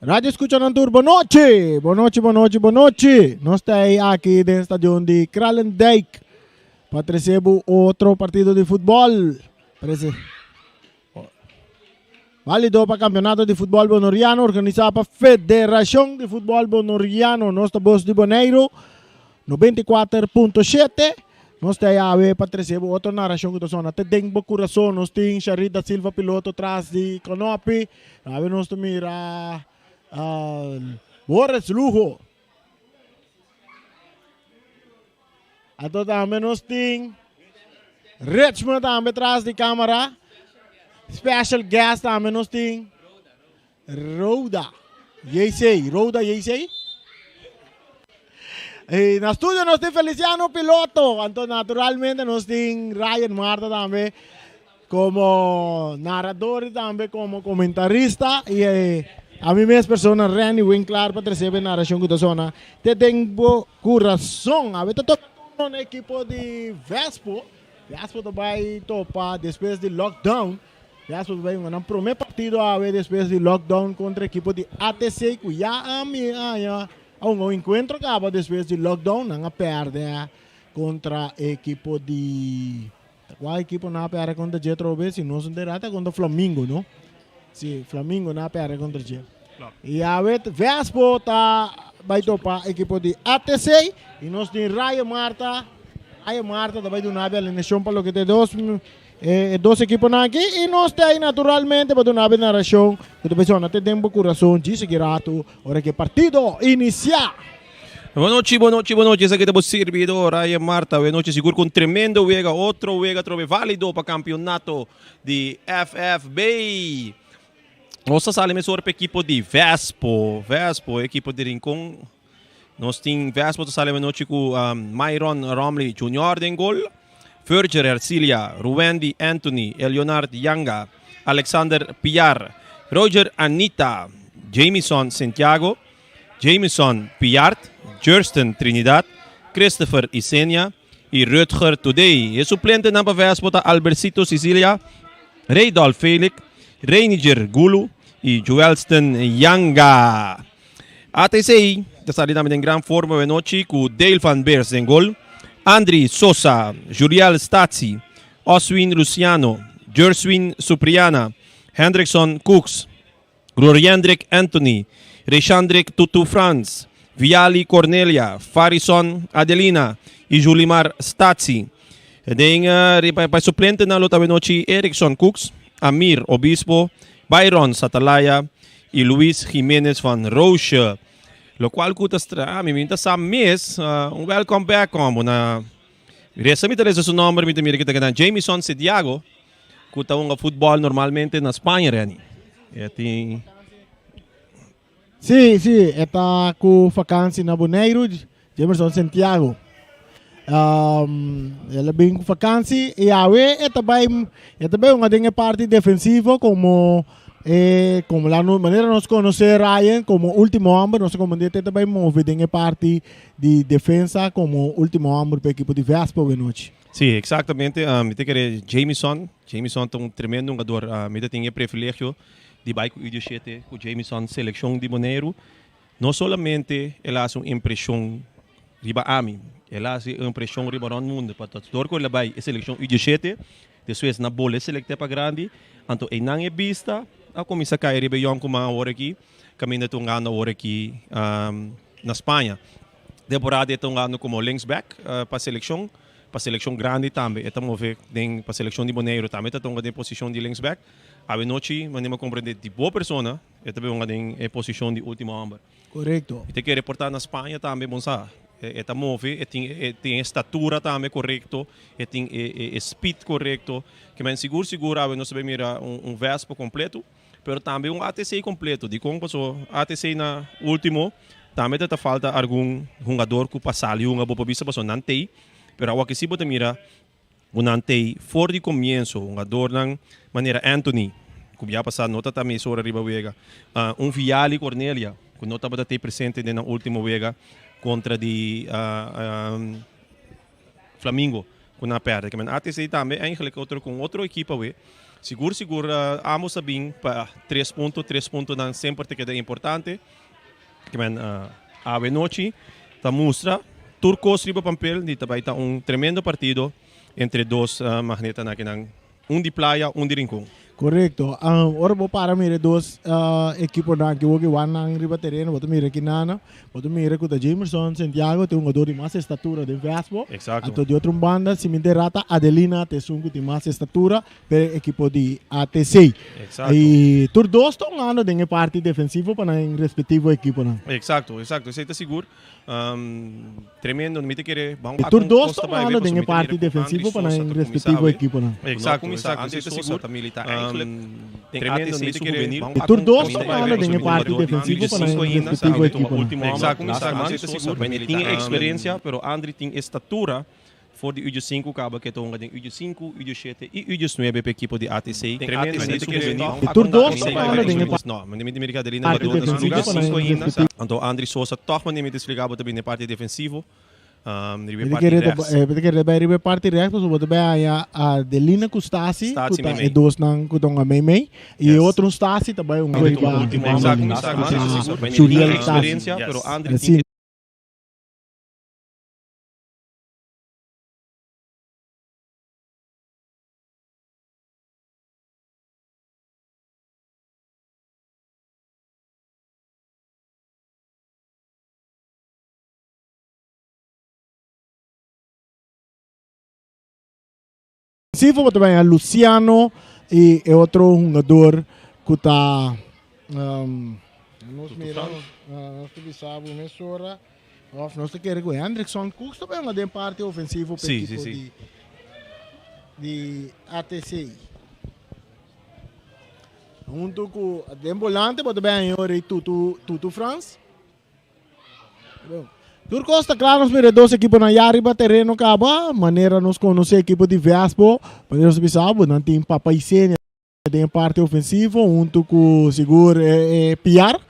Radio escuchando Tour, boa noite, boa noite, boa noite, boa noite. Nós estamos aqui no estádio de Kralendijk para receber outro partido de futebol. Válido para o campeonato de futebol bonoriano, organizado para a Federação de Futebol Bonoriano, nossa voz de Boneiro, 94.7. Nós temos a para receber outra narração que está até dentro do coração. Nós temos Sharida Silva, piloto, atrás de Conopi. Nós temos Boris Lujo. Ato também nós temos Richmond também atrás de câmera. Special guest também nós temos Roda. Roda. E na estúdio nós temos Feliciano Piloto. Então, naturalmente, nós temos Ryan Marta também como narrador e também como comentarista. E a mim mesma pessoa, Rani Winkler, para receber a narração que eu te tenho coração. A ver, estou no equipo de Vespo. Vespo vai topar depois do lockdown. Vespo vai no primeiro partido a ver depois do lockdown contra a equipo de ATC. Que já um encontro acaba depois do lockdown, não perde contra a equipo de... Qual equipo não perde contra o Jetro B? Se não se derrota contra o Flamengo, não? Sim, Flamengo não perde contra o Jetro. E a Vespo vai topar a equipo de ATC e nós temos Raya Marta. Raya Marta vai dar uma alineação para o que tem dois equipos aqui e nós temos naturalmente para dar uma narração que tu pessoa tem tempo coração de seguir hora que o partido inicia. Boa noite. Esse aqui é o servidor Raya Marta. Boa noite, seguro com tremendo wega, outro wega trove válido para o campeonato de FFB. Nós saímos para o equipo de Vespo, equipo de Rincon. Nós temos Vespo, saímos noite com Myron Romley Jr. em gol. Ferger Ercilia, Ruwendi Anthony, Leonard Yanga, Alexander Piar, Roger Anita, Jamison Santiago, Jameson Piart, Jersten Trinidad, Christopher Isenia e Rutger Today. E suplente na Vespo Albercito Sicilia, Reydolf Felix, Reiniger Gulu e Joelston Yanga. ATC, está namin em grande forma de noite com Dale Van Beers em gol. Andri Sosa, Juriel Stazzi, Oswin Luciano, Jerswin Supriana, Hendrickson Cooks, Gloriendrik Anthony, Rechandrik Tutu Franz, Viali Cornelia, Farison Adelina e Julimar Stazzi. Para suplente na luta de noite, Erickson Cooks, Amir Obispo, Byron Satalaya e Luis Jimenez van Roche. Lo qual kutas minta sa mes welcome back como na resami tales su nombre minta mira kita Jameson Santiago kuta un futebol normalmente na Espanha rani. Sim, está com vacância na Boneiro, Jameson Santiago. Ele vem com vacância e a é também uma dinha parte defensiva como la maneira nós conhecer Ryan como último homem, nosso comandante também move em parte de defesa como último homem para a equipe de Vespo de noite. Sim, exatamente. Eu tenho Jameson é um tremendo jogador. Eu tenho o privilégio de ir com o U17 com Jameson, seleção de Boneiro. Não somente ele faz uma impressão riba a mim, ele faz uma impressão riba ao mundo. Para todos que ele vai a seleção U17, depois na bola selecta para grande, então ele não é vista. A comissão cai riba yom como a hora aqui, caminho de hora aqui na Espanha. Temporada é ano como links back para a seleção grande também. Estamos vendo para a seleção de Boneiro também estamos em posição de links back. A noite, mas compreender de boa pessoa, é também em posição de último homem. Correto. E tem que reportar na Espanha também, bom sabe. Estamos vendo, tem estatura também correto, tem speed correto, que men seguro, nós sabemos mira Vespo completo. Pero também ATC completo. De como passou ATC na último, também te falta algum jogador que passa ali uma boa vista passou não tem. Pero o que se pode mira não tem for de começo, jogador na maneira Anthony, que já passou nota também sobre riba wega, Viali Cornelia, que nota pode ter presente na última wega contra de Flamengo, que não perde. Que men ATC também eigenlijk com outra equipa we. Seguro, amo sabing pa 3 pontos nan sempre te queda importante. Que men ave noche ta mostra Turcos riba papel di tabay ta tremendo partido entre dos magneta na kinang di playa, di rincón. Correcto. Ora bo para mire dos equipos na que wogi wan nang riba terreno, boto mire kinana, boto mire kuta Jamerson, Santiago, tem jogador de mais estatura de Vespo. Exato. Ato de outro banda, Cimenterata, Adelina, te sungo de mais estatura, per equipo de ATC. Exato. E tur dos tong ano dengue parte defensivo para em respectivo equipo na. Exato. Isso aí tá seguro. Tremendo, não me te querer. E tur dos tong ano dengue parte defensivo para em respectivo equipo na. Exato. Isso aí tá seguro. Tremendo, não me te querer. E tur dos tong ano dengue parte defensivo para em respectivo equipo na. Exato, Andri tem experiência, pero Andri tem estatura for de U5 acaba que tonga de U5, U7 e U9 para equipo de ATC. Tremendo, não te querer. E tur dos tong ano dengue parte não, mas nem me querer dali na do U5 ainda. Então Andri Sosa toch nem me desligava também na parte defensivo. Pwede kere ba ribe party react so boto ba ya Adelina Custasi kuta e dos nang kutong Maymay e outro Stasi também gol ba Julian experiência, pero Andri tem sim, vou também a Luciano e outro jogador que está nós miramos nós temos Messora nós queremos que Hendrickson Cooks também uma de parte ofensiva para equipe de ATC junto com o volante pode bem agora Tutu France Turco está claro, nós miramos dois equipos na Yariba, terreno acaba, maneira nos conhecer equipo de Vespo, maneira nós sabemos, não tem Papaicênia, tem parte ofensiva, junto com seguro Piar,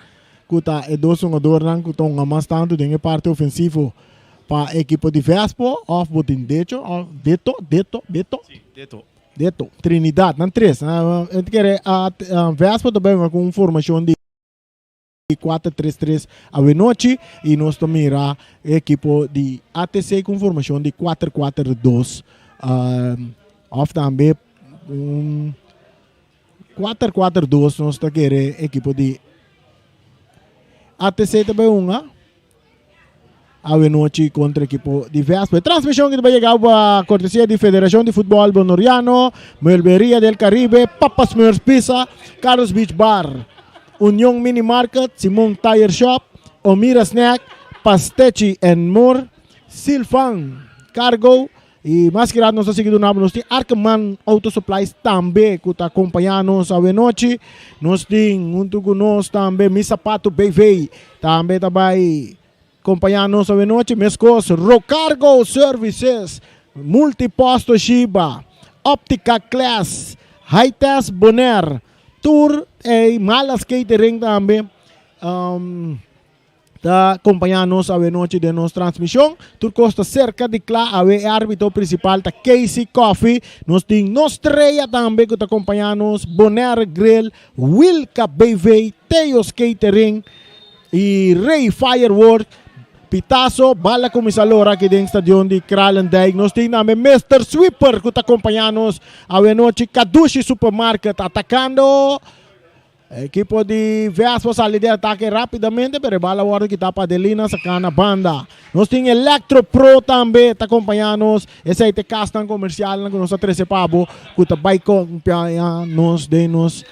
que tá dois jogadores que estão mais tanto, tem parte ofensiva para a equipe de Vespo, off botin Deto, Trinidad, não três, a Vespo também com formação de 4-3-3 a noite e nós tomamos a equipe de ATC com formação de 4-4-2 off também 4-4-2 nós queremos a equipe de ATC também a noite contra a equipe de Vespa. Transmissão que vai chegar a cortesia de Federação de Futebol Bonoriano, Melberia del Caribe, Papas Smurfs Pizza, Carlos Beach Bar, Union Mini Market, Simon Tire Shop, Omira Snack, Pastechi and More, Silfang Cargo e mais que nada nós seguindo nós temos Arkman Auto Supplies também que está acompanhando nós a noite. Nós temos junto com nós também Misapato BV também vai acompanhando nós a noite. Mescos Rocargo Services, Multiposto Shiba, Optica Class, Hightest Bonaire, Tour e Malas Catering também está acompanhando-nos a noite de nossa transmissão. Turco está cerca de lá, o árbitro principal está Casey Coffee. Nós temos Nostreia também que está acompanhando-nos, Bonaire Grill, Wilka BV, Teos Catering e Ray Firework. Pitaso, bala komisalora aqui dentro do estadion de Kralendijk. Nós temos também Mr. Sweeper que está acompanhando-nos a noite, Kadushi Supermarket atacando. Equipo de Vespa sale de ataque rapidamente, pero bala agora que está para Adelina sacando a banda. Nós temos Electro Pro também, está acompanhando-nos. Esse aí é castan comercial que nós treze pabo, que está acompanhando-nos de nos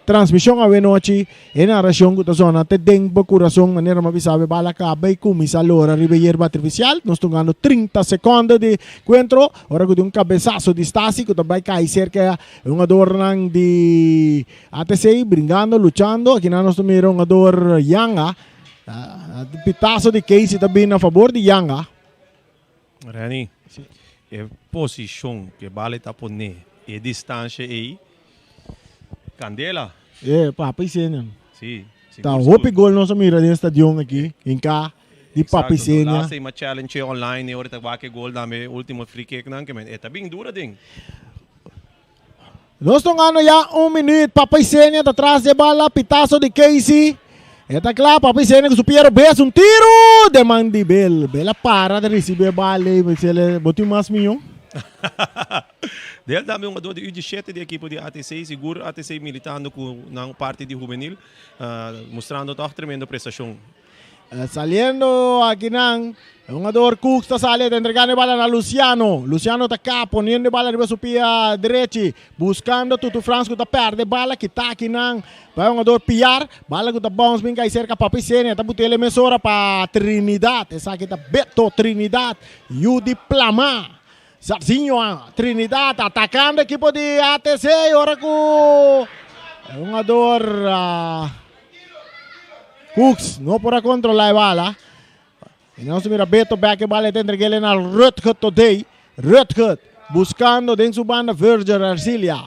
transmissão a noite e narração que está zona te den po coração maneira mabisabe bala ka bay kumisa lora ribeyer artificial nós estamos 30 segundos de encontro ora com cabeçaço de Stasi que também cai cerca um adorno de ATC brincando lutando aqui nós temos um ador Yanga pitaço de Casey também a favor de Yanga Rani é posição que vale tá poner e distância aí Candela. Papai Sênia. Sim. Tá, hope gol nós mira dentro do estadion aqui, em cá, de Papai Sênia. Lá uma challenge online, e agora tá que gol dame último free kick não que é tá bem dura ding. Nós estamos já 1 minuto. Papai Sênia tá atrás de bala. Pitaço de Casey. Está claro, Papai Sênia com o Piero Bess. Tiro de Mandibel. Bela para de receber bala. Se ele botou mais milhão. Dele também um jogador de U17 da equipe de ATC, seguro ATC militando na parte de juvenil, mostrando uma tremenda prestação. Saliendo aqui não, o jogador Cooks está saliendo, entregando a bola a Luciano. Luciano está cá, poniendo a bola arriba su pia derecha, buscando Tutu Franco, está perde a bola, que está aqui não. Vai o jogador Piar, bola que está bounce, bem que cerca para Picenia, está botando a emissora para Trinidad. Essa aqui está Beto Trinidad, Yudi Plama. Sarzinho, Trinidad, atacando a equipe de ATC, agora com o jogador Cooks, não para controlar a bola. E nós mira Beto, back a bola, dentro que ele na Rutger today, Rutger, buscando dentro sua banda Virgil Arcilia,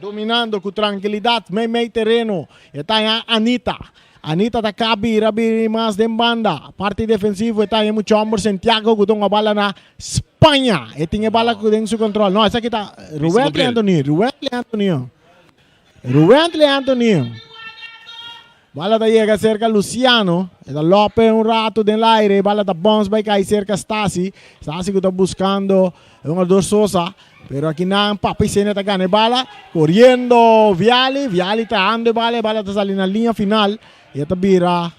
dominando com tranquilidade, meio terreno, e está aí Anita tá cabi mais de banda. Parte defensiva está em muito amor Santiago com uma bola na Espanha. E tinha bola com dentro seu controle. Não, essa aqui tá Ruben Antonio. Bola da chega cerca Luciano. Da Lopes um rato dentro do aire. Bola da bounce vai cair cerca Stasi que está buscando um jogador Sosa. Pero aqui não, Papai Sênia está ganhando bola. Correndo Viali está andando bola está saindo na linha final. E esta vira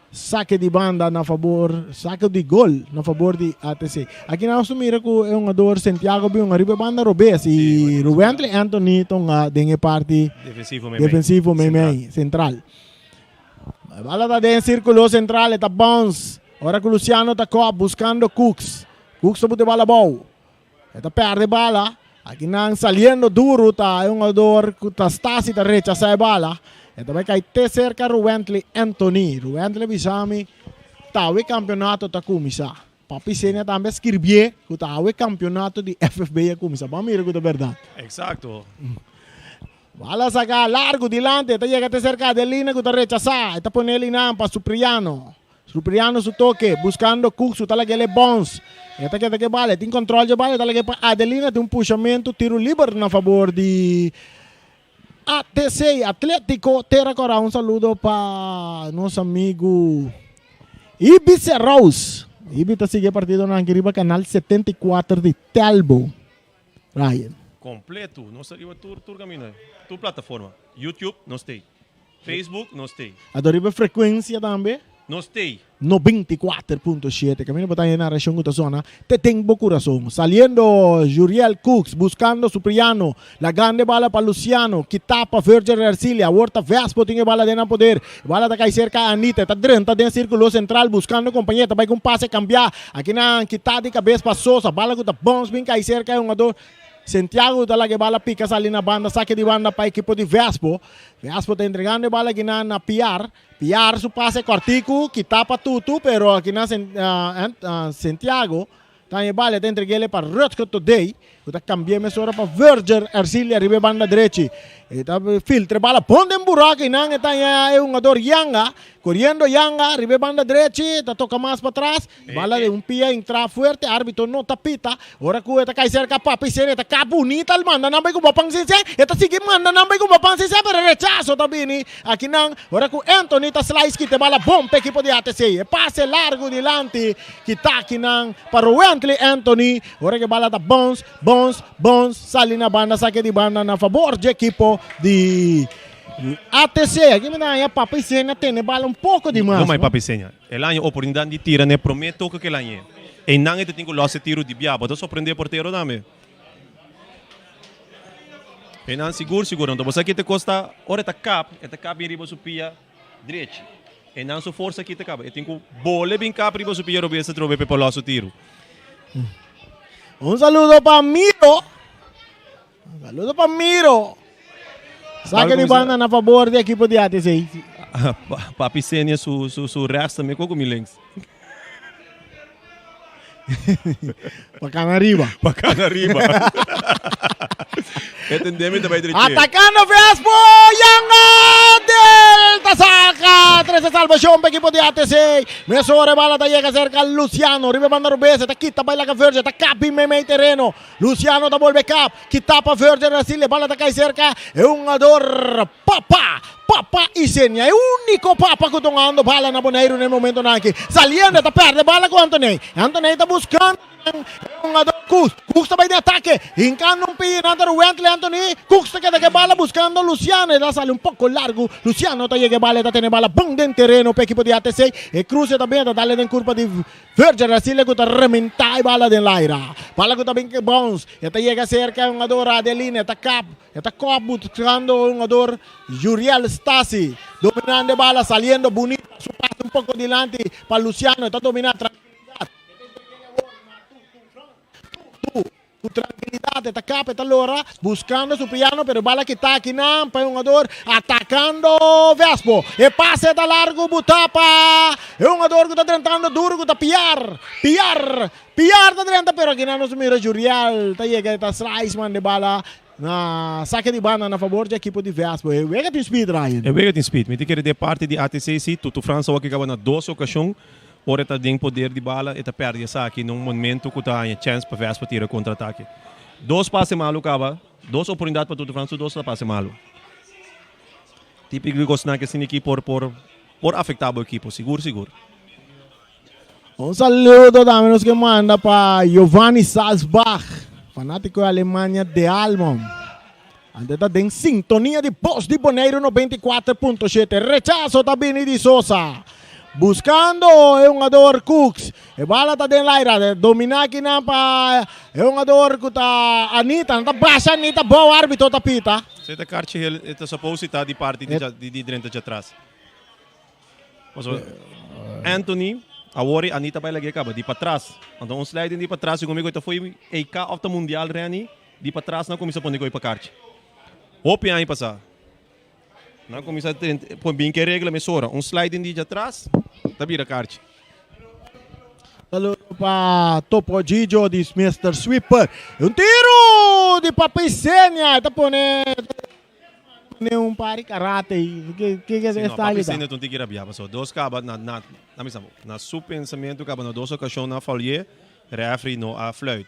saque de banda na favor, saque de gol na favor de ATC. Aqui nós mira com o jogador Santiago Bion, arriba banda Robes e Ruben Anthony estão dentro parte defensivo central. A bola está dentro círculo central, está bounce. Agora que o Luciano está buscando Cooks. Cooks está bola boa. Está perde bola. Aqui não saliendo duro, tá um jogador que está rechazando a bola. Então vai cair cerca Rubentley Anthony. Rubentley Bisami tá o campeonato da comissão. Papi Sênia também escreveu que tá o campeonato de FFB a comissão. Vamos ver que é verdade. Exato. Bola saca largo dilante, tá chega cerca da linha que tá rechazar. Tá pondo ele na para Supriano. Supriano su toque, buscando Cooks, tá lá que ele bounce. Esta que vale, tem controle de bola, tá lá que Adelina tem puxamento, tiro livre na favor de ATC Atlético Terracora. Um saludo para nosso amigo Ibiza Rose. Ibiza sigue partido na Anquiriba, canal 74 de Talbo. Ryan. Completo, não sei tu caminho, tu plataforma. YouTube, não tem. Facebook, não tem. Adoriba frequência também. Não tem. 94.7, camino para estar na región de zona, te tengo corazón. Saliendo Juriel Cooks, buscando Supriano, la grande bala para Luciano, que tapa Virgil Arcilia, Huerta Vespo tiene bala de no poder, bala de caer cerca a Anita, está dentro del círculo central, buscando compañera, va con un pase cambiar, aquí na quitada de cabeza para Sosa, bala con bombs, bien caer cerca de un jugador. Santiago da la que bala pica sali na banda, saque de banda para equipo de Vespo. Vespo está entregando bala aqui na Piar. Piar su pase cortico, que tapa tudo, pero aqui na Santiago também bala está entregando para Rutger today. Está cambiando mesura para Virgil Arcilia, arriba banda derecha. Está filtra bala, ponde em buraco e não está aí um jogador Yanga, correndo Yanga, arriba banda derecha, está toca mais para trás, bala de um pia entra forte, árbitro não tapita, ora que está cai cerca Papi Sênia, está cá bonita, manda não vai com bapang sise, está seguindo manda não vai com bapang sise, pero rechazo também, aqui não, ora que Anthony está slice que te bala bom para equipo de ATC, passe largo dilante, que está aqui não, para o Anthony, ora que bala da bounce, sali na banda, saque de banda na favor de equipo de ATC. Aqui me dá a Papi Sênia tem bala um pouco demais. Não mais Papi Sênia. Ele tem a oportunidade de tirar, né? Prometo que ele tem. E não tem que lançar tiro de biaba. Então surpreender o porteiro também. E não seguro. Então você aqui te costa, ora tá cap em riba supia direito. E não sua força aqui te cap. E tem que bola bem cap riba supia robe se trove para lançar tiro. Un saludo para Miro. Saque de banda na favor do equipo de ATC. Papi Sênia, su resto também com o Milengs. Bacana arriba. Entendemos também direito. Atacando Vespo, Yanga, Delta saca, 13 salva ocasión para equipo de ATC. Mesore bala ta llega cerca Luciano. Ribe banda Rubese. Ta quita baila ka Verge. Ta capi meio terreno. Luciano ta volve cap. Quita pa Verge Brasile. Bala ta cai cerca. É um ador. Papa Isenia. É o único papa que tomando bala na Boneiro no momento aqui. Saliendo. Ta perde bala com Antonei. Antonei ta buscando. Um ador Cooks também de ataque. Hincando um pin. Andar o Wentley Anthony. Cooks ta queda que bala buscando Luciano. Ela sale um pouco largo. Luciano ta llega bala. Ta tiene bala. Bom dentro terreno para equipo de ATC. E Cruz também ta dale den curva de Verge Brasile que ta rementai bala den Laira. Bala que também que bons. E ta llega cerca um ador Adeline. Ta cap. E ta cop buscando um ador Juriel Stasi. Dominando bala. Saliendo bonito. Su paso un poco delante para Luciano. Está dominando. Com tranquilidade, tá capa, tá lora, buscando su piano, pero bala que tá aqui não, para um jogador atacando Vespo, e passe da largo, butapa, é um jogador que tá tentando duro, que tá piar, tá tentando, pero aqui não nos mira Juriel, tá chega, tá slice, de bala, na saque de banda na favor de equipe de Vespo, é wega tem speed, Ryan. É wega tem speed, mas tem que de parte de ATC, sim, tu França, o que acaba na 2 ocasiões, ora está tem poder de bala e está perde essa aqui num momento que está a chance para Vespa tirar contra-ataque. 2 passes malu acaba, 2 oportunidades para todo França, 2 passes malu. Típico de gostar que assim aqui por afetar o equipo, seguro. Um saludo também nos que manda para Giovanni Salzbach, fanático da Alemanha de Almon. Ante está em sintonia de post de Boneiro 94.7, rechazo também de Sosa. Buscando é um jogador Cooks. E bala tá dentro lá, dominar aqui na pa. É um jogador que tá Anita, tá baixa Anita, bom árbitro tá pita. Você tá carte ele está suposto estar de parte de dentro de atrás. Anthony, agora Anita vai lá acaba de para trás. Então um slide de para trás, comigo então foi EK of the Mundial Rani, de para trás não começa a pôr para carte. Open aí passar. Não começa a pôr bem que regra mesora, um slide de atrás, tá vira carte. Saludo para Topo Gijo de Mr. Sweeper. Um tiro de Papicênia, tá ponendo um pari karate. Que é esse style? Papicênia não tem que rabiar, mas 2 acaba na seu pensamento acaba na 2 ocasiões na falha, refri no a fluit.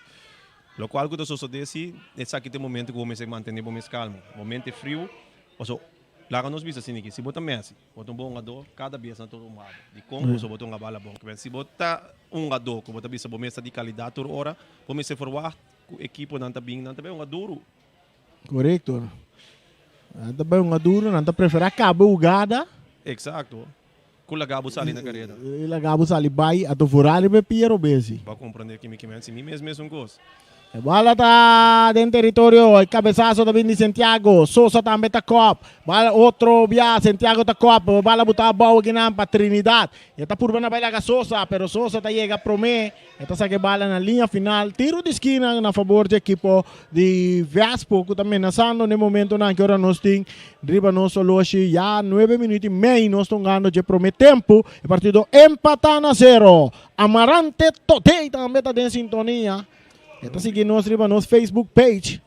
Lo qual que eu só desse, esse aqui tem momento que o homem se mantém mais calmo, momento frio, ou lá nós vimos assim aqui, se botar Messi, botar um bom jogador, cada vez na todo lado. De como você botar uma bala bom, se botar um jogador, que botar bisa bom de qualidade toda hora, como se forward, a equipe não tá bem, não tá bem um duro. Correto. Não tá bem um duro, não tá prefere acaba o gada. Exato. Kula gabo sali na carreira. Ila gabo sali bai, ato furali be Piero Besi. Para compreender que me mesmo gosto. A bola está dentro do território, o cabeçaço também de Santiago, Sousa também está cop, bola outro via, Santiago está cop, bola botar a bola aqui para Trinidad, e está por na baila com Sousa, pero Sousa está chega para mim, está saque bola na linha final, tiro de esquina na favor do equipo de Vespo, que também nascendo no momento na que hora nós tem, riba nosso loche, já 9 minutos e meio nós estamos ganhando de prometer tempo, o partido empatando a 0, Amarante Totei também está em sintonia. Está seguindo nosso Facebook page.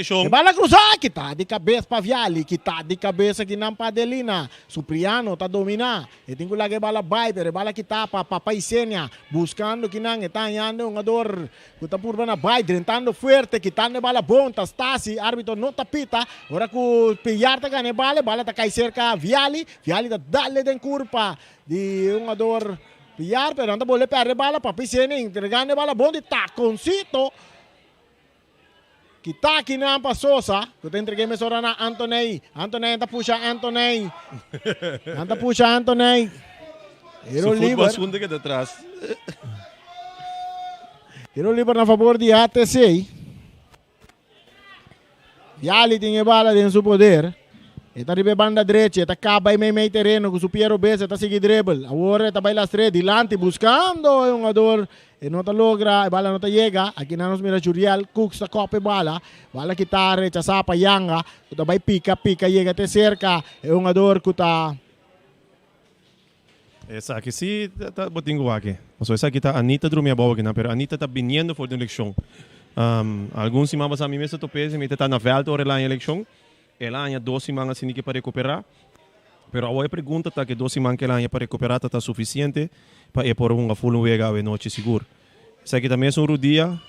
show. E bala cruzar, que tá de cabeça para Viali, que tá de cabeça que não para Adelina. Supriano tá dominar. E tem que lá que bala Biber, bala que tá para Paisenia, buscando que não está andando um jogador que tá por na Biber, tentando forte, que tá de bala bom, tá Stasi, árbitro não tá pita. Ora que o pillar tá ganhando bala tá cai cerca Viali tá dale den curva de um jogador pillar, pero anda boleh perder bala, papi sini entregando bala bom de taconcito. Que tá aqui na Sosa, que eu entreguei minha hora na Antonei. Antonei anda puxa Antonei. Anda puxa Antonei. Hero Liber. Segunda que atrás. Hero Liber na favor de ATC. Yali tem bala dentro do poder. Está ribe banda direita, está acaba em meio terreno com o Piero Bessa, está seguindo dribble. Agora está baila straight, dilante, buscando um jogador. E não está logra, a bala não está chega. Aqui não nos mira Juriel, Cooks está copa bala. Bala que está rechaçada para Yanga. Está vai pica, chega até cerca. É um jogador que está... Essa aqui sim está botando aqui. Essa aqui está Anita drumia boa aqui, pero Anita está vindo for de eleição. Alguns semanas a mim mesmo estou pensando, está na volta hora lá em eleição. Ela há 2 semanas assim que para recuperar. Pero a pergunta tá que 12 man que lá para recuperar tá suficiente para ir por uma full wega a noite seguro. Isso aqui também é um dia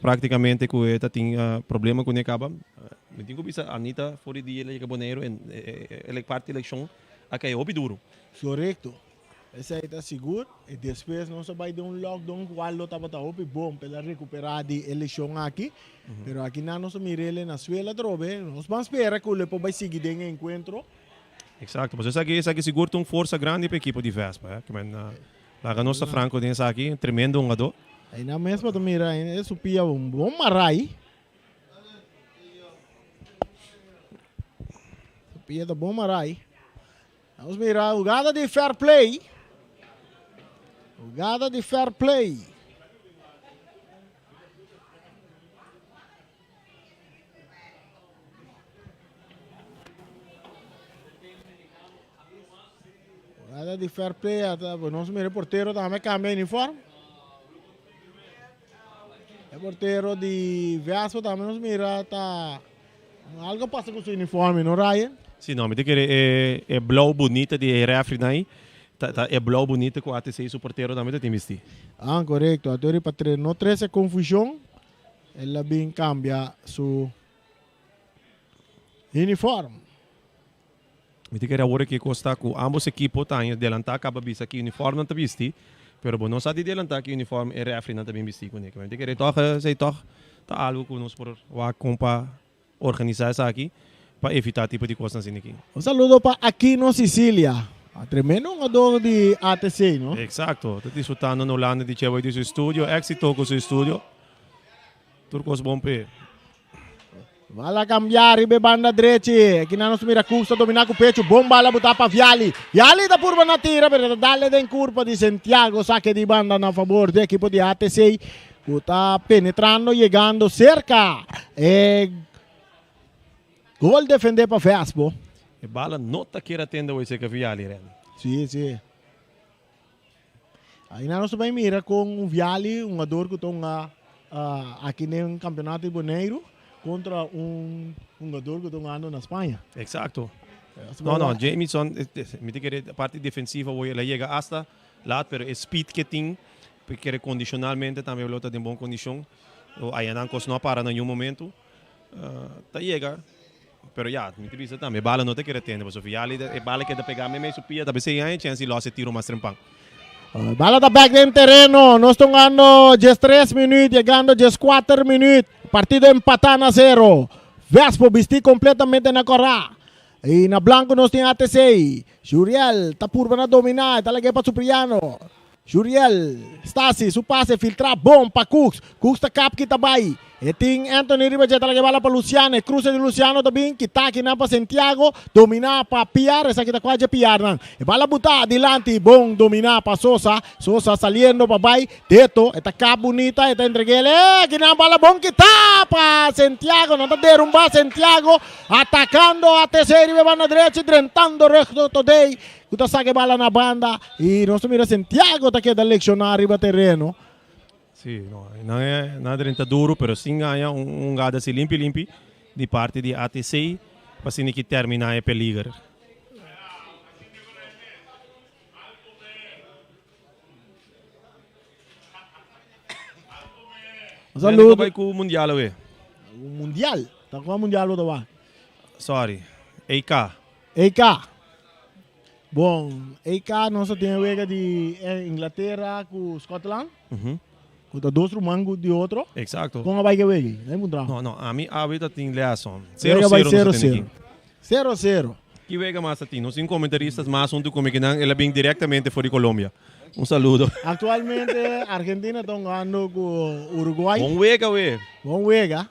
praticamente que ele tem problema com ele acaba. Eu tenho que bisa Anita fora dia ele caboneiro ele parte eleição aqui é obduro. Correcto. Esse aí está seguro. E depois nós vai dar um lockdown qual lo estava bom para recuperar de eleição aqui. Pero aqui não nós mirele na suela drobe. Nós vamos esperar que o Lepo vai seguir de encontro. Exato, mas isso aqui seguro tem força grande para a equipe de Vespa. Que lá nossa Franco tem isso aqui tremendo um lado. Aí na mesma tu mira, isso pia bom marai. Pia da bom marai. Vamos mirar, jogada de fair play. Jogada de fair play. Jogada de fair play, vamos mirar o porteiro também cambia de uniforme. O porteiro de Vespa também nos mira, tá... Algo passa com o seu uniforme, não, Ryan? Sim, não, mas é blauw bonita de refri aí. É blauw bonita com a ATC o porteiro também tem vestido. Ah, correto. A teoria para não ter essa confusão, ela bem cambia seu uniforme. Me diga agora que costa com ambos equipos têm adelantar acaba vista que uniforme não está vestido. Pero não sabe adelantar que uniforme é refri não está bem vestido com ele. Me diga toch tá algo que nós por o compa organizar isso aqui para evitar tipo de coisas assim aqui. Um saludo para Aquino Sicília. Tremendo jogador de ATC, não? Exato. Estou disfrutando no Holanda de Cheva de seu estúdio, éxito com seu estúdio. Turcos bom pé. Vai lá cambiar, ribe banda direita. Aqui na nossa mira custa dominar com o pecho. Bom bala botar para Viali. Viali da curva na tira, per darle da curva de Santiago. Saque de banda a favor do equipo de ATC. Está penetrando, chegando cerca. Gol defender para Vespa. E bala nota que era tenda hoje que Viali, né? Sim, sim. Aí nós também mira com o Viali, um jogador que está aqui no campeonato de Boneiro contra um jogador que está andando na Espanha. Exato. Não, Jameson, me diga a parte defensiva hoje ela chega hasta lá, pero o speed que tem, porque condicionalmente também o outro tem boa condição. Aí não consegue parar em nenhum momento. Tá chega. Pero ya, mi triste também, bala não te quer atender, mas o Viali é bala que dá pegar mesmo supia, da bem aí, chance de losse tiro mais trempão. Bala da back em terreno, nós estamos ganhando 13 minutos, chegando 14 minutos, partido empatado a 0. Vespa vestir completamente na corra. E na blanco nós temos ATC. Juriel, tá por na dominar, tá lagay para Supriano. Juriel, Stasi, su passe, filtra, bom para Cooks. Cooks tá cap kita bay. E tem Anthony Ribas já talaga bala para Luciano, cruza de Luciano também, que tá aqui na para Santiago, dominar para Piar, essa aqui tá quase Piar não. E bala botar adelante, bom dominar para Sosa, Sosa saliendo para bay, Teto, esta cap bonita, esta entreguele, que na bala bom que tá para Santiago, não tá derrumbar Santiago, atacando a terceira e na direita, drentando recto today. Kuta saque bala na banda e nós mira Santiago tá aqui da leccionar riba terreno. Sim, não é nada duro, mas sim ganha gada assim limpi de parte de ATC para assim que terminar a peligra. Saludo. Vai com o Mundial, ué. O Mundial? Tá com o Mundial ou tá? Sorry, EK. EK. Bom, EK nós temos a de Inglaterra com Scotland. Com dois mango de outro. Exato. Com a vai que vem, não, a mim a vida tem liação. 0-0. 0-0. Que vega mais assim, nós temos comentaristas mais um do como que não, ele vem diretamente fora de Colômbia. Um saludo. Atualmente Argentina está jogando com Uruguai. Bom vega, ué. Bom vega.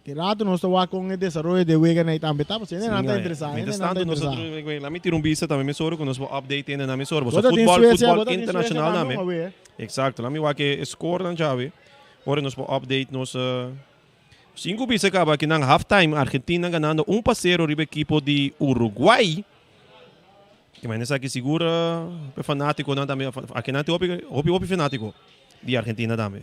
Que rato nós estamos com o desenvolvimento de Wega na Itambe, tá? Você não está interessado. Mientras tanto, nosotros, lá me tiro vista também, mesoro, com nosso update ainda na mesoro. Você futebol internacional também. Exato, lá me vai que score na chave. Ora, nosso update, nosso 5 bisa acaba aqui na halftime, Argentina ganhando 1-0 riba equipo de Uruguai. Que mais nessa aqui segura, fanático não também, aqui não tem opi fanático de Argentina também.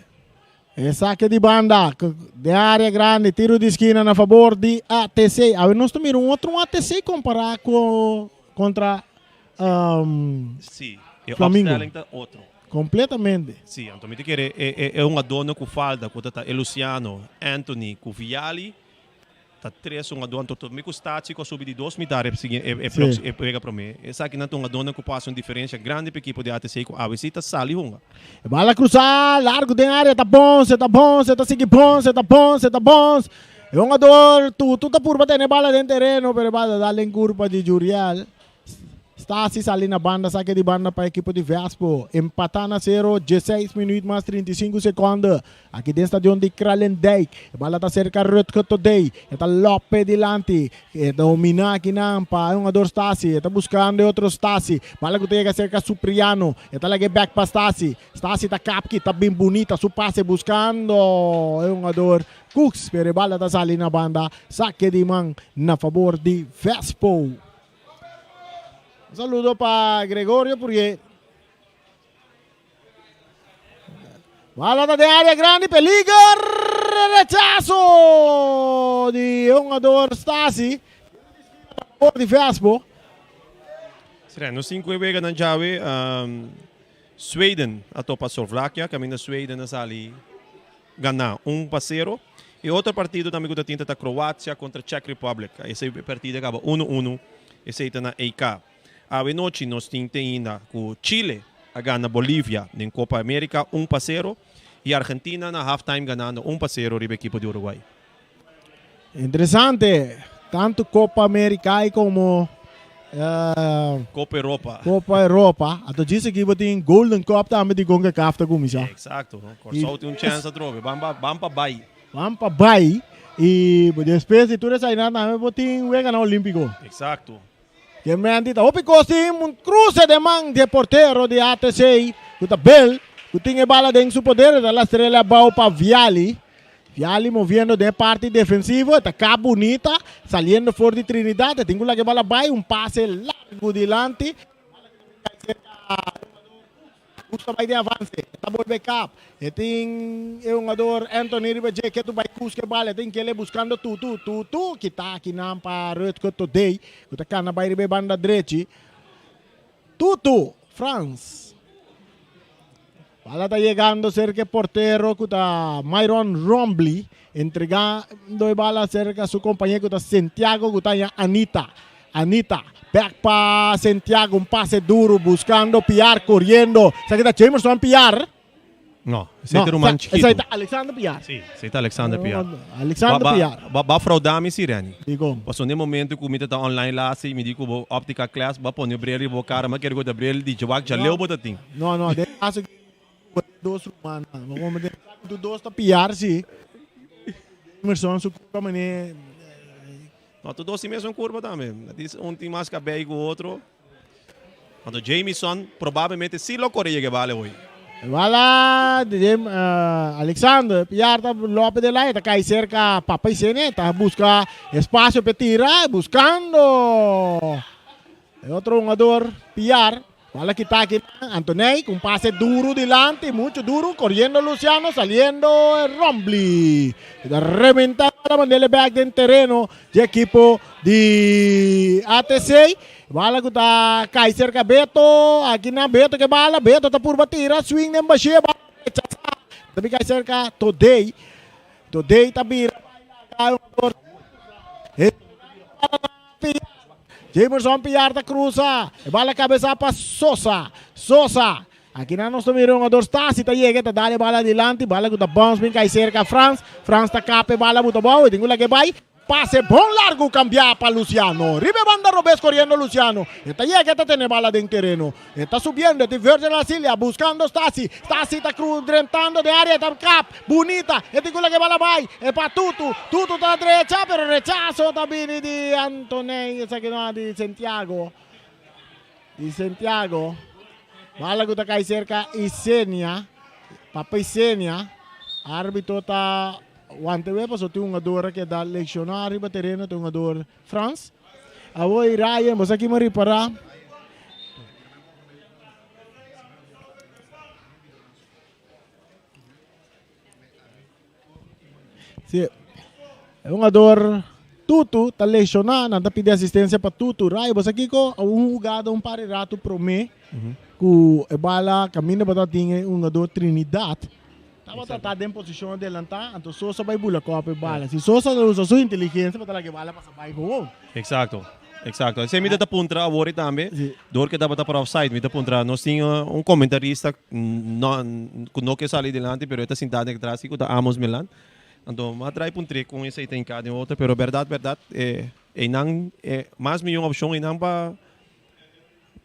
Saque de banda, de área grande, tiro de esquina a favor de ATC. A ver, nós temos outro ATC comparar contra Sim, e Flamengo. opstelling tá outro. Completamente. Sim, então me dizer é uma dona que falta, que tá Luciano, Anthony, com Viali, tá três uma dona todo. Me custa se que subir de 2 metros é pega para mim. Essa aqui não é uma dona que passa uma diferença grande para a equipe de ATC com a visita sali hunga. Bala cruzar, largo de área, tá bom, você tá bom, você tá seguindo bom, você tá bom, você tá bom. É um jogador, tu tá por bater bala dentro do terreno, pero bala dá em curva de Jurial. Stasi ali na banda, saque de banda para a equipe de Vespo. Empatando a 0, 16 minutos mais 35 segundos. Aqui dentro do estádio de Kralendijk. A bola está cerca de Rutger Today. Está Lope delante. Domina aqui na Ampa. É um jogador Stasi. Está buscando outro Stasi. Bola que tem cerca de Supriano. Está lá back para Stasi. Stasi está capki. Está bem bonita. Su passe buscando. É um jogador Cooks. Pero a bola está ali na banda. Saque de mão na favor de Vespo. Un saludo para Gregorio porque bola de área grande, peligro, rechazo de un jogador Stasi por de Vespo. No 5 weken na Jawe, Sweden a topa Eslováquia, caminho Sweden na ali ganhar 1-0. E outro partido também que tinta da Croácia contra Czech Republic. Esse partido acaba 1-1. Esse está na EK. A noite nós temos ainda com Chile a ganhar Bolívia na Copa América 1-0 e a Argentina na halftime ganhando 1-0 riba a equipe de Uruguai. Interessante, tanto Copa América como Copa Europa. Copa Europa. Ato disse que tem Golden Cup também de CONCACAF tá com isso. Exato, só tem chance de trocar. Vamos para Bahia. Vamos para Bahia e depois de tudo isso aí também tem o ganhar Olímpico. Exato. Que me han dicho, un cruce de man de portero de ATC, que está Bell, que tiene bala en su poder, de la estrella va para Viali. Viali moviendo de parte defensiva, está acá bonita, saliendo por de Trinidad, tengo la que bala va un pase largo delante. Gusta vai de avance, está por backup. Tem um jogador Anthony Ribeje que tu vai buscar bala, tem que ele buscando tu que está aqui na para Rutger Today, que está cá na vai de banda direita. Tu, France. Bala está chegando cerca portero que está Myron Rombly, entregando a bala cerca seu companheiro que está Santiago, que está Anita. Back para Santiago, un pase duro, buscando Piar, corriendo. ¿Sabes que está Jamerson Piar? No, ese es Roman chiquito. Ese está Alexander Piar. Sí, ese está Alexander Piar. Alexander Piar. Va fraudar-me, Sirene. Digo. Passou no momento que o mita está online lá, assim, me digo, vou óptica class, vai pôr o brilho, vou cara, mas quero que o brilho de Jawak já leu o botatim. Não, de caso que dois romanos, vamos ver, do dois está Piar, sim. Jamerson, su mané. Não, tudo assim mesmo curva também. Um tem mais cabelo que o outro. Então, Jameson, provavelmente, se lo corre que vale hoje. Wala, Alexander, Piar tá Lope de lá, tá cai cerca, papai Sene, tá busca espaço para tirar, buscando. Outro jogador, Piar. Wala que está aquí, Antonei, con pase duro delante, mucho duro, corriendo Luciano, saliendo Rombly. Reventando la bandera back del terreno de equipo de ATC. Bala que está cae cerca Beto, aquí na Beto que bala, Beto está por batir, swing de baixia, bala rechazada. Também cai cerca Today está vira. Jamerson Piar da cruza, bala cabeça para Sosa. Aqui na nós também um jogador Stasi, tá chega, tá dando bala adiante, bala que tá bounce bem cai cerca France tá cape bala muito boa, tem que vai. Pase bom largo cambiar para Luciano. Ribe banda Robes corriendo Luciano. Está llega, está teniendo bala en terreno. Está subiendo, está verde la silla, buscando Stasi. Stasi está drentando de área, está cap, bonita. Esta es la que bala vai. Es para Tutu. Tutu está a la derecha, pero rechazo también de Antonei. Esa que no de Santiago. Bala que está acá cerca. Isenia. Papa Isenia. Árbitro está... Wante we pasó un jogador que da leccionar arriba terreno, un jogador France. Avoy Ryan, vos aqui me reparar. Sim. É um jogador Tutu, está lesionado, está pedindo assistência para Tutu. Rai, você aqui com um jogada, um parirato para mim, que a bala caminha para tinha um jogador Trinidad. Estava em posição de adelantar, então Sosa vai bular com a bala. Se Sosa usa sua inteligência, para que a bala passa para gol. Exacto. Exacto. Se me dá puntra agora também, dor que dava para offside, me dá puntra. Nós tinha um comentarista não que sali delante, pero está sentado atrás, que está Amos Milan. Então, mas trai puntre com esse tem cada em outra, pero verdade, não mais nenhuma opção e não para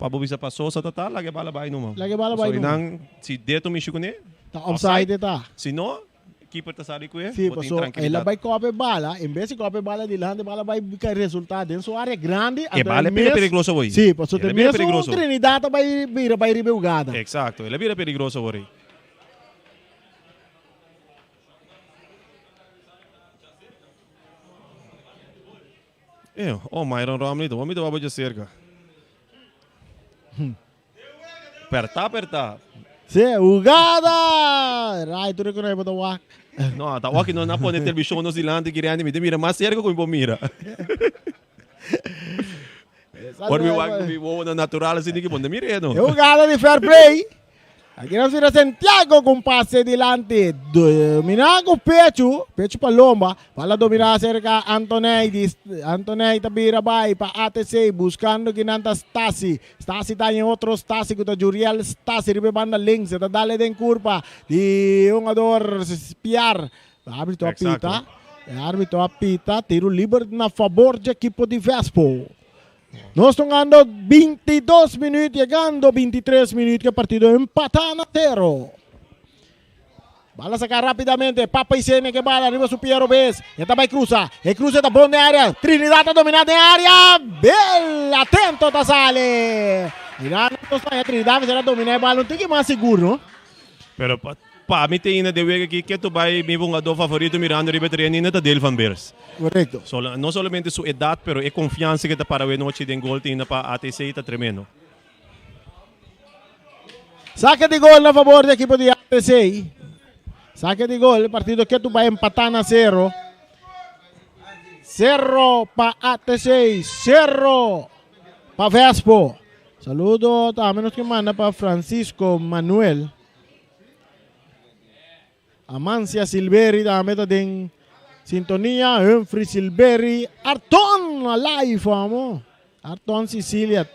bobisa passou só total, lagi bala vai numa. Lagi bala vai numa. Não, se deto me chico né? Tá offside tá. Se não, keeper tá sali com ele. Sim, passou. Ela vai copa bala, em vez de copa bala de lado, bala vai ficar resultado em sua área grande. E bala é perigoso hoje. Sim, passou tem mesmo Trinidad vai vir jogada. Exato, ele vira perigoso hoje. Myron Romney, vamos dar uma de cerca. Apertar. Sim, jogada! Rai, tu reconhece para o Wak? Não, tá aqui não põe televisão no Zilande, que mira mais cerca com o mira. Por mim, o na natural assim que pode mirar, não. Jogada de fair play. Aqui nós vira Santiago com passe delante. Dominar com pecho para Lomba. Para dominar cerca Antonei tabira vai para ATC buscando que nanta Stasi. Stasi está em outro Stasi que está Juriel Stasi ribe banda links. Está dale den curva de um jogador espiar. Árbitro apita. Tiro livre na favor de equipo de Vespo. Nós estamos ganhando 22 minutos, chegando 23 minutos, que o partido empatado a 0. Bala sacar rapidamente, Papa e Sene que bala, arriba su Piero Bez, e também cruza, da bom na área, Trinidad está dominando na área, bela, atento, tá sale. Mirando, Trinidad será dominar a bala, não tem que mais seguro, não? Pero para mim tem ainda de ver aqui que tu vai meu jogador favorito mirando riba treino ainda dele Van Beers. Correto. Não somente sua idade, pero a confiança que está para ver noite de gol ainda para ATC está tremendo. Saque de gol a favor da equipe de ATC. Saque de gol, partido que tu vai empatar na 0. 0 para ATC, 0 para Vespo. Saludo também que manda para Francisco Manuel. Amancia Silveri também está em sintonia. Humphrey Silveri. Arton live, amo. Arton Sicilia.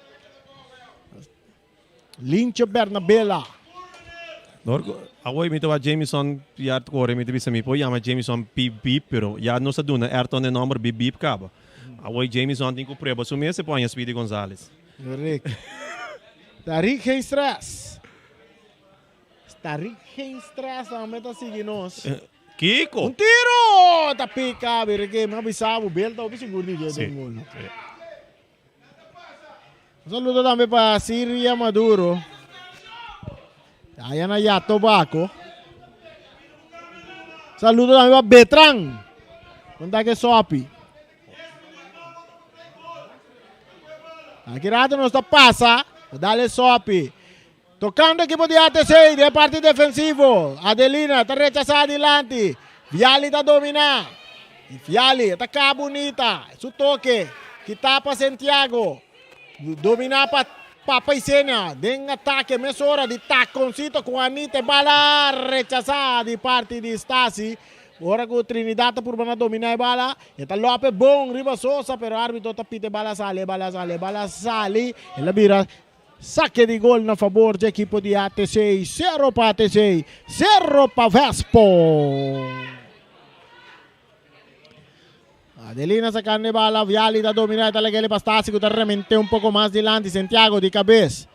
Lincho Bernabella. Agora me toca Jameson piar corre me tebisa me poi ama Jameson bip pero ya não sa duna Arton é número bip caba. Agora Jameson tem que prova so me se põe a Speedy Gonzalez. Correto. Tarik sem stress. Tarik sem stress também está seguindo nós. Kiko! Um tiro! Tá pica, porque me avisava o Bel, tá seguro de jeito nenhum. Um saludo também para Síria Maduro. Aí na Yato Baco. Saludo também para Betran. Onde é que sobe? Aqui rato nos passa. Dale sobe. Tocando equipo de ATC, de parte defensivo. Adelina está rechazada adelante. Viali está dominando. E Viali ataca bonita. Su toque. Que tapa Santiago. Domina para Papa e Sena. Den ataque. Mesura de taconcito com Anita. Bala rechazada de parte de Stasi. Ora com Trinidad por dominar a bala. Está Lopes bom. Riba Sosa. Pero árbitro está pite bala sale. Ela vira. Saque de gol na favor da equipe de ATC. 0 para ATC, 0 para Vespo. Adelina sacando a bala, Viali está dominando, está legal para Stasi, que está remente um pouco mais delante, Santiago de cabeça.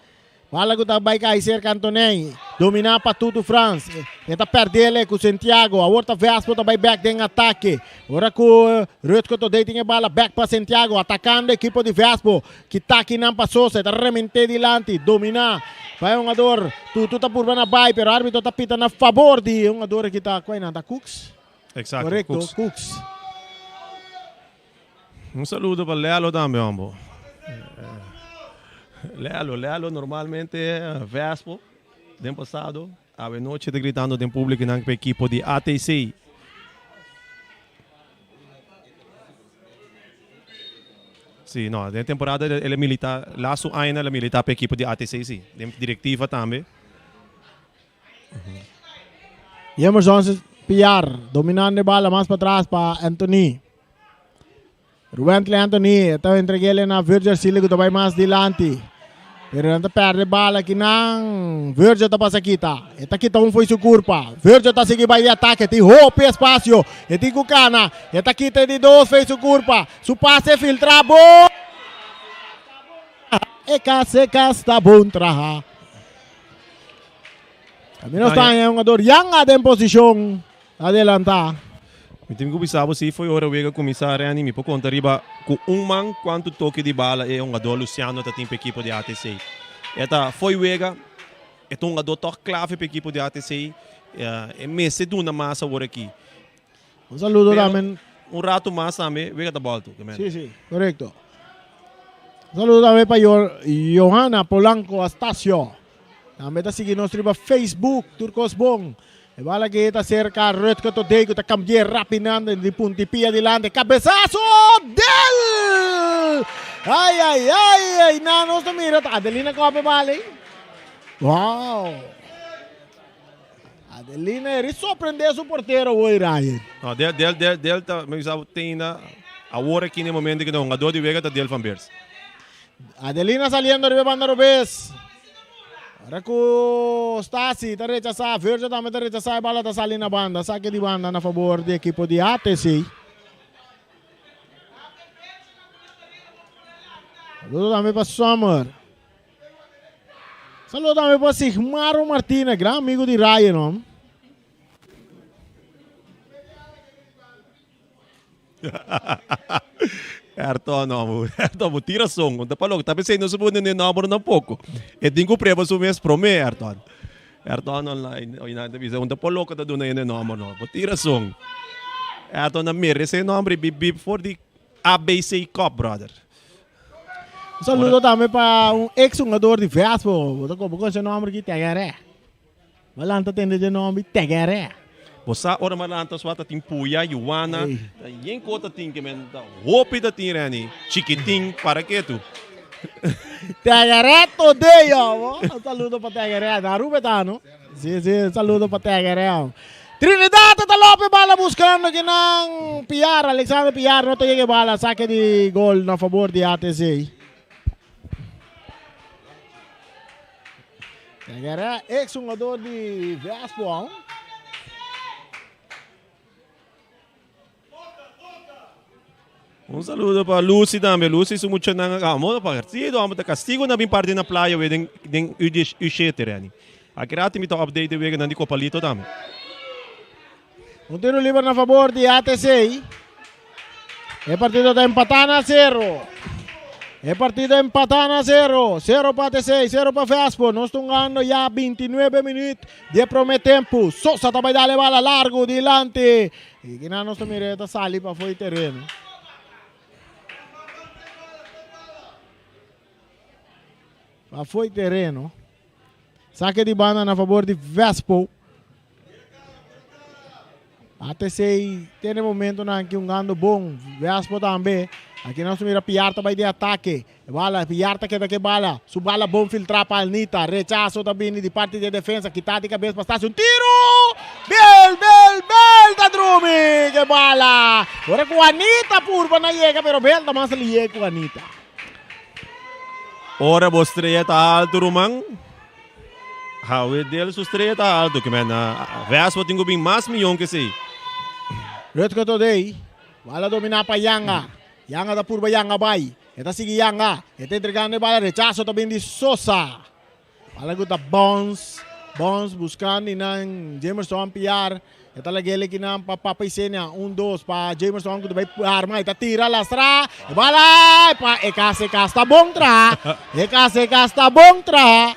Bala que está vai cair cerca Antonei. Dominar para Tutu France. Está perdendo com Santiago. A outra Vespo está vai back em ataque. Ora com Rutko today tem a bala back para Santiago. Atacando a equipe de Vespo. Que está aqui não passou. Está remente delante. Dominar. Vai um jogador. Tutu está por na vai. Pero o árbitro está pitando a favor de um jogador que está. Qual é? Está Cooks? Exato. Correto. Cooks. Um saludo para Lealo também, amor. Lealo normalmente Vespo, do passado, a noite gritando em público na equipe de ATC. Sim, não, na temporada ele milita, lá su aina ele milita para a equipe de ATC, sim. Diretiva também. Emerson PR, dominando a bola mais para trás para Anthony. Ruben Anthony, então entreguei ele na Virgil Siligo, também mais dilante. Pero não perde bala aqui não. Virgil está para kita. Eta kita foi sua curva. Virgil está seguindo vai de ataque. Tem roupa e espaço. E tem Cucana. Eta kita de dois fez sua curva. Su passe filtra bom. E seca está bom traha. Camino está em jogador yang ada em posição adelantar. O time que pensava se foi hora de começar a anime, por conta riba com man quanto toque de bala é jogador Luciano da time equipe de ATC. Eta foi wega, é jogador toque clave para equipe de ATC. É mês de uma massa agora aqui. Saludo também. Rato mais também, wega da bola tu. Sim, correto. Saludo também para Johanna Polanco Astacio. Também está seguindo nosso Facebook, Turcos Bong. E bala que está cerca, red que today, que está cambiando rapidamente de puntipia adelante. Cabezazo del! Ai, não, não está mirando. Adelina come bala, Wow! Adelina, ele surpreendeu o porteiro hoje, Ryan. Não, del tá, mas tem na a hora aqui no momento que não, jogador de Vega tá del van Beers. Adelina saliendo de banda Robes. Ahora com Stasi, está rechazada. Virgil também está rechazada. A bola está saindo na banda. Saque de banda na favor do equipo de ATC. Saludo também para Summer. Saludo também para Sigmaro Martínez, grande amigo de Ryan. Erton, tira som. Kung tapalog, tapi sa inyo subunin yung number ng poko. E din ko preba sumes prome, Erton. Erton online. O inantabisa, kung tapalog ka doon na yun yung number. Tira som. Erton na mir, esse number bip for the ABC Cup, brother. Saludo também para ex-jogador de Vespo. Como é o nome aqui? Tegaré. Malanta tem de nome Tegaré. Bosa ora malantas wata ting puya, Yuana, yen kota ting kemen, hopi da ting rani, chiquiting para que tu. Tegaré today, saludo para Tegaré, da Rubetano. Sim, saludo para Tegaré. Trinidad Talope bala buscando que não PR, Alexander PR, não tem bala, saque de gol na favor de ATC. Tegaré, ex-jogador de Vespo. Saludo para Lucy também. Lucy su mucho nang amo partido, amo castigo na bin parte na playa we den u7 rani. Akirati mi to update we nandi ko palito também. Tiro livre na favor de ATC. El partido está empatando a 0. El partido empatando a 0. 0 para ATC, 0 para Vespo. Nós estamos ganhando já 29 minutos de primeiro tempo. Sosa também dá a bola largo dilante. E que não nós estamos mirando sali para fora terreno. Foi terreno. Saque de banda na favor de Vespo. ATC tem momento na que gando bom. Vespo também. Aqui nós mira Piarta vai de ataque. Bala, Piarta que daqui bala. Su bala bom filtrar para Anita. Rechazo também de parte de defesa. Quitar de cabeça para um tiro. Bel, da Drumi. Que bala. Agora com Anita purba na chega, pero Bel também se liga com Anita. Ora bo estreia tá alto rumang. Hawe del su estreia tá alto que mena. Vespo tingo bem mais milhão que sei. Red ko today. Bala domina pa Yanga. Yanga da purba Yanga bay. Eta sige Yanga. Eta entregando bala rechazo também de Sosa. Bala guta Bones buscando ng Jamerson PR. Eta lagele kinang papapaisenya 1-2 pa Jamerson ko vai arma eta tira lastra. Bala pa ekase kasta bongtra. Ekase kasta bongtra.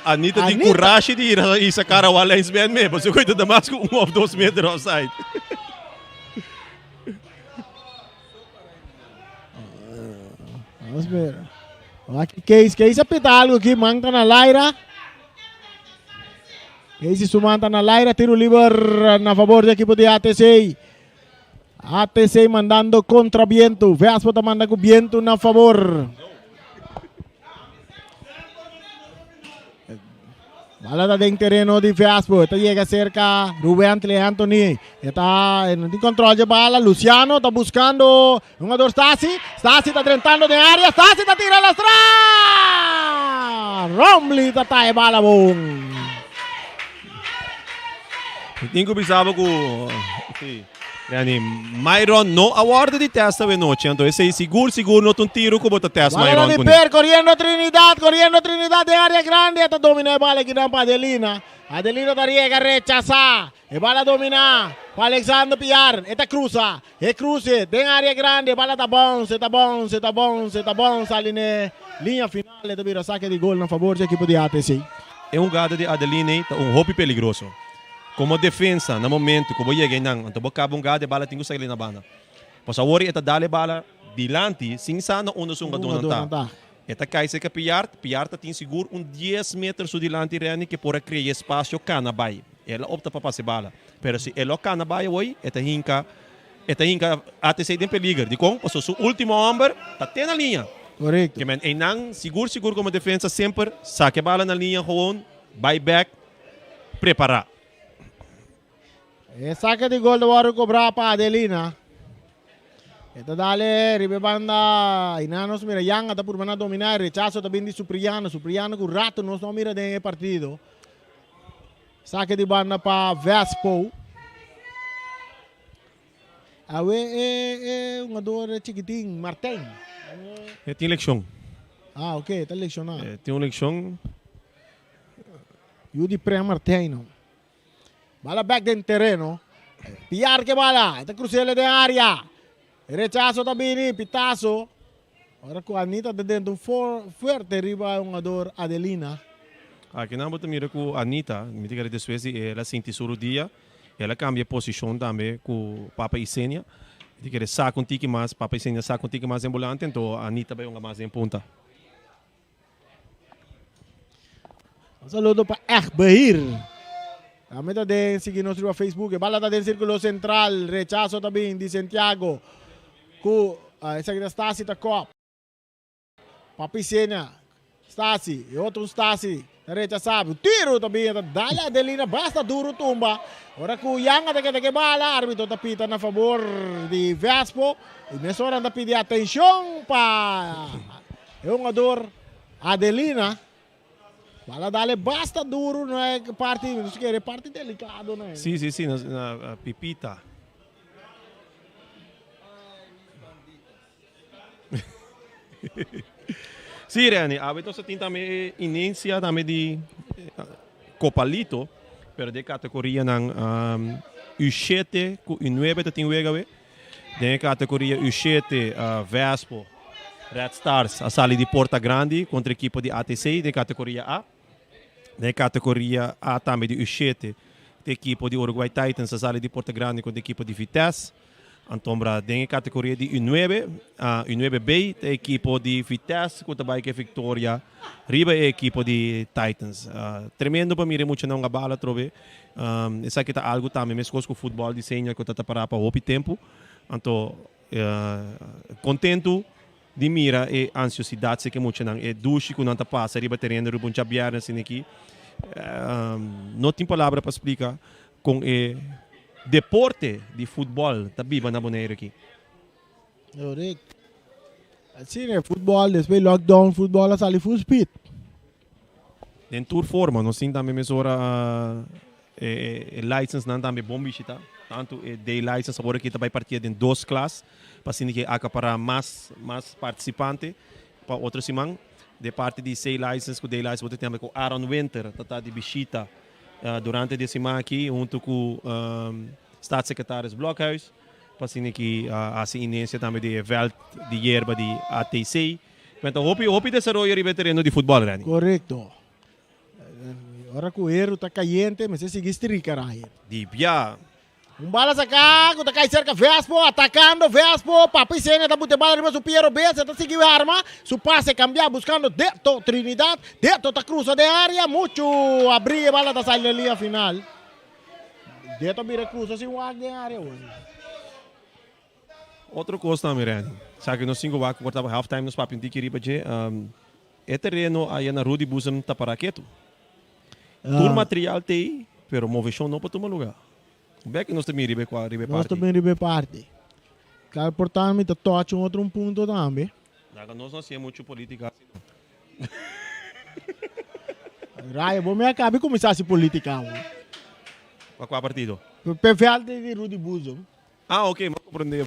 Anita di coragem de ir a isa cara wala isben me, mas eu cuido da mais com 1 ou 2 metros offside. Vamos ver. Aqui Case apita algo aqui, manta na Laira. Case sumanta na Laira, tiro livre na favor do equipo de ATC. ATC mandando contra viento. Vespo está mandando viento a favor. Bala está en terreno de Vespo. Esta llega cerca Rubén Anthony. Está en control de bala. Luciano está buscando un jugador Stasi. Stasi está tentando de área. Stasi está tirando atrás. Romley está tae bala bom. Tinko pensava que yani, Myron no award di testa ve noche, então esse seguro não tem tiro que bota testa Bala Myron. de Per, corriendo Trinidad de área grande, está domina bala aqui para Adelina. Adelina está riega rechaza, e bala domina para Alexandre Piar, eta cruza, e cruce, tem área grande, bala tá bom, ali na linha final, eta vira saque de gol na favor da equipe de ATC. É jogada de Adeline, um hobby perigoso. Como defensa, no momento que você chega nang, então você acaba jogada, bala tem que sair na banda. Pois agora eta dale bala dilante, sem sana onde sunga donanta. Eta cai se que Piar tem seguro 10 metros dilante reni que por criar espaço cana bai. Ela opta para passar bala. Pero se ela cana bai hoje, eta hinka ATC tem perigo. De como? Pois o último homem tá tendo na linha. Correto. Que men nang seguro como defensa sempre saque a bala na linha gewoon, buy back, preparar. E saque de gol do Warren cobrar para Adelina. Ito dale, ribe banda, inanos mira, yang ata por mana dominar, rechazo também de Supriano com rato não mira de partido. Saque de banda para Vespo. Awe é um jogador chiquitinho, Martin. Tem eleição. Ah, ok, está lecionado. Tem uma eleição. Yudi Pre Martin, não. Bala back dentro terreno. Piar que bala. Esta crucela de área. Rechazo também, pitazo. Agora com a Anita está dentro forte riba um jogador Adelina. Aqui não bota mira com a Anita, me diga de Suécia, ela sente suru dia. Ela cambia posição também com Papa Isenia. Diga saca um tique mais, Papa Isenia saca um tique mais ambulante, então a Anita vai mais em ponta. Um saludo para Egbehir. A meta de seguir nosso Facebook. Bala está dentro círculo central. Rechazo também de Santiago. Com essa aqui Stasi da Cop. Papicena. Stasi. E outro Stasi. Rechaçado. Tiro também. Dale Adelina. Basta duro tumba. Ora com o Yang até que bala. Árbitro tapita na favor de Vespo. E nessa hora anda pedir atenção para o jogador Adelina. Bala dale basta duro, não é parte, não se quer, é parte delicado, né? Sim, na pipita. Sim, Rani, a veces tem também inência também de Copalito, pero de categoria ng U7 com U9 tem wega de categoria U7 Vespo, Red Stars, a sala de Porta Grande contra a equipe de ATC de categoria A. Na categoria A também de U7, a equipe de Uruguay Titans, a sala de Porta Grande contra a equipe de Vitesse. Então, na categoria de U9, U9B, a equipe de Vitesse contra a Bike Victoria. Riba é a equipe de Titans. Tremendo para mim, muito não bala, trove. Isso aqui está algo também, mas com o futebol desenha que está para o tempo. Então, contento de mira e ansiosidade que muito não é duche quando não passa riba terreno rubun chabiar assim aqui não tem palavra para explicar com o deporte de futebol tá viva na boneira aqui. Correto. Assim é futebol depois lockdown futebol sali full speed. Em tour forma não sim também mesora license não também bom bichita tanto de license agora que vai partir em 2 classes para que acaparar mais participantes para outro semana de parte de 6 licenses com 10 licenses você tem com Aaron Winter tá de bichita durante a semana aqui junto com staatssecretários Blockhuis para que a inência também de Veld de Yerba de ATC então hope desenvolver o terreno de futebol Rani. Correto. Agora que o erro está caliente mas se seguir estricar aí. Dibia. Bala sacar, está cai cerca Vespo, atacando Vespo, Papicena está botando bala arriba, su Piero Bessa está seguindo a arma, su passe cambiar, buscando dentro Trinidad, dentro está cruza de área, muito abrir bala está saindo ali a final. Dentro mira cruza sem wag de área hoje. Outra coisa também, Rani. Sabe que nós 5 vacos cortava halftime nos papinhos de Kiriba, é terreno aí na Rudy Busam Taparaqueto. Tur material tem, pero movição não para tomar lugar. Bem que nós também ribe parte. Nós também ribe parte. Cara, portanto, me toca outro ponto também. Nós não temos muito política. Raya, vou me acabar de começar a política. Para qual partido? PFL de Rudy Busam. Ah, ok, mas compreendeu.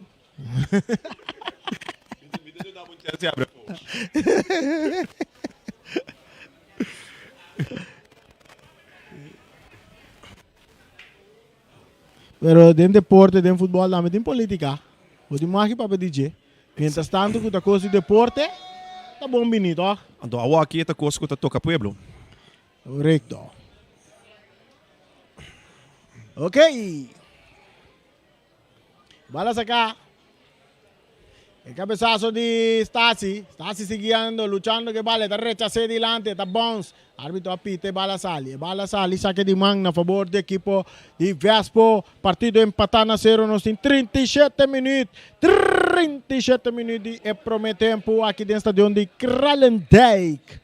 Pero dentro deporte, dentro futebol, também tem política. O de mais para DJ. Mientras tanto, que a coisa de deporte, tá bom bonito, ó. Então, a aqui é a coisa que toca pueblo. Correcto. Ok. Balas acá. El cabezazo de Stasi. Stasi siguiendo, luchando que vale. Está rechazo adelante, está bounce. Árbitro apite, bala sale. Bala sale, saque de manga a favor do equipo de Vespo. Partido empatado a 0. Nós temos 37 minutos. 37 minutos de promete tempo aqui dentro do estado de Kralendijk.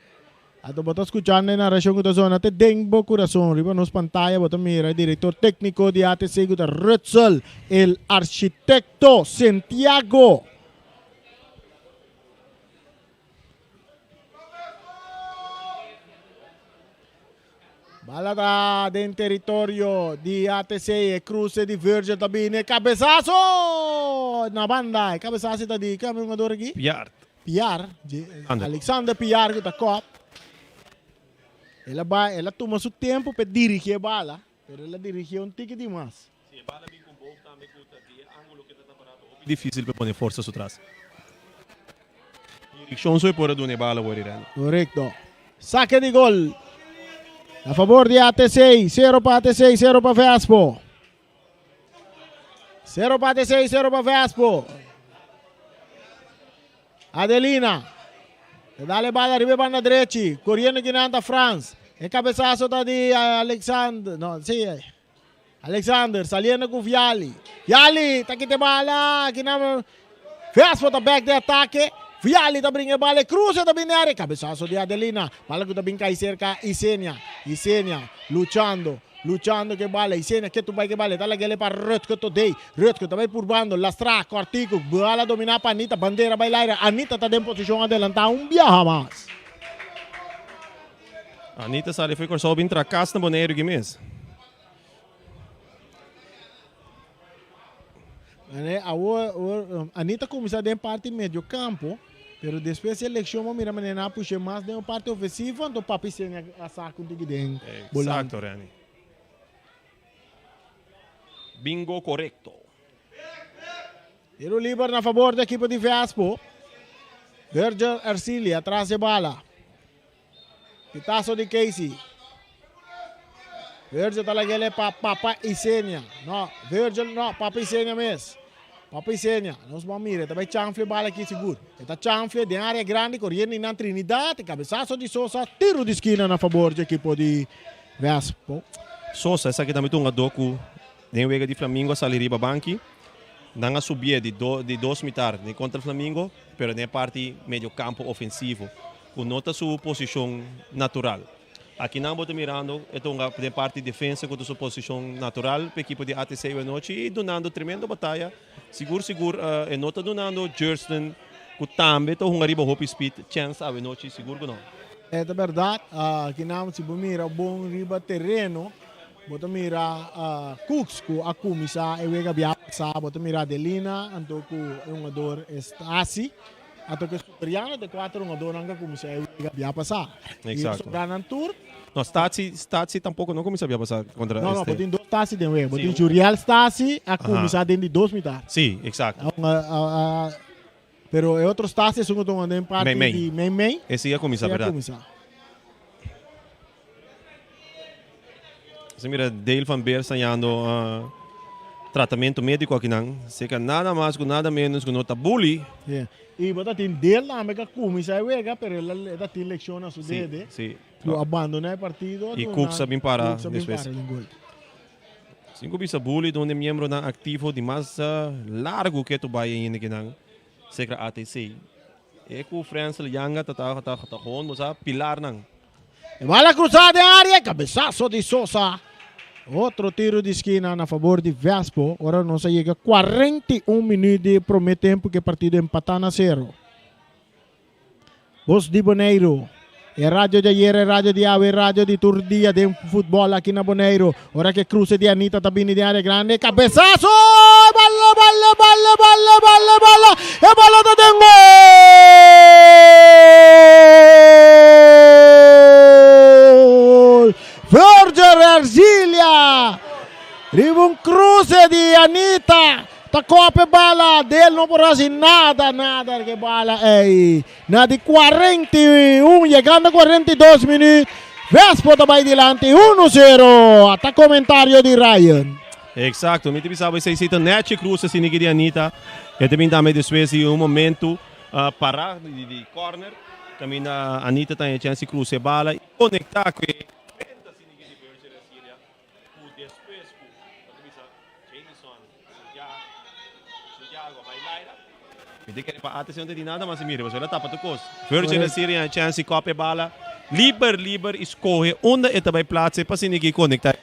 Ato bota escuchando na narração que zona te denbo coração riba nos pantalla bota mira diretor técnico de ATC que Rutzel el arquitecto Santiago. Bala da dentro territorio di ATC e cruce di Virgil Tabine cabezazo na banda cabezazo da di kami jogador aqui Piar Alexander Piar que tá cop. Ela toma seu tempo para dirigir a bala, mas ela dirigiu tique demais. Sim, a bala vem com pouco também de ângulo que está parado. Difícil para pôr força atrás. Direção só por onde a bala vai ir. Correcto. Saque de gol. A favor de ATC, 0 para ATC, 0 para Vespo. 0 para ATC, 0 para Vespo. Adelina. Dale bala arriba banda direita, correndo que nanda France. E cabeçaço da de Alexander, não, sim. Alexander saliendo com Viali. Viali, tá aqui de bala, que não. Vespo tá back de ataque. Viali tá brincando bala, cruza da binária, cabeçaço de Adelina. Bala que tá bem cai cerca Isenia. Isenia luchando que bala, Isenia que tu vai que bala, dale aquele para Rutger today. Rutger tá vai por bando, lastra, cortico, bala dominar para Anita, bandeira bailar. Anita tá em posição adelantada, viaja mais. Anita sale foi só bem tracas na boneiro que mesmo. Anita começou em parte meio campo, pero depois da eleição, mira maneira puxar mais de uma parte ofensiva, então papi se a saco de dentro. Exato, Rani. Bingo correcto. Tiro livre a favor da equipe de Vespo. Virgil Ercili atrás de bala. Pitazo de Casey. Virgil está lá para Papa Isenia. Não, Virgil não, Papa Isenia mesmo. Papa Isenia, nós vamos mirar, também chanfle bala aqui seguro. Está chanfle de área grande, correndo na Trinidade, cabeçaço de Sosa, tiro de esquina a favor da equipe de Vespo. Sosa, essa aqui também tem um docu. Nem o de Flamengo sale riba banqui. Não a subir de dois mitar de contra o Flamengo, pero nem parte meio campo ofensivo. Com nota sua posição natural. Aqui não estou mirando, é uma parte de defesa com sua posição natural para a equipe de ATC e noite e donando tremenda batalha. Seguro, é nota donando Jerston, que também está uma riba hope speed, chance a noite, seguro que não. É verdade, aqui não se mira bom riba terreno. Bota mira Cooks ku aku misa ewega biasa bota mira Adelina anto ku un ador Stasi ato que superiano de 4 un ador anga ku misa ewega biasa. Exato. Sobranan tour. No, Stasi tampouco não começou a passar contra Não, botin dois Stasi de we, botin Jurial Stasi aku misa den de 2 mitar. Sim, exato. Pero é outro Stasi sungo to andem parte de Mei. Esse é a comissão, verdade. Você mira, Dale Van Beer sanhando tratamento médico aqui não. Sei que nada mais com nada menos que nota bully. Yeah. E bota tem Dale lá, mega comissão é wega, pero ela da tem leção a su dede. Sim. Pro abandonar o partido. E Cook sabem parar depois. Cinco bisa bully donde miembro ng aktivo di mas largo que tu bayan yun kinang sekra ATC. Eku friends yanga tatakon mo sa pilar ng. Bola cruzada em área, cabeçaço de Sousa. Outro tiro de esquina na favor de Vespo. Agora não chega 41 minutos para o tempo que a partida empatando a 0. Bos de Boneiro. É rádio de ayer, é rádio de ave, é rádio de turdia de futebol aqui na Boneiro. Ora que cruce de Anita também de área grande. Cabeçaço! Bala, bala, bala, bala, bala, bala. É bola da Dengo! Virgil Ercília! Riba um cruce de Anita! Tacou a bala dele, não por assim nada que bala aí. Na de 41, chegando a 42 minutos. Vespo também dilante, 1-0. Até comentário de Ryan. Exacto, mi sabe se cita net cruz assim de Anita. E também também de Suécia momento para de corner. Também a Anita tem a chance de cruzar bala e conectar com Hindi ka pa atas yung nada mas mira, mas wala tapat ukos. Virgin Syria a chance copy bala. Liber escorre onde eta vai platse pa sinigi conectar.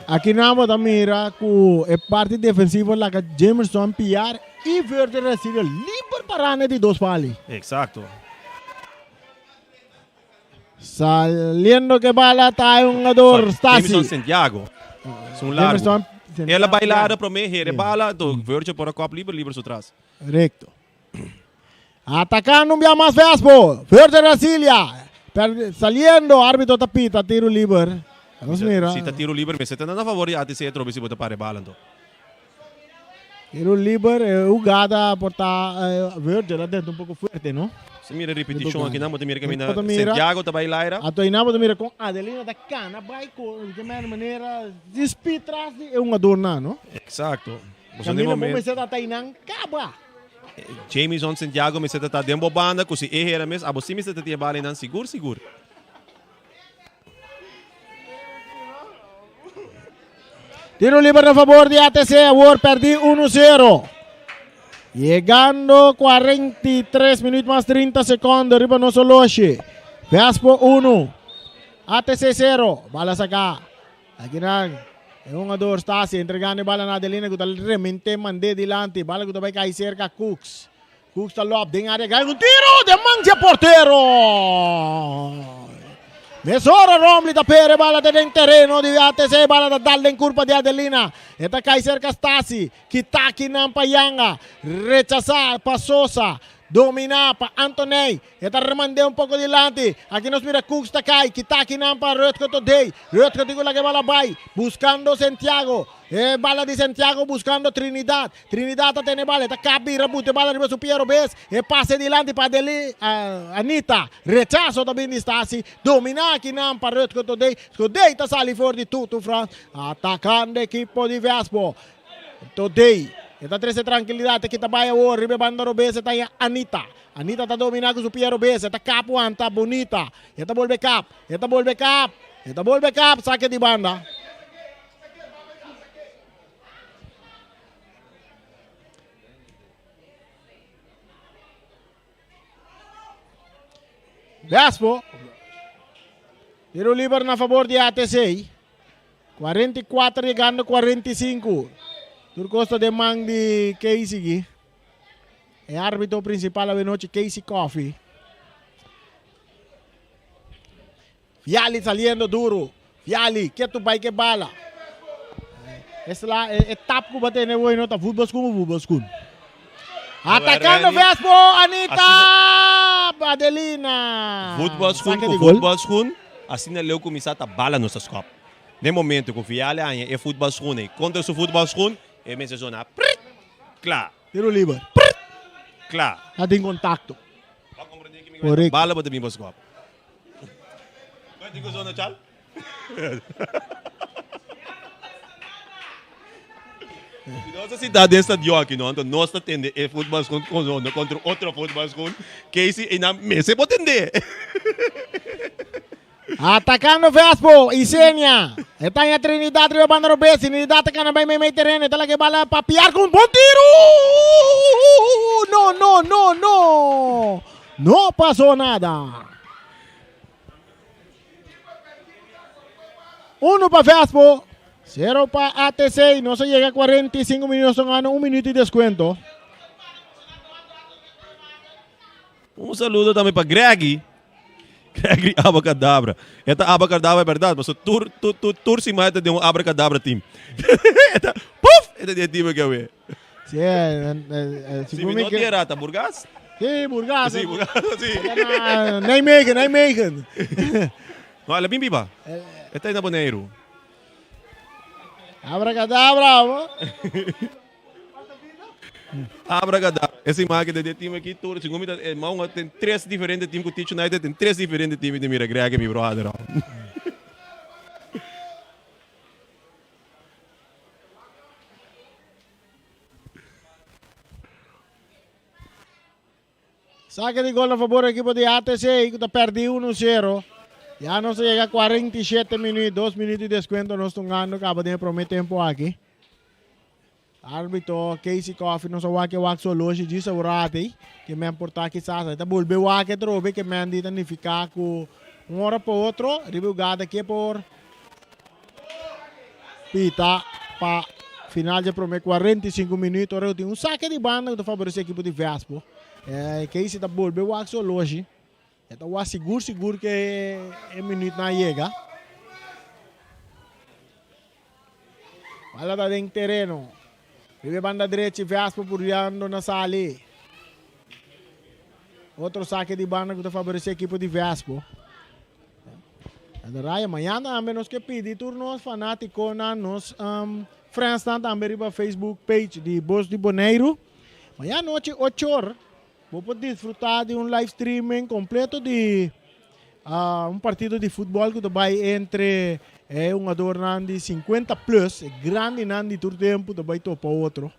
Aqui na moda mira com a parte defensiva lá que Jameson Pierre e Virgin Syria liber parane de dois pali. Exacto. Saliendo que bala tayo un ador Stasi. Jameson Santiago. São largo. Ela bailada para mim, here bala, do Virgil por a copa livre atrás. Recto. Atacando un más Vespo. Virgil Brasilia. Saliendo, árbitro tapita, tiro libre. Vamos mira. Si tiro libre, me senta na favor de ATC trobe se bota para bala. Tiro libre, jugada porta Virgil dentro un poco fuerte, ¿no? Se mira repetição aqui, não, mira que mina Santiago tá bailaira. A tua inaba mira com Adelina da Cana, vai com de maneira despitras é uma dona, não? Exacto. Camila mo se tá inang caba. Jameson Santiago me seta tá dembo banda, kusi era mes, abo si me seta tia bala nan seguro. Tiro libre a favor de ATC, Award perdi 1-0. Llegando 43 minutos más 30 segundos, arriba no solo Vespo 1, ATC 0, balas acá. Aquí nan, é um ador Stasi, entregando a bala na Adelina, que tal remente mandé dilante, bala que vai cair cerca Cooks. Cooks tá lob, tem área, ganha um tiro, de mancha porteiro. Mesora Romli da pere bala de terreno di ATC bala da dalle in curva di Adelina. Eta cai cerca Stasi. Kitaki Nampayanga. Rechazar Pasosa. Domina pa Antonei. Eta remande un poco dilante. Aquí nos mira Cooks Takai. Kitaki Nampa Rötko Today. Rötko digo la que bala bay. Buscando Santiago. Bala di Santiago buscando Trinidad. Trinidad tiene bala. Eta capi rabute bala riba su Piero Bes. Passe dilante pa Anita. Rechazo também di Stasi. Domina aqui Nampa Rötko Today. Today ta sali fuori di tutto Fran. Atacando equipo di Vespo. Today. Esta 13 tranquilidade que tá baia o ribe banda robese tá Anita. Anita tá dominando o Piero Besa, tá capuan, tá bonita. Esta volve cap, saque de banda. Vespo. Tiro libre na favor de ATC. 44 chegando 45. Turcosta de man de Casey. É árbitro principal da noite, Casey Coffee. Fiali saliendo duro. Fiali, que tu vai que bala. Esse lá é tap que bater ne voi nota futebol school. Atacando Vespo, Anita, Adelina. Futebol school. Assim na leu começar a bala nossa scope. No momento que o Fiali é futebol school, contra o futebol school. E mesa zona, claro. Tiro livre. Claro. Ada em contacto. Correto. Bala bota bem para o copo. Qual é a zona, Chal? Nossa cidade é estadio aqui, não? Então, nós atendemos o futebol contra outro futebol que esse na mesa pode atender. Atacando Vespo, Isenia. Está em Trinidad, Rio Banda B. Trinidad está na bem meio terreno. Está lá que bala para piar com um bom tiro. Não. Não passou nada. 1 para Vespo, 0 para ATC. No se llega a 45 minutos, son 1 minuto de descuento. Um saludo também para Greg Abacadabra. Esta Abacadabra é verdade, mas tur si mata de um Abacadabra team. Esta, puf! Esta é time que eu vi. Sí, me não tira, tá Burgas? Sí, Burgas. Sí, Burgas, sí. Nijmegen. Não, ela é bem viva. Esta é na Boneiro. Abracadabra. Abracadabra. Essa máquina de time aqui, tur, segundo me tem 3 diferentes times, com o Teach United tem 3 diferentes times de mira, Greg, meu brother. Saque de gol a favor do equipo de ATC, que está perdido 1-0. Já não se chega a 47 minutos, 2 minutos de descuento. Nós estamos ganhando, acaba de prometer tempo aqui. Árbitro Casey Coffee, não sabe que o Axo hoje disse o Rati, que me importa que sabe. Então, volve o Axo, trobe que me anda a ficar com hora para outro. Ribugada aqui por Pita, para final de promete 45 minutos. Eu tenho saque de banda que favorece a equipe de Vespo. Casey está volve o Axo hoje. Então, o seguro que é minuto na chega. Olha da em terreno. Vive banda direita e Vespo puriando na sala. Outro saque de banda que favorece a equipe de Vespo. Amanhã a menos que pedir turnos fanáticos na nos friends também para Facebook page de Bos de Boneiro. Amanhã à noite 8 horas. Vou poder desfrutar de um live streaming completo de um partido de futebol que vai entre um adorno de 50 plus, grande nandi todo tempo, vai topa outro.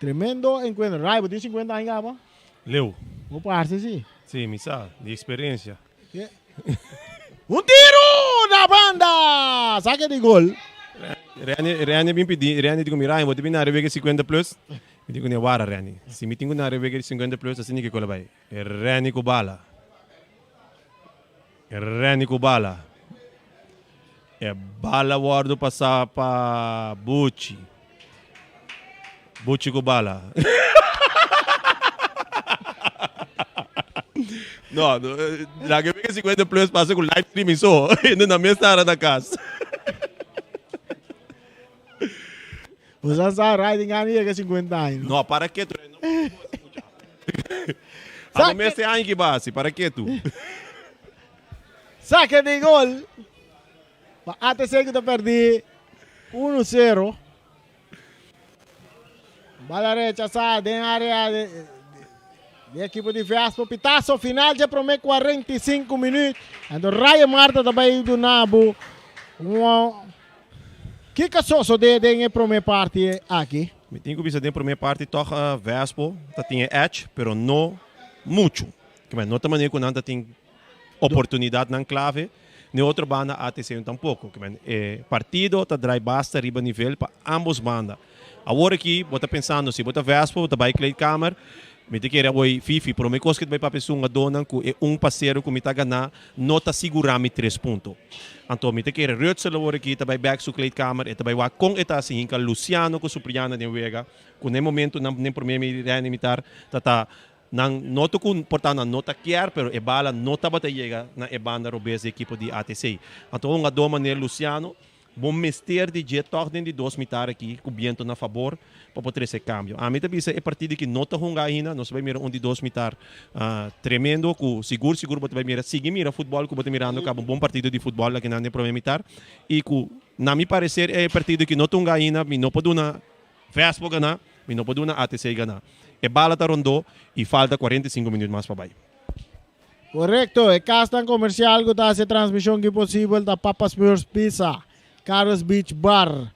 Tremendo encontro. Raibo, tem 50 anos, gaba? Leu. Vou partir, sim. Sim, missa, de experiência. Yeah. Tiro na banda! Saque de gol. Reani bem pedi, Reani digo mirai, vou te binar revega 50 plus. Me digo ne wara Reani. Se me tingo na revega 50 plus, assim que cola vai. Reani Kubala. Reani Kubala. Bala guardo passar para Bucci. Bucci Kubala. Não, na que vem 50 plus passa com live streaming só, ainda na minha sala da casa. Você sabe, riding ganha que 50 anos. Não, para que tu? A começar é ano que base, para que tu? Saque de gol. Até sei que eu perdi 1-0. Bala rechazada em área de equipe de Vespo. Pitaço final já promete 45 minutos. Então Ryan Marta também do Nabo. Que caçoso de primeira parte aqui? Me tenho que pensar na primeira parte toca Vespo, tá tinha edge, pero não muito. Que mas não tá maneira que não tem oportunidade na clave. Na outra banda ATC tampouco. Que mas partido tá drai basta riba nível para ambos bandas. Agora aqui, bota pensando se bota Vespo, bota vai Clay Camer. Me te queira oi Fifi, pero me coisa que vai para pessoa uma dona com parceiro que me tá ganhar, não tá segurando 3 pontos. Então me te queira Rutzel agora aqui, tá vai back su Clay Camer, e tá vai com eta assim, com Luciano com Supriana de Vega, com nem momento nem primeiro reanimitar, tá nang noto kun portana nota quer, pero e bala nota bata chega na e banda robes equipo de ATC. Então nga doma ne Luciano bom mister de jet toch de 2 mitar aqui, com viento na favor, para poder esse câmbio. A mim também é partido que nota hunga ainda, nós vai mirar de 2 mitar tremendo, com seguro botar vai mirar, seguir mira futebol, que botar mirando, que é um bom partido de futebol lá que não é problema mitar, e com, na mi parecer, é partido que nota hunga ainda, mi não pode uma Vespo ganhar, mi não pode uma ATC ganhar. E bala tá rondou, e falta 45 minutos mais para baixo. Correcto, e castan comercial que está essa transmissão que possível da Papa Smurfs Pizza. Carlos Beach Bar,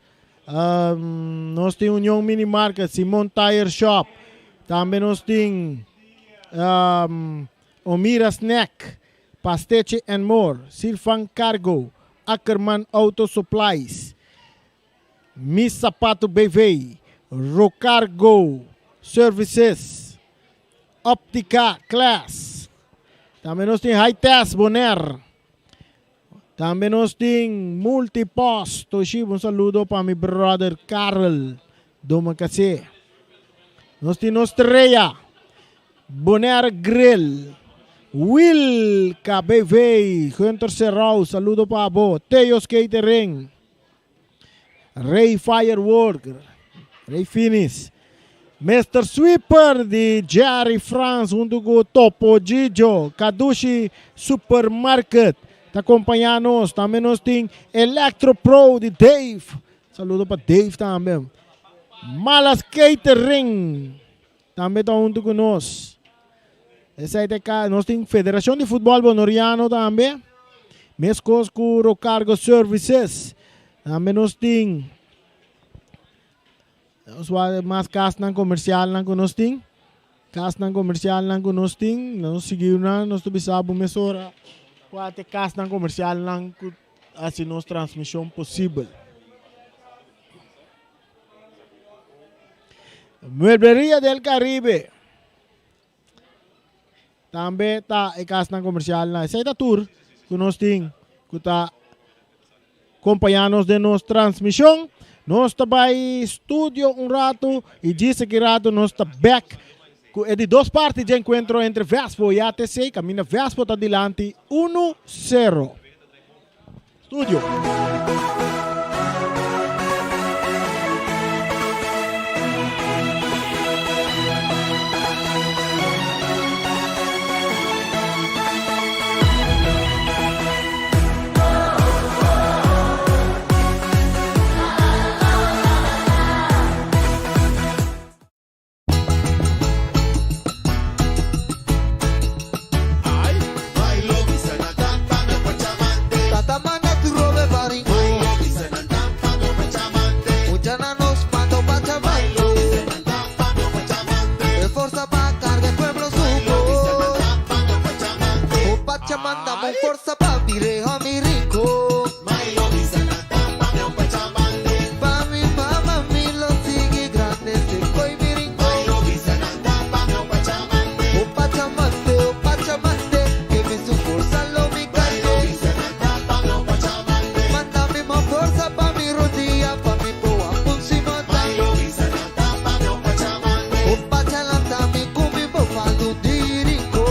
nós temos União Mini Market, Simon Tire Shop, também nós temos Omira Snack, Pasteche and More, Silfan Cargo, Ackerman Auto Supplies, Miss Sapato BV, Rocargo Services, Optica Class. Também nós temos High Test Bonaire. Também nós temos Multipost Toshiba. Um saludo para meu brother Carl Domacase. Nós temos Estrella, Bonaire Grill, Will KBV, Hunter Serrao, saludo para vos. Teos Catering, Ray Firework, Ray Finish, Mr. Sweeper de Jerry France, junto com Topo Gijo, Kadushi Supermarket, está acompanhando-nos. Também nós temos Electro Pro de Dave, saludo para Dave também. Malas Catering, também está junto com nós. Essa aí nós temos Federação de Futebol Bonoriano também, Mescos com Cargo Services, também nós temos mas kasnan komersial lang kunos ting. Kasnan komersial lang kunos ting. Nós seguimos na nós tu bisabo mesora. Pode kasnan komersial lang assim nos transmissão possível. Muebleria del Caribe. Também tá e kasnan komersial lang. Essa é tour kunos ting. Kuta acompanhar-nos de nossa transmissão. Nós estamos em estúdio rato e disse que rato nós estamos back. É de duas partes de encontro entre Vespo e ATC. Camina Vespo está adiante 1-0. Estúdio. Mandamos força pra virar mi rico. Pa mi mamá mi lo sigue grande se coi mi rico. O Pachamante, que me su força lo mi cante. Mandame más força pa mi rodilla, pa mi poa puncimata. O Pachalanta mi cumi bofado di rico.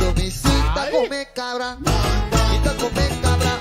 Domicita come cabra, mita come cabra,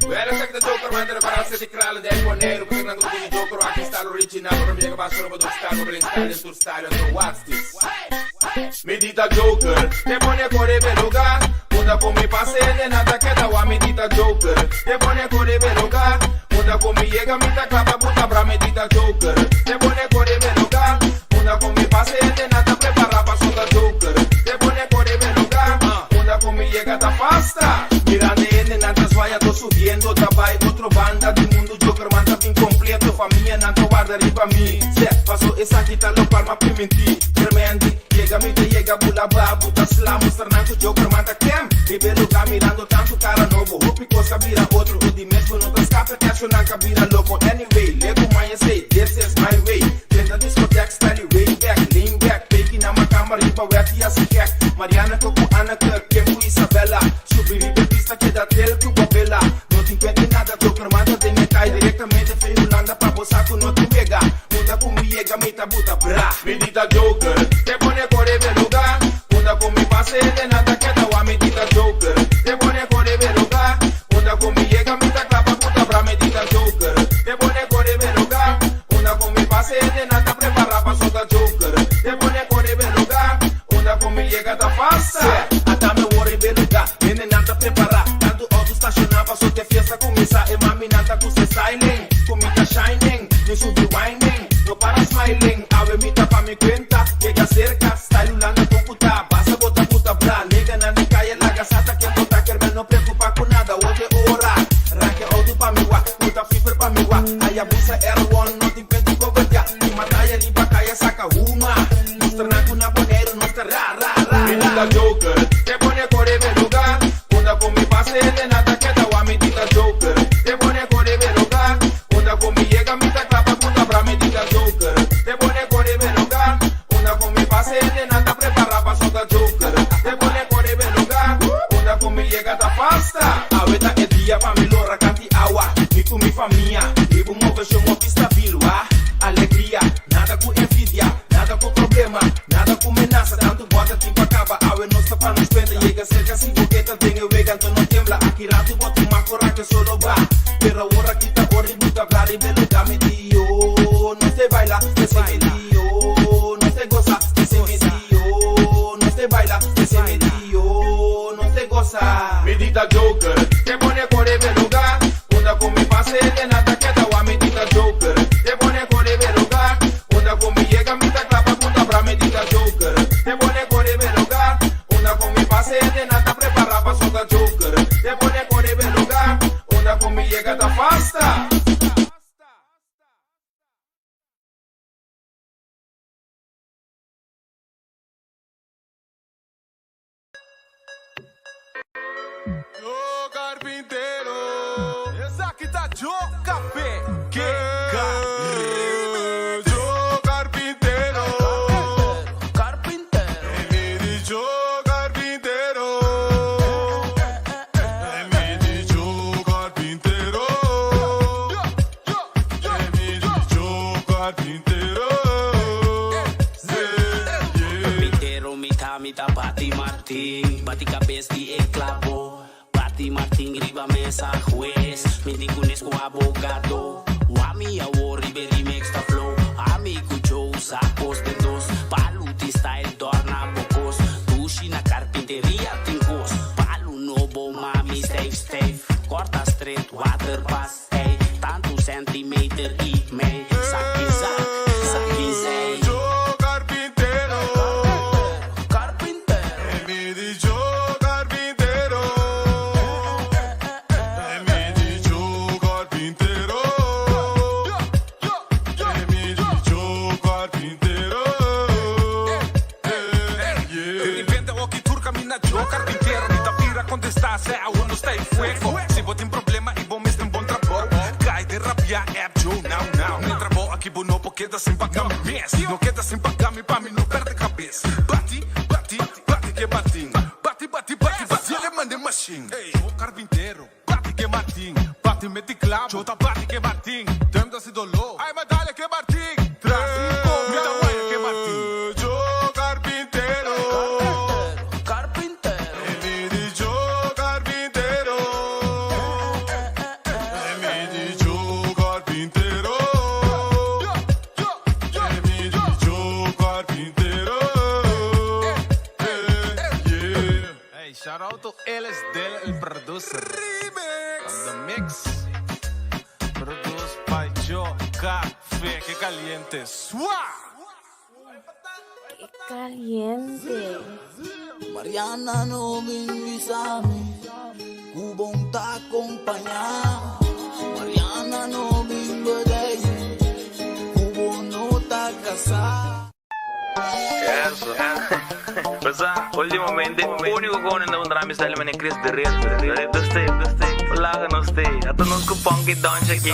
Well, check the Joker, man, de para se kralen de Ecuador, porque não tem Joker, aqui está original, para mim que vai ser o do estado, para instalar em tu style, so what's this? Medita Joker, te pone corre bel lugar, muda come passe de nada que da medita Joker, te pone corre bel lugar, muda come llega mita clapa puta bra medita Joker, te pone corre bel lugar, muda come passe de nada prepara para soltar Joker, te pone corre bel lugar, muda come llega da pasta. Mirando en nantas vaya tô subiendo, trabalho outro banda do mundo Joker manda bem completo, família não tô guarda riba mim. Se passou essa quita lo palma pimenti, tremendo, llega bula babu, tá slam, mostrando Joker manda quem? Vive lugar mirando tanto cara novo, hope cosa vira outro, o de mesmo não tá escapa, te acho na cabira louco. Anyway, lego manhã say, this is my way. Dentro da discoteca, style way back, lean back, baking na uma câmera, riba wet e assim quer. Mariana Coco, Ana Kirk, Kempo e Isabela, subir pista que dá tele que o bela. Não te encontre nada, Joker manda de me cai diretamente, feio Holanda pra bolsa com não te pega. Muda comigo, me tá buta bra. Medita Joker, te pone corre bel lugar, muda comigo passe de nada que dá a medita Joker, te pone corre bel lugar, muda comigo, me tá clapa puta bra. Medita Joker, te pone corre bel lugar, muda comigo passe de nada prepara pra soltar Joker, te pone corre bel lugar, muda comigo da passa. Até meu worry bel lugar, nem nada preparar, tanto auto estacionar pra só ter fiesta começar, e mami nada com se silent, comida shining, nem subir winding, no para smiling, ave mita pra me cuenta, llega cerca, style ulana com puta, passa bota puta bra, nega na me caia la gasata que bota quer não preocupa com nada, hoje ora, raque auto pra me wa, puta fifer pra me wa, aí abusa era one, não te impede covardia, e mataia limpa caia saca uma, mostra na cuna boneiro, não está ra. Medita Joker, te pone corre bel lugar, muda come passe de nada que da wa medita Joker, te pone corre bel lugar, muda come llega mita clapa puta bra. Medita Joker, te pone corre bel lugar, muda come passe de nada prepara pra soltar Joker, te pone corre bel lugar, muda come llega da pasta. Aveta é dia pra me lora canti awa, e com mi família, e vou mover uma pista vilua, alegria, nada com envidia, nada com problema, nada com amenaça, tanto bota tempo acaba, awe não está pra nos prender, llega cerca se boqueta, tem eu vega, então não tembla, aqui rato bota uma cora que solo va, pero ora quita horributa, blari beluga, me dio, não te baila, que se me dio, não te goza, que se me dio, não te baila, que se me dio, não te goza. Medita Joker, te pone corre bel lugar, muda come passe de nada que da wa medita Joker, te pone corre bel lugar, muda come llega mita clapa puta bra. Medita Joker, te pone corre bel lugar, muda come passe de nada prepara pra soltar Joker, te pone corre bel lugar, muda come llega da pasta. Yo carpintero, essa aqui tá Joe Café, que Joe carpintero, me diz Joe carpintero, me diz Joe carpintero, me diz Joe carpintero, Carpintero, mita bati Martin, bati cabeça de enclavo. Bati Martin, riba mesa juez, me digunes com abogado. O ami a worry, remix da flow. Ami cucho sacos de dos, paluti style torna bocos. Dushi na carpinteria tem cos, palu novo mami safe. Corta straight, water pass, hey. Tanto centimeter e meio, saque zay. Joe carpintero, me diz Joe carpintero, me diz Joe carpintero, me diz Joe carpintero. fuego. Si vos tem problema e bom mesmo bom trabalho. Cai de rabia, é Joe, now. Nem trabalho aqui, bom não, porque queda sem pagar me mês. Não queda sem pagar me, pra mim não perde cabeça. Bate, que batim. Bate, ele manda machine. Ei, o carpinteiro, bate que Martim. Bate, mete clavo, chota, bate que Martim. Tenta se dolor, ai, medalha que Martim. Traz, me dá manha que Martim. Joe carpinteiro. Ele diz Joe carpinteiro. Ele diz Joe carpinteiro. Ele diz Joe carpinteiro. Hey, shout out to LSD, el producer. Remix. On the mix. Produced by Joe Café. Que caliente. Swag. Qué caliente. Mariana no me invisame, Cubón te acompaña. Mariana no me invade, Cubo no te casa. Eso. Basta, ultimamente, único que uno não drama está ele Chris de Red. Gostei. Laga não sei. Até nos cupom que dança aqui.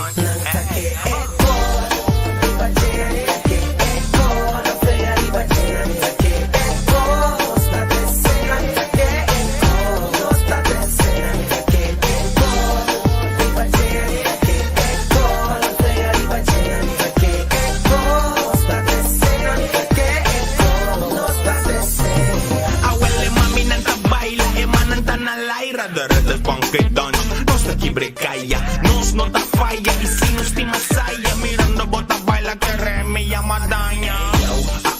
Nós tá aqui brecaia, nós não tá falha. E se nos tem saia, mirando bota baila que reme e a madanha.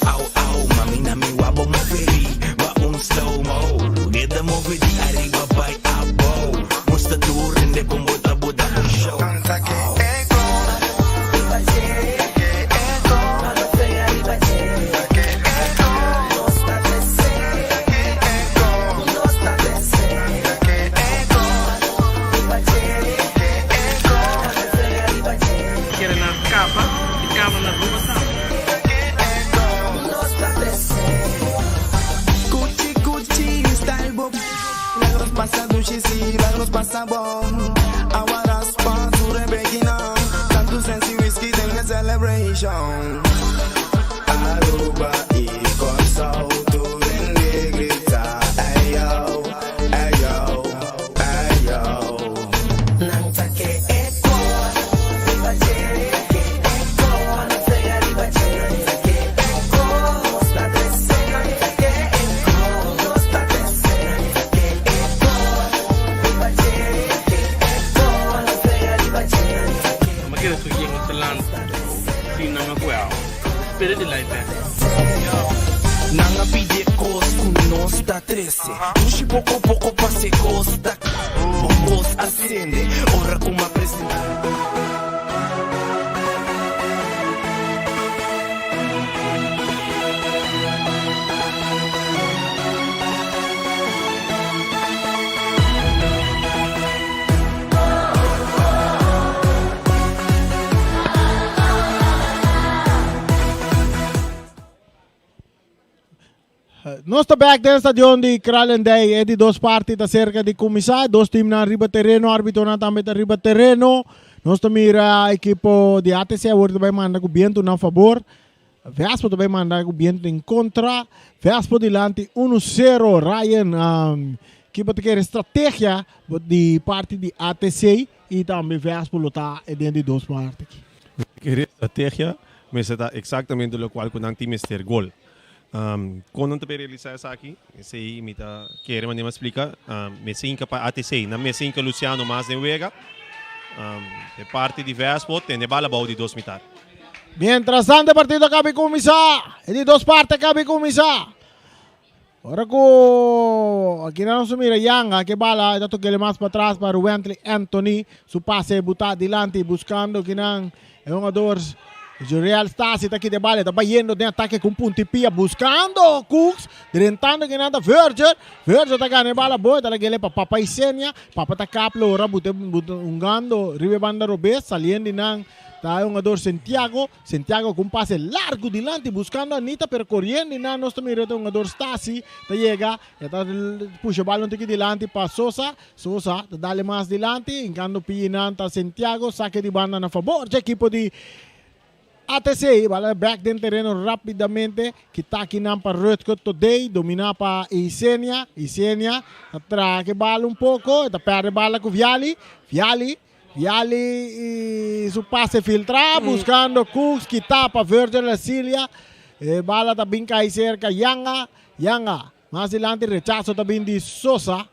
Au, mami na mi wabo mo feri, wa slow-mo. Geda mo vedi arriba by abo. Musta tu rende com bota no show. Canta que Lagros pasa bom, aguaras pa tu rebekina. Tanto sensi whisky tenga celebration. Aruba y con sauto en negrita. Ayo. Nanta que eco, Nanga pide cos está 13. Puxe pouco passe costa. Bombos acende, ora como apresenta. Nós estamos back dentro do estadião de Kralendijk. É de duas partes, está cerca de começar. Dois times na riba terreno, o árbitro também na riba terreno. Nós estamos a equipe de ATC, agora também manda o viento na favor. Vespa também manda o viento em contra. Vespa delante 1-0. Ryan, equipe que quer estratégia de parte de ATC e também Vespa lutar dentro de duas partes. Querer estratégia, mas está exatamente o qual com o time ter gol. Quando não realizar isso aqui, sei me tá querendo me explicar, me sinca para ATC, não me sinca Luciano mais de Vega, de parte de Vespa tem de bala bau de dois metade. Mientras tanto, el partido acaba de comenzar. Es de dos partes acaba de comenzar. Ahora que aquí no se mira Yanga, que bala, está tocando más para atrás para Wentley Anthony. Su pase botar adelante buscando que não é um jogador Real Stasi está aqui de bala, está yendo de ataque com puntipia, buscando Cooks, direntando que nada Virgil está ganhando bala boa, está aquele para Papa Isenia, Papa está caplo, ora butando, ribe banda robes, saliendo nang, está um jogador Santiago com passe largo dilante, buscando Anita, percorrendo nang, nós também um jogador Stasi, está chega, está puxa bala um tique dilante para Sosa, está dale mais dilante, enquanto Pinan está Santiago, saque de banda na favor, de equipo de ATC, bala back din terreno rapidamente, kitaki nang para Rutger today, domina pa Isenia, atraque bala um pouco, está perde bala com Viali, su passe filtra, buscando Cooks, que tapa Virgil Cecilia, bala tá bem cai cerca, Yanga, mais adiante rechazo também de Sosa,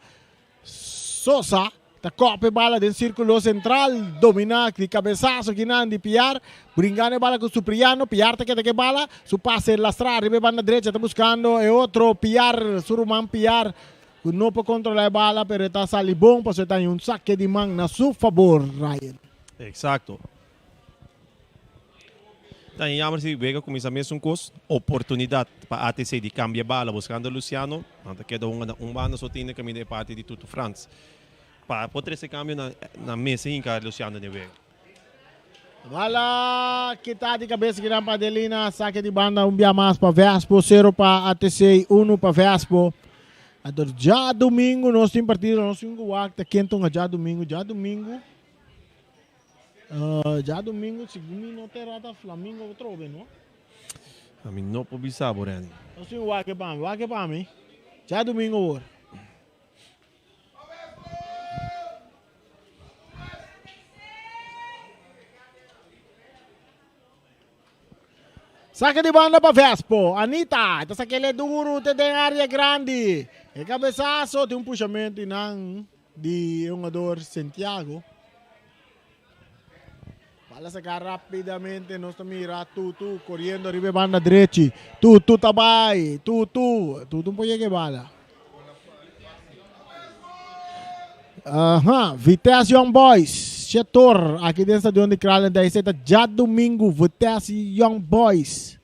ta cope bala del círculo central, domina de cabezazo que não de Piar, brincando bala com Supriano, Piar te que bala, su passe lastra, arriba banda derecha, está buscando e outro Piar, Suruman Piar, não pode controlar a bala, pero está sali bom, para estar em saque de mão na seu favor, Ryan. Exacto. Dan jammer si Vega comienza mesmo com oportunidade para ATC de cambiar bala, buscando Luciano, anta queda banda só tinha caminho de parte de Tuto France. Para poder esse cambio na mesa em que Luciano de Vega. Bala kita de cabeça que dá para Adelina, saque de banda bia mais para Vespo, 0 para ATC, 1 para Vespo. Ador já domingo nós temos partido, nós temos o acta quentão já domingo, segundo não terá da Flamengo ou trove, não? A mim não pode saber, Rani. Nós temos o acta para mim, já domingo hoje. Saca de banda para Vespo. Anita, ito sa kele duro, te tem área grande. E cabeçaço, tem puxamento de jogador Santiago. Bala sacar rapidamente, nós mira Tutu, correndo arriba banda direita. Tutu tabay, Tutu um pouquinho que bala. Vitesse Young Boys. Setor, aqui dentro do estadião de Krallen, daí está já domingo, Vitesse Young Boys.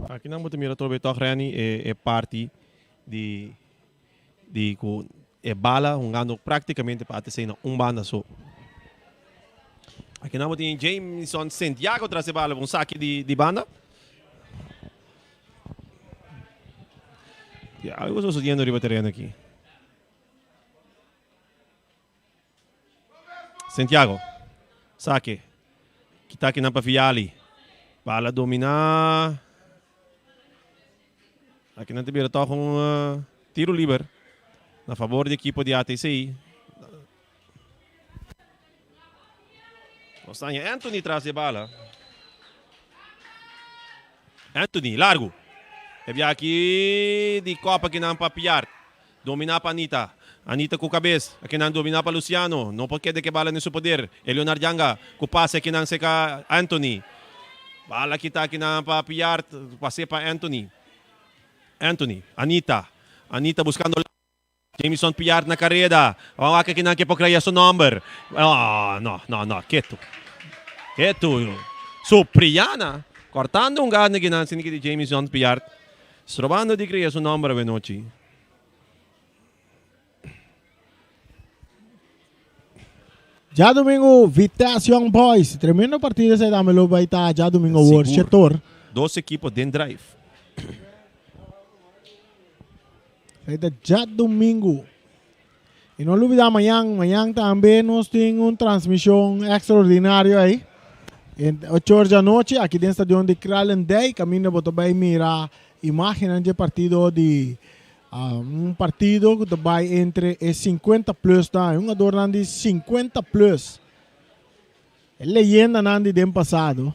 Aqui não mira trobe toch Rani é parte de bala jogando praticamente para ATC na banda só. Aqui não tem Jameson Santiago traz a bala, saque de banda. Algo está sucedendo arriba terreno aqui. Santiago, saque. Kita aqui na Viali. Bala dominar. Aqui não tem toque tiro livre. Na favor da equipe de ATC. Ostanya Anthony traz a bala. Anthony, largo. Havia aqui de Copa que não papiar. Dominar para Anita com cabeça, aqui não domina para Luciano, não pode que bala no seu poder. Leonardo Janga, com passe aqui não seca Anthony. Bala kita aqui não para Piar, passe para Anthony, Anita buscando Jameson Piar na carreira. Vamos aqui não que pokraya seu número. Não, quieto. Supriana, cortando gano que não sinike de Jameson Piar. Strobando de criar seu número venochi. Já domingo, Vitesse Young Boys. Tremendo partido esse da Melo vai estar já domingo hoje. Setor. 12 equipos dentro drive. Feita já domingo. E não olvida amanhã também nós temos transmissão extraordinária aí. 8 horas da noite, aqui dentro do estadião de Krallen Day, caminho para também mirar imagens de partido de partido que vai entre 50 plus, tá? Um jogador de 50 plus. É leyenda nandi do passado.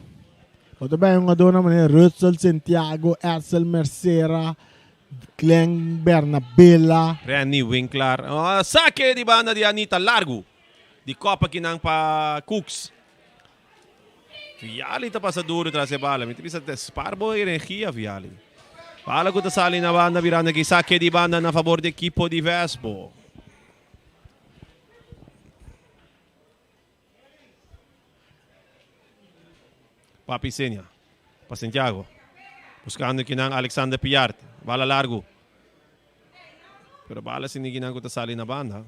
Ou também um jogador na maneira Russell Santiago, Edsel Mercera, Glenn Bernabella. Renny Winkler. Saque de banda de Anita largo. De Copa que não para Cooks. Viali está passador atrás da bala. Me precisa dispar boa energia, Viali. Bala ko sali na banda virando aqui, saque de banda na favor do equipo de Vespo. Papi Senia. Pa Santiago. Buscando aqui ng Alexander Piart. Bala largo. Pero bala siniginan ko ta sali na banda.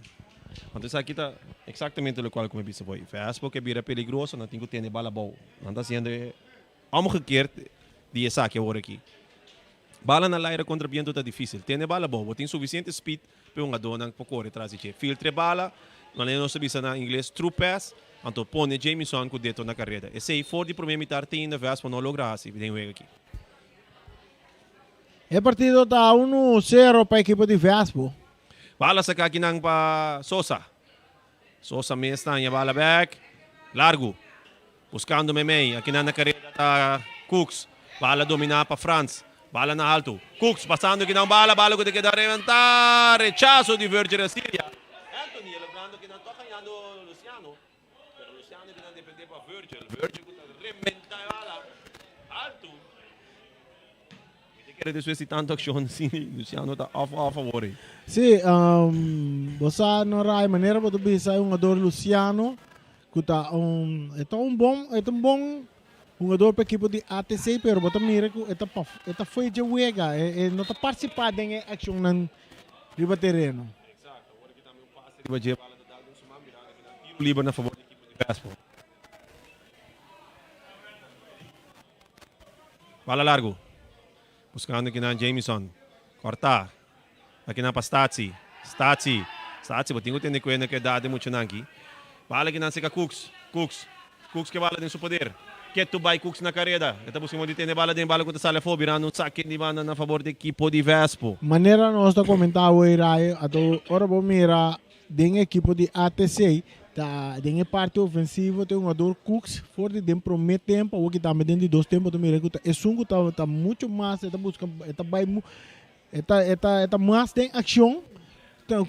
Então isso aqui está exatamente o qual como eu disse foi. Fastball que vira perigoso, não tem que ter bala boa. Não está sendo omgekeerd die essa aqui agora aqui. Bala na laira contra viento está difícil. Tem bala boa, tem suficiente speed para um adorno para correr atrás de filtre bala. Não é não sabe na inglês true pass. Então põe Jameson com dedo na carreira. Esse aí for de primeira metade tem ainda fastball não logra assim, vem o aqui. É partido está 1-0 para a equipe de Fastball. Bala sa kakinang pa Sosa. Sosa mesta niya bala back. Largo. Buscando Memey. Aqui na carreira ta Cooks. Bala domina pa Franz. Bala na alto. Cooks passando aqui na bala. Bala ko de quedar reventar. Rechazo de Virgil Asilia. Anthony elaborando que não toca ganhando Luciano. Pero Luciano que não depende pa Virgil. Virgil ko reventar bala. Alto. Quero descer tanto action sim. Luciano tá off a favor. Sim, você não vai maneira para bisa um jogador Luciano, que tá um bom jogador para a equipe de ATC, pero você mira que está foi de wega, não está participando em ação no riba terreno. Exato, agora aqui também um passe riba de bala da Dalton Sumam virada aqui na tiro livre na favor da equipe de Fastball. Bala largo. Buscando aqui na Jameson. Corta. Aqui na pa Stazzi. Stazzi, batingo tem que na que dá muito aqui. Bala aqui na seca Cooks. Cooks que bala tem seu poder. Que tu vai Cooks na carreira. Eta buscando de ter bala de bala contra sala fo virando saque de banda na favor da equipe de Fastball. Maneira nós está comentando aí, ato ora bom mira den equipe de ATC. Tá, den parte ofensiva tem um jogador Cooks for de dem promete tempo, o que tá dentro de 2 tempos do mira que é sungo tá muito mais, tá busca, tá vai Eta mais tem ação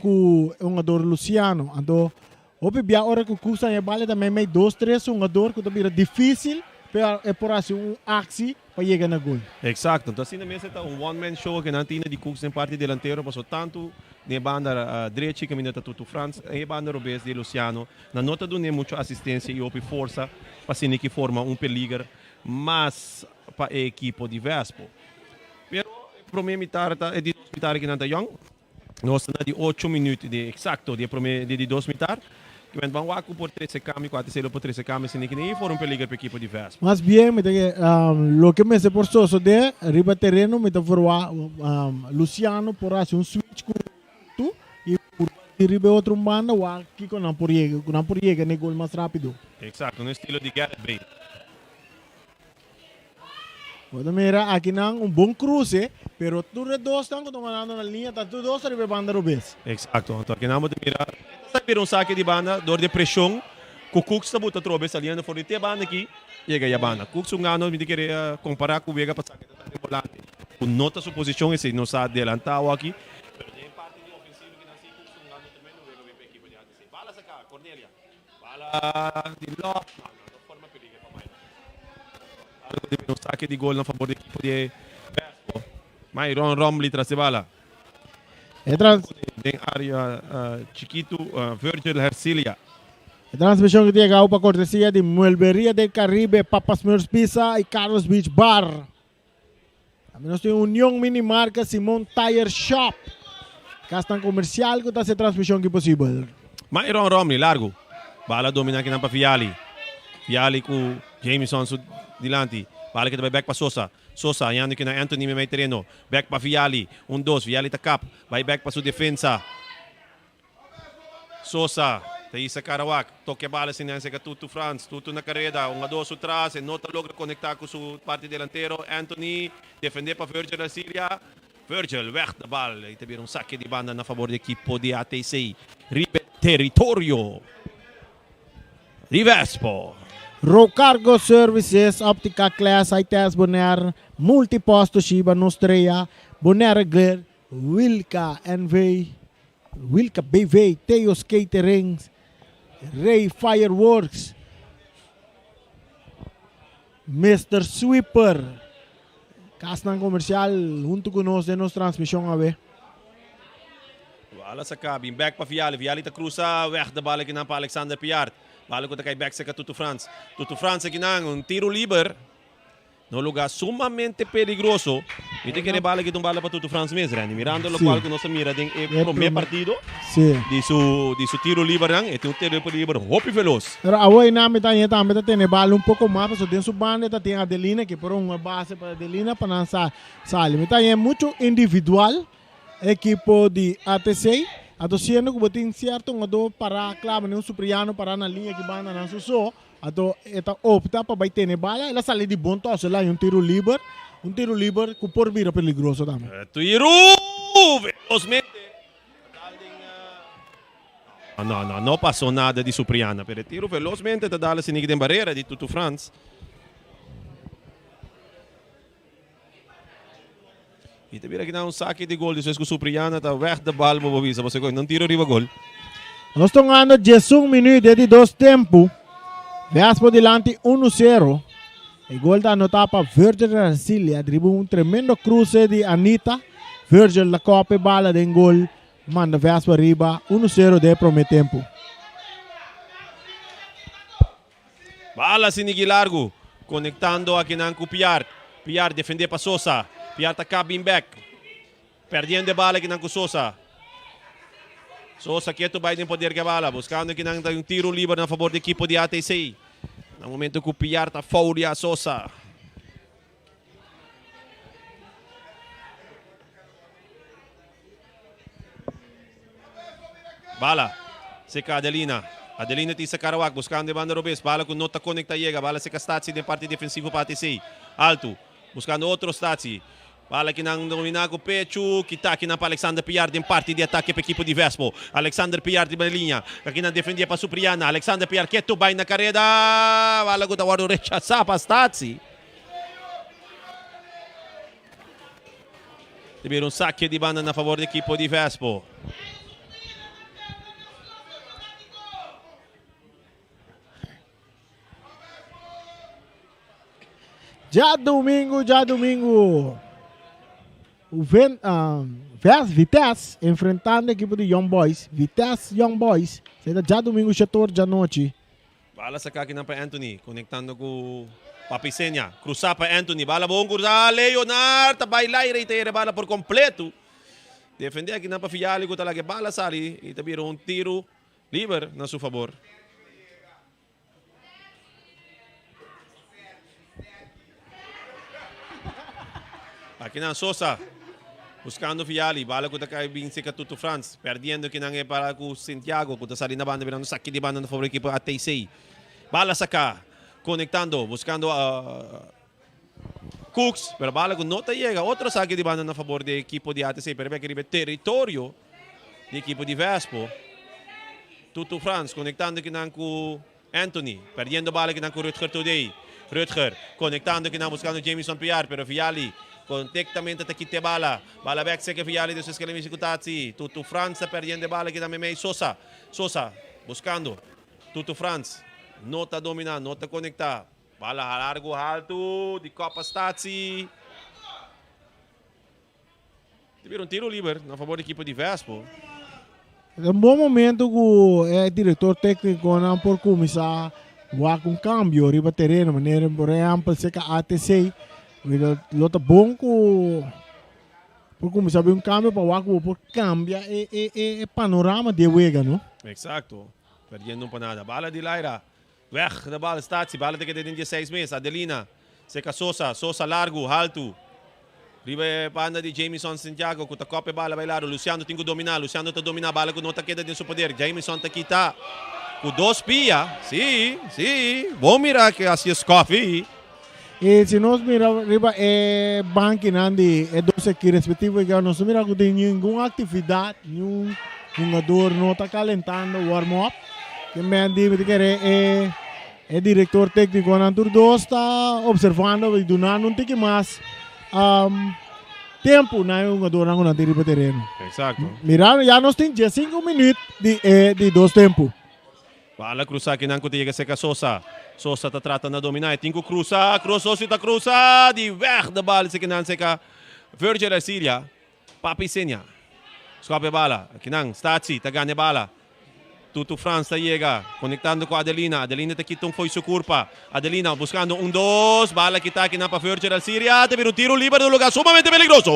com o jogador Luciano. Então, o bia hora que o curso é bala também meio 2-3 um jogador que também é difícil para por assim aksi para chegar na gol. Exato. Então assim mesmo está one man show que não tinha de Cooks em parte delantero, passou tanto na banda direita que minha Tutu France, e banda robês de Luciano. Na nota do nem muita assistência e opi força para assim que forma peligro, mas para a equipe de Fastball. Primeira metade é de 2 metades que não está young. Nós estamos de 8 minutos de exato de 2 metades. Que vem banco por 13 caminhos, 4 por 13 caminhos, sem nem for peligro para a equipe de Fastball. Mas bem, lo que me se por so de riba terreno, me for Luciano por assim switch com tu e por riba outro banda, o aqui com não por chega, nem gol mais rápido. Exato, no estilo de Gareth Bale. Pode mirar aqui não bom cruze, pero tu redos estão tomando na linha, tá tudo dois riba banda robês. Exato, então aqui não pode mirar. Sabe saque de banda, dor de pressão, com o Cooks está botando trobes ali, anda fora de banda aqui, chega a banda. Cooks um ano, me querer comparar com o Vega para saque de volante. Com nota sua posição, esse não está adelantado aqui. Pero tem parte de ofensivo que nasce Cooks um ano também, não Vega vem para a equipe de ATC. Bala sacar, Cornelia. Bala de Lopes, não forma perigo para mais. Um saque de gol na favor da equipe de Fastball. Myron Romley traz a bala. Tem área Chiquito, Virgil Hercilia. A transmissão que chega para cortesia de Muelberia del Caribe, Papas Smurfs Pizza e Carlos Beach Bar. Também nós temos União Minimarca, Simon Tire Shop. Castan comercial que está essa transmissão que possível. Myron Romney, largo. Bala domina aqui na para Fiali. Fiali com Jameson dilante. Bala que também back para Sosa. Sosa, yan que na Anthony may terreno. Back para Fiali. 1-2. Fiali ta cap. Vai back para sua defensa. Sosa. Taí sa Karawak. Toque a bala sinanse ka Tutu France. Tutu na carrera. 1-2 atrás. E nota logra conectar com sua parte delantero. Anthony. Defender para Virgil Asilia. Virgil, weg de bal. E também saque de banda na favor da equipe de ATC. Ribe territorio. Rivespo. Rocargo Services, Optica Class, ITS Bonaire, Multiposto Shiba Nostrea, Bonaire Gler, Wilka NV, Wilka BV, Teos Caterings, Ray Fireworks, Mr. Sweeper, Castan Comercial, junto conosco de nossa transmissão a ver. Bala sa cabin, back pa Fiali. Fiali ta cruza, weg de bal aqui na pa Alexander Piart. Bala ko ta kay back sa ka Tutu France. Tutu France aqui na, tiro liber. no lugar sumamente peligroso. Ito que bala que bala para Tutu Franz mesmo, né? Mirando lo Sim. qual que nós mira tem primeiro partido Sim. de su tiro livre, né? Ito tiro livre, hopi veloz. Pero away namin também tem bala um pouco mais, so tem subanda tem a Adelina que por uma base para Adelina para lançar sale. Então é muito individual equipo de ATC. Ato sendo que botin certo ngado para claro nem Supriano para na linha que banda na suso. Ato eta opta para vai ter bala, ela sale de bom tosse lá um tiro livre que por vir peligroso também. Tiro velozmente. Não passou nada de Supriana, pero tiro velozmente, dá-lhe sem ninguém barreira de Tutu Franz. E te vira que dá saque de gol, isso é que o Supriana está weg de bal, você não tiro riba gol. Nós estamos andando 11 minutos de dois tempos. Vespo delante 1-0. El gol da anotado para Virgil Rancilia. Dribou un tremendo cruce de Anita. Virgil la copa bala de gol. Manda Vespo arriba. 1-0 de primeiro tempo. Bala sinigi largo. Conectando aqui na Piar. Piar defender para Sosa. Piar está cabin back. Perdendo a bala aqui na Sosa. Sosa quieto vai poder que a bala. Buscando aqui um tiro livre na favor da equipe de ATC. No momento que o Piar está fora a Sosa. Bala. Seca Adelina. Adelina tisa Karawak. Buscando a banda Robes. Bala com nota conecta chega. Bala seca Stazzi de parte defensiva para ATC. Alto. Buscando outro Stazzi. Bala que não domina com o pecho, que está aqui na Alexander Piar, em parte de ataque para a equipe de Vespo. Alexander Piar de linha, aqui na defendia para Supriana. Alexander Piar quieto, vai na carreira. Bala que está rechaçar para Stazzi. Teve um saque de banda na favor da equipe de Vespo. Já domingo. O Vitesse enfrentando a equipe de Young Boys. Vitesse Young Boys. Será já domingo, 14 da noite. Bala saca aqui na para Anthony, conectando com Papicenia. Cruzar para Anthony. Bala bom cruzar. Leonard. Bailai reiteira bala por completo. Defender aqui na para Fiali. Com talaga bala sali. E também um tiro livre na seu favor. Aqui na Sosa. Buscando Fiali, bala ko kay Vinci Tutu Franz, perdendo que nange para com Santiago, com sali na banda virando saque de banda na favor equipo ATC. Bala saca, conectando, buscando Cooks, pero bala com nota llega, outro saque de banda na favor de equipo de ATC, pero vai que território de equipo de Vespo. Tutu Franz conectando que nan com Anthony, perdendo bala que nan com Rutger today. Rutger conectando que nan buscando Jameson Piar, pero Fiali Contactamente ta quite bala. Bala back se que Fiali dos escalemi executati. Tutu Franz perdendo bala que também Sosa. Sosa buscando. Tutu Franz. Nota dominar, nota conectar. Bala largo alto de Copa Stazzi. Tiveram tiro livre na favor da equipe de Vespo. É um bom momento que o diretor técnico não por começar a cambio riba terreno, maneira por exemplo se que ATC Lota bom por começar a cambio para o por cambia e panorama de Wega, não? Exato. Perdendo um panada. Bala de Laira. Weg da bala Stazzi. Bala de que tem 16 meses. Adelina. Seca Sosa. Sosa largo, alto. Riba panda de Jameson Santiago. Kuta copa bala bailaro. Luciano tem que dominar. Luciano tá dominar. Bala com nota queda de seu poder. Jameson tá quita. Com dois pia. Sim, sim. Bom mirar que assim escofe. E se nós miramos riba banco nandi dois aqui respectivo que nós miramos que tem nenhuma atividade, nenhum jogador não está calentando warm up. Que me diz que é diretor técnico na turno está observando e do não tem que mais tempo na jogador na riba terreno. Exato. Mirando já nós temos 5 minutos de dois tempos. Bala cruzar aqui na cotiga seca Sosa. Sosa está tratando de dominar. Tem que cruzar. Sosa está cruzar. De weg da bala se que não seca. Virgil Arcilia. Papicenia. Escope bala. Aqui não. Stazzi. Tá ganha bala. Tutu Franz llega, conectando com Adelina. Adelina te quita foi su curva. Adelina buscando 1-2. Bala kita aqui na Virgil al Siria. Te viene un tiro libre de un lugar sumamente peligroso.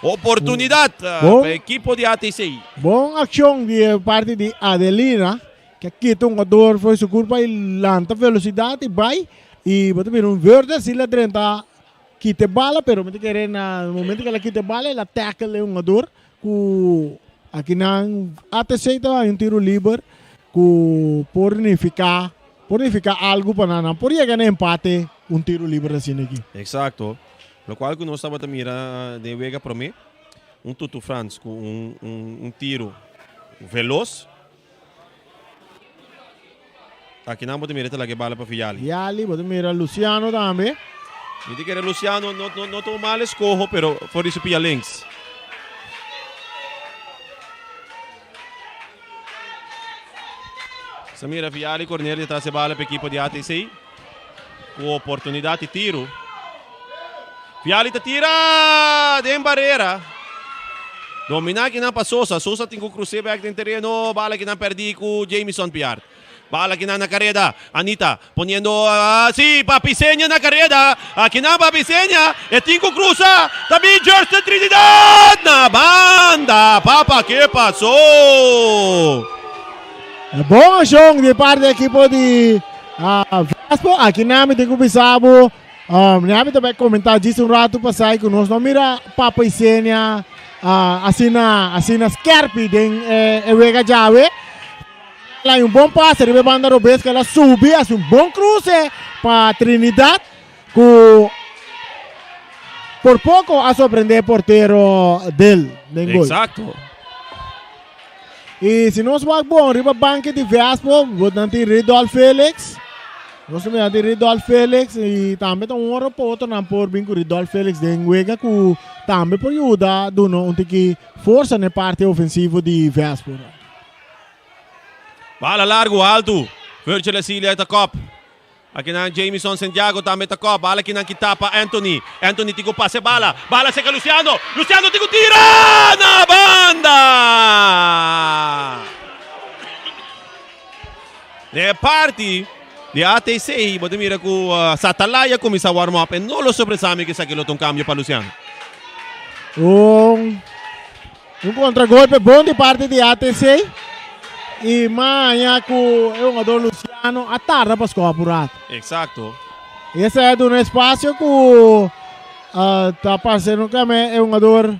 Oportunidad para el equipo de ATC. Bom ação de parte de Adelina, que quita um jogador, foi sua curva e lanta velocidade e vai. E você vê verde, se ele tenta quita bala, pero no momento que ela quita bala, ela tackle um jogador. Aqui na ATC tá um tiro livre que purificar algo para não por chegar no empate um tiro livre assim aqui. Exacto. Lo cual que nós estava a mirar de Vega para mim, Tutu Franz com um tiro veloz. Aqui não pode mirar que bala para Fiali. Fiali, pode mirar Luciano também. Eu digo que era Luciano não tão mal escorro, pero por isso pia links. Samira Fiali, Cornelio traz a bala para a equipe de ATC. Com oportunidade de tiro. Fiali te tira de barreira. Domina aqui na Sousa. Sousa tem que cruzar back no terreno. Bala que não perdi com Jameson Piart. Bala que na carrera. Anita poniendo sí, Papiseña na carrera. Aqui na Papiseña. E tem que cruzar. Também Jorge Trinidad na banda. Papa, que passou? Bom ação de parte da equipe de Vespo. Aqui na me tem que pensar. Nami também comentar disso rato passado que nós não mira Papa e Sênia assim na Scarpi den Vega Jave. Lá bom passe, ribe banda Robes que ela sube, assim bom cruze para Trinidad que por pouco a surpreender porteiro del gol. Exacto. E se nós vamos bom, ribe banque de Vespo, vou nanti Ridolf Felix. Nós também temos Ridolf Felix e também tem um reporte por vir com Ridolf Felix de Nguega que também pode ajudar um que força na parte ofensiva de Vespo. Bala largo, alto. Virgil Asilia está cop. Aqui na Jameson Santiago também está cop. Bala aqui na kitapa Anthony. Anthony tigo passe bala. Bala seca Luciano. Luciano tigo tira na banda. De parte de ATC, pode mirar que Satalaya começa a warm up e não lo sobresame que aquilo tem um cambio para Luciano. Um contragolpe bom de parte de ATC e manhã que é um jogador Luciano atarda para escoar. Exacto. Esse é um espaço que está parecendo que é um jogador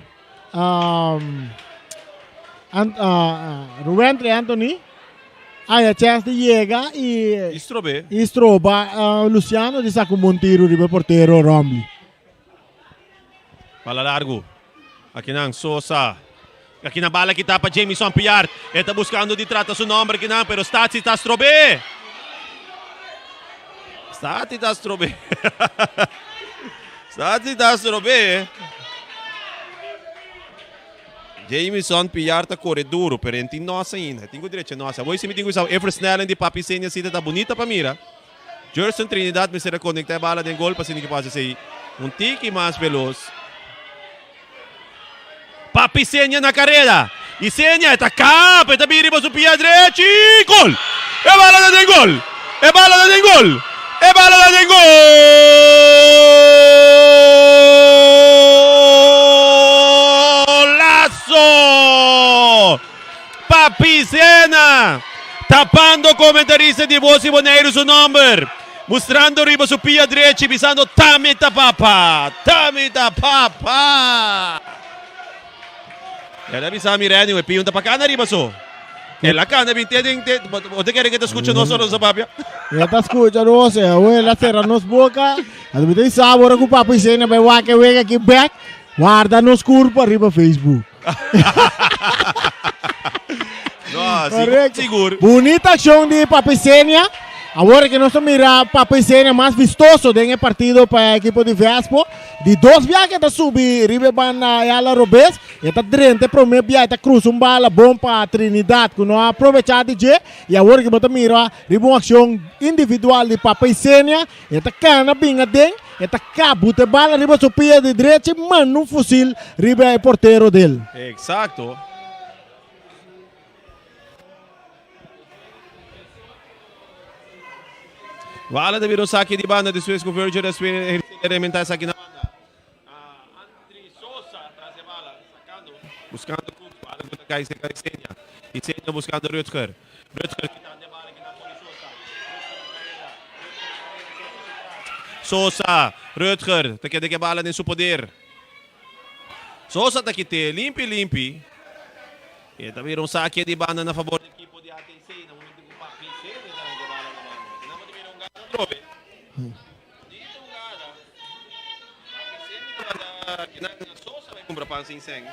Rubén Anthony. Aí a chance chega e estroba Luciano de saco um tiro de porteiro Romli. Bala largo. Aqui na Sousa. Aqui na bala que tá para Jameson Piart. Ele está buscando de trata seu nome aqui não, pero Stati está estrobe. Stati está estrobe. Stati está estrobe. Jameson Piarta corre duro, pero tem nossa ainda. Tem que direito nossa. Hoje se me digo isso, Efra Snellen de Papiseña cita tá bonita para mira. Gerson Trinidad me será conectar a bala de gol para que passa aí. Tique mais veloz. Papiseña na carreira. E Senha está cá, está bem para o pé direito. Gol! É bala de gol! É bala de gol! É bala de gol! Papiseña tapando comentarista de Voz e Boneiro seu nome, mostrando riba su pia direita, pisando Tamita Papa. Ela bisa mirando e piunta pa cana riba so. Ela cana vinte, você quer que te escute nós ou não, papia? Ela tá escutando nós, ela será nos boca, ela me tem sabor com Papiseña, vai lá que vem aqui back, guarda nos curva riba Facebook. Nossa, seguro. Bonita ação de Papiseña. Agora que nós mira Papiseña mais vistoso do partido para a equipe de Vespo. De dois viagens que subir, Ribeban na Yala Robes. E está direito para o primeiro viagem, está cruzando bala bom para a Trinidad, que não aproveitar de G. E agora que você mira, uma ação individual de Papiseña. E está cana bem adem. E está cabo de bala, riba su pia de direita, mano um fuzil, riba é porteiro dele. Exacto. Wala na biro saque de banda de Suez com Virgil elementar saque na banda. Andri Sosa traz a bala, sacando, buscando Cook, bala com a Isenia. Isenia buscando Rutger. Rutger quitando a bala, quitando Sosa. Sosa, Rutger, tá querendo que a bala nem seu poder. Sosa tá quitando, limpi. E tá viro saque de banda na favor da equipe de ATC, na momento que o Papi sempre tá na bala na mão. Não vou ter um gato trobe. Sosa vai comprar para sem sangue.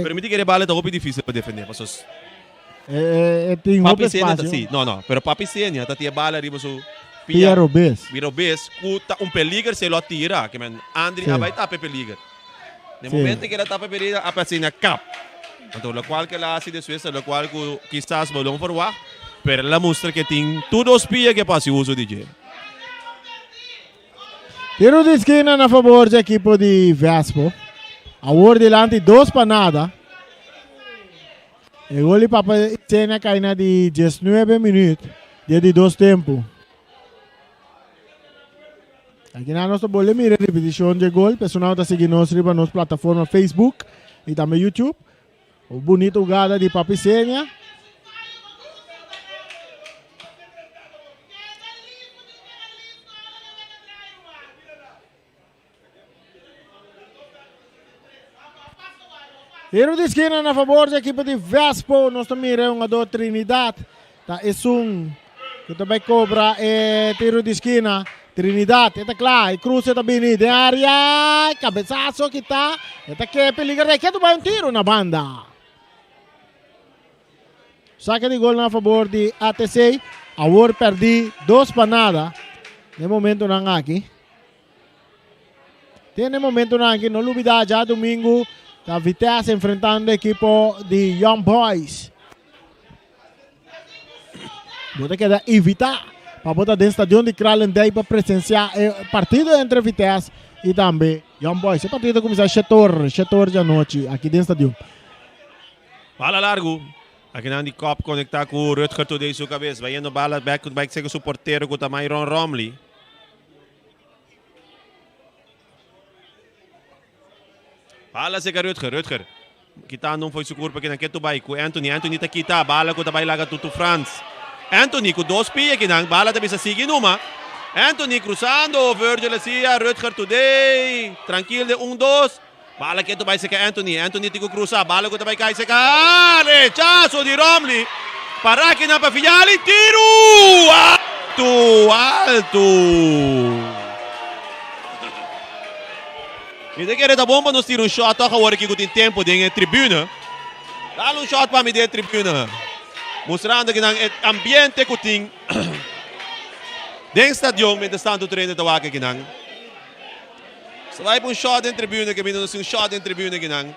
Permite que ele bala tá muito difícil para defender, passos. Tem Papi Senia tá sim. Não, pero Papi Senia tá tinha bala riba so Piero Bes. Cuta um peligro se lo atira, que man Andri vai tapar peligro. No momento que ela tapa peligro, a Senia cap. Então, lo qual que ela hace de Suíça, lo qual quizás balão for wa, pero ela mostra que tem tudo os pia que passa o uso de G. Tiro de esquina na favor da equipe de Vespo. Agora delante 2 para nada. E gol para Senia cai na de 19 minutos. Dia de 2 tempos. Aqui na nossa bola mira repetição de gol. Pessoal está seguindo nós na nossa plataforma Facebook e também YouTube. O bonito jogada de Papi Senia. Tiro de esquina na favor da equipe de Vespo. Nós também miramos a Trinidad. Tá, é que também cobra tiro de esquina. Trinidad, está claro. Cruza também de área. Cabeçaço que está. Está que peligra. Que tu vai um tiro na banda. Saque de gol na favor de ATC. Agora perdi 2 para nada. No momento não aqui. Tem momento não aqui. Não olvidar já domingo. A Vitesse enfrentando a equipe de Young Boys. Você quer evitar para botar dentro do estádio de Kralendijk para presenciar o partido entre Vitesse e também Young Boys. O partido começa às 7h da noite aqui dentro do estádio. Bala largo. Aqui na Cop conectar com o Rutger today sua cabeça. Vai indo bala back com o seu porteiro com o Myron Romley. Bala se Rutger. Kita não foi seguro para que naquele tubai com Anthony tá kita bala com o tabai laga tutu France. Anthony com 2 pia que não bala também se sigue numa. Anthony cruzando, Virgil Asia, Rutger today. Tranquilo de 1-2. Bala que tubai se que Anthony tigo cruzar, bala com o tabai cai se que rechazo de Romley. Para que na para Fiali, tiro alto. E de que era bom para nós tirar shot agora que tem tempo dentro da tribuna. Dá shot para mim dentro da tribuna. Mostrando que o ambiente que tem dentro do estádio, mas estando treino da vaca que não. Se vai para shot dentro da tribuna, que nós temos shot dentro da tribuna que não.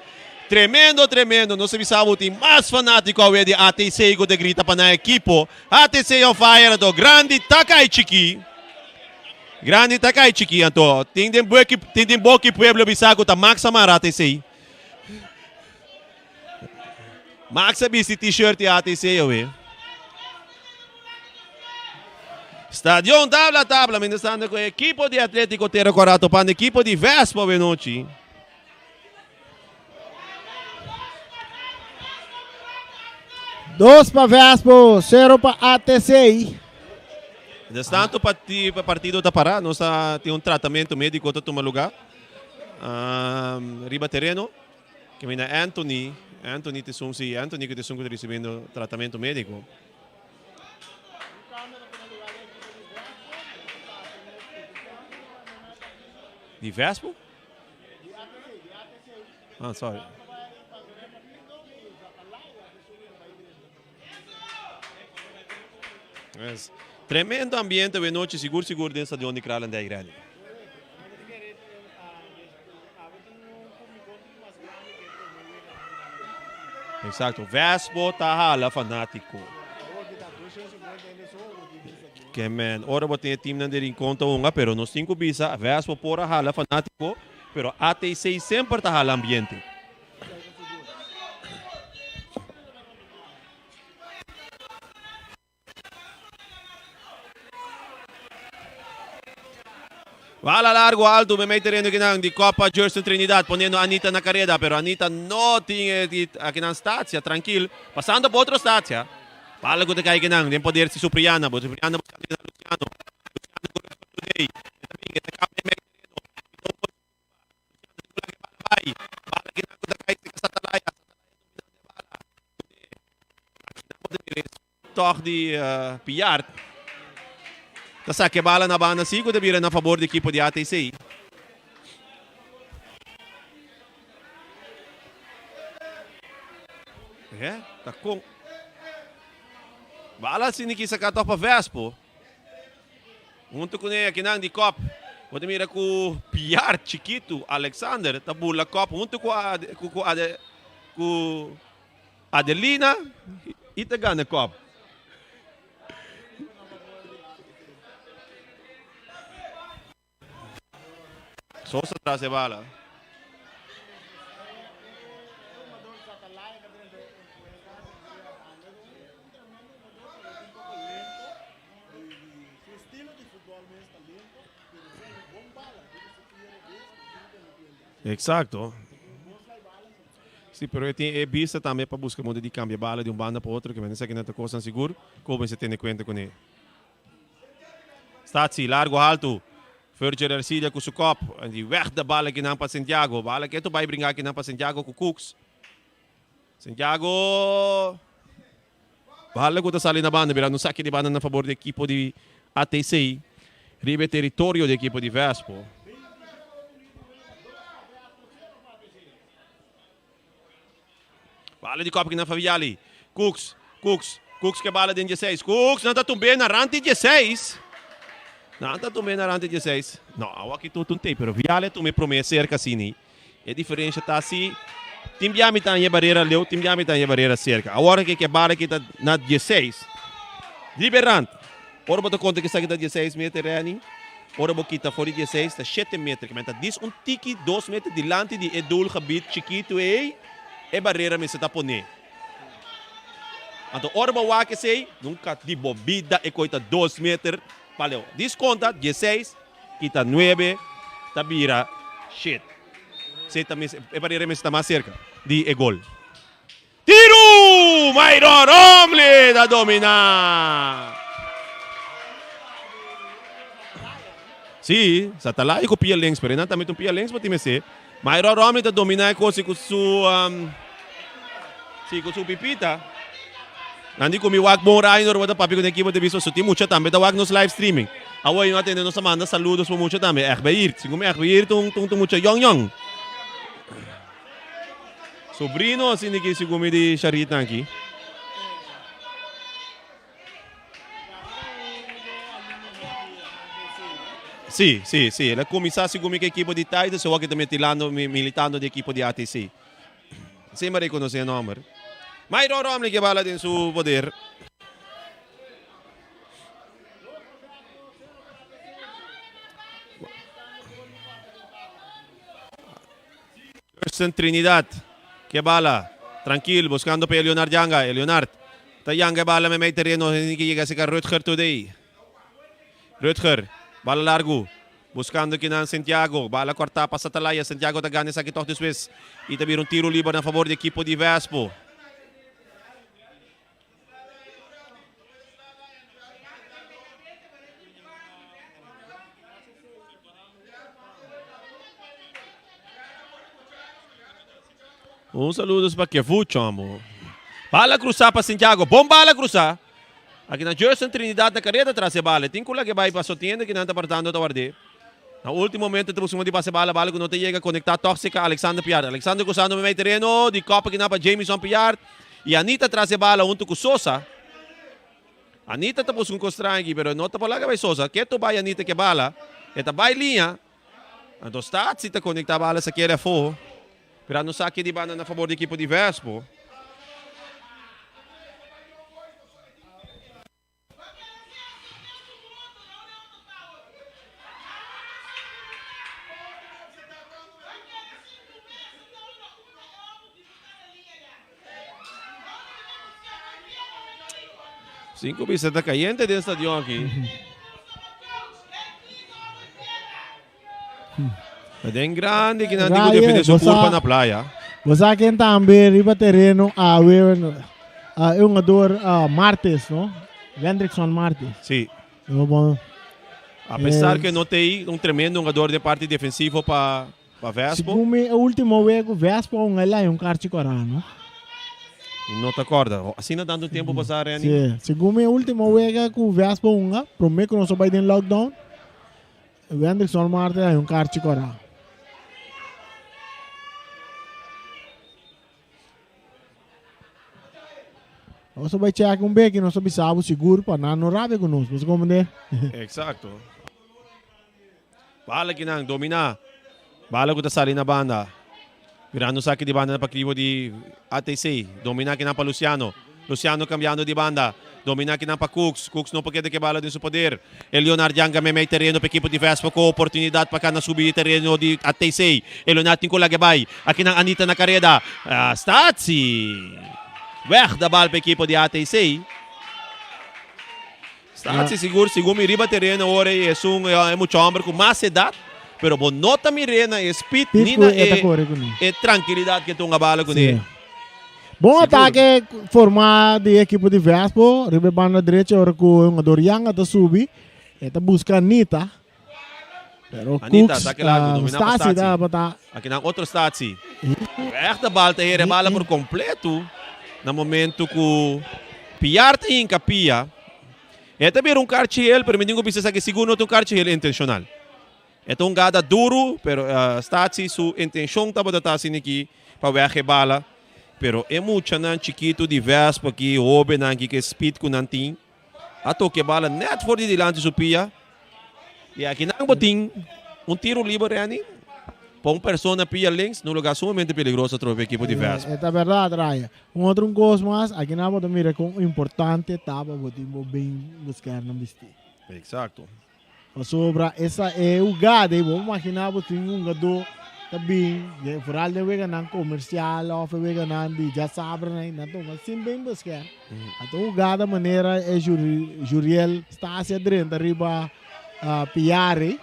Tremendo. Nós sabemos que mais fanático é de ATC que grita para a equipe. ATC on fire do grande Takaichiki. Grande Takaichiki, Anto. Tem bom que Pueblo Bisago tá Max Amara ATC. Max abisi t-shirt e ATC eu Stadion tabla, ministrando com a equipe de Atlético Terra Corato para a equipe de Vespo Benoci. Dois para Vespo, 0 para ATC. Tanto partido está parado, nós temos tratamento médico todo lugar. Riba terreno, que vem Anthony que está recebendo tratamento médico. De Vespo? Sorry. Yes. Tremendo ambiente de noite, seguro dentro do estádio de Kralendijk grande. Exato, Vespo tá hala fanático. Que man, ora botem time na der conta pero nos 5 bisa, Vespo pora hala fanático, pero ATC sempre tá hala ambiente. Bala largo alto, me mete rin kinang di Copa Jerson Trinidad, poniendo a Anita na carrera, pero Anita no tiene kinang statia, tranquil. Pasando por otro statia. Bala ko kay kinang, din poder si Supriana, but Supriana buscando na Luciano. Luciano ko today. También que kap ni Meg Moreno. Bala kinang ko kay sa Talaya. Toch di Piart. Tasa que bala na bana sigo de vira na favor da equipe de ATC. Tá com bala siniki sa kato pa Vespo. Unto ko niya kinang di Cop. Pode mira ku Piart Chiquito Alexander tabula Cop unto ko Adelina itaga na Cop. Sosa atrás de bala. Exacto. Sim, pero é vista também para buscar modo de cambiar bala de banda para outra, que não sei que não está coisa seguro, como você tem em conta com ele. Statie, largo alto. Virgil Arcidia com o copo. En die weg de bal aqui para Santiago. Bala que tu vai brincar aqui para Santiago com Cooks. Santiago. Bala que tu sali na banda. Virando um saque de banda na favor da equipe de ATC. Ribe território da equipe de Vespo. Bala de copo aqui na Faviali. Cooks que bala de 16. Cooks não está tão bem na rante 16. Não, tá também na rante 16. Não, aqui tu tem, pero Viale tu me promete cerca assim. É diferente tá assim. Tim Biami tá em barreira leu, Tim Biami tá em barreira cerca. Agora que bala que tá na 16. Liberante. Ora boto conta que está aqui 16 metros rani. Ora boto kita fora 16, tá 7 metros, que menta diz tiki 2 metros dilante de edul gebied chiquito e barreira me se tá poner. Então ora boto que sei, nunca de bobida e coita 2 metros. Valeu. Desconta 16, quita 9, tabira, shit. Sei também, é para está mais cerca de gol. Tiro! Myron Romley da dominar. Sim, sa talay ko pia links, pero também tu pia links pati me se. Myron Romley da dominar ko si su pipita. Nandi ko mi wag mo rain or wata papi ko na equipo de viso so ti mucha tambe da wag nos live streaming. Away yung atende nos Amanda, saludos po mucha tambe. Ekbeir, sigo me ekbeir tung mucha yong. Sobrino siniki sigo mi di Sharita aqui. Sì, la commissa sigo mi che equipo di Tide, so wag também militando de equipo de ATC. Sem reconhecer o nome. Myron Romley que bala din su poder. Jerson Trinidad que bala. Tranquilo, buscando para Leonard Yanga. Leonard. Yanga bala me mete terreno. Hindi que llega a Rutger today. Rutger. Bala largo. Buscando aqui na Santiago. Bala corta para Talaya. Santiago tá ganha aqui toque de Swiss. E também tiro livre na favor da equipe de Vespo. Saludos para Kevu, chamo. Bala cruzar para Santiago. Bom bala cruzar. Aqui na Jerson Trinidad na careta atrás de bala. Tem que lá que vai para sotienda que não está partando a guarda. No último momento temos de passe bala que não te chega a conectar tóxica Alexander Piart. Alexander cruzando no meio terreno. De copa que não para Jameson Piart. E Anita atrás de bala junto com Sosa. Anita está buscando constranger aqui, pero não está por lá que vai Sosa. Que tu vai Anita que bala. Eta vai linha. Então está se está conectar bala se quer for. Pero no saque de banda na favor da equipe de Vespo. Cinco pistas caliente dentro do estadião aqui. Bem grande que não digo depende sa curva na playa. Você aqui também riba terreno a ver um jogador Martes, não? Hendrickson Martes. Sim. Bom. Apesar que não tem um tremendo jogador de parte defensiva para Vespo. Segundo o último jogo, Vespo é um kart corano. E não te acorda. Assim não dando tempo para passar, Reni? Sim. Segundo o último jogo com o Vespo, prometo que não só vai ter lockdown. O Hendrickson Martes é um kart corano. Nós vai chegar com bem que nós sabemos seguro para não rabe conosco, você compreende? Exato. Bala que não domina. Bala que tá sali na banda. Virando saque de banda para crivo de ATC. Domina que não para Luciano. Luciano cambiando de banda. Domina que não para Cooks. Cooks não pode que bala de seu poder. Leonardo Janga me meio terreno para equipe de Vespa com oportunidade para cá subir terreno de ATC. Leonardo tem que vai. Aqui na Anita na carrera. Stazzi. Weg da bal para equipe de ATC. Stazzi seguro me riba terreno ora é muito homem com mais idade. Pero bom nota mirena é speed nina é tranquilidade que tunga bala com ele. Bom ataque formado de equipe de Vespo, riba banda direita ora com um Dorianga da subi, eta busca Anita. Pero Anita Cooks, tá aquele lado domina para Stazzi. Aqui na outro Stazzi. Weg da bal te here bala por completo. No momento que piar tem capia. É também um cartiel, pero menino precisa que segundo outro cartiel intencional. É um gada duro, pero Stazzi su intenção estava de estar assim aqui para ver bala. Pero é muito nan chiquito de Vespa aqui, obe nan que speed com nantin. Ato que bala net for de dilante supia. E aqui não botin tiro livre ani. Para uma pessoa pia links, num lugar sumamente perigoso para o equipe de Vespa. É verdade, Raya. Outro coisa mais, aqui na boa mira com importante estava botando bem buscar na vestir. Exato. Sobra essa é o gado, vamos imaginar que um gado também, por de vega não comercial, ou vega não de já sabe, né? Então assim bem buscar. Então o gado maneira é Juriel está assim dentro arriba piare,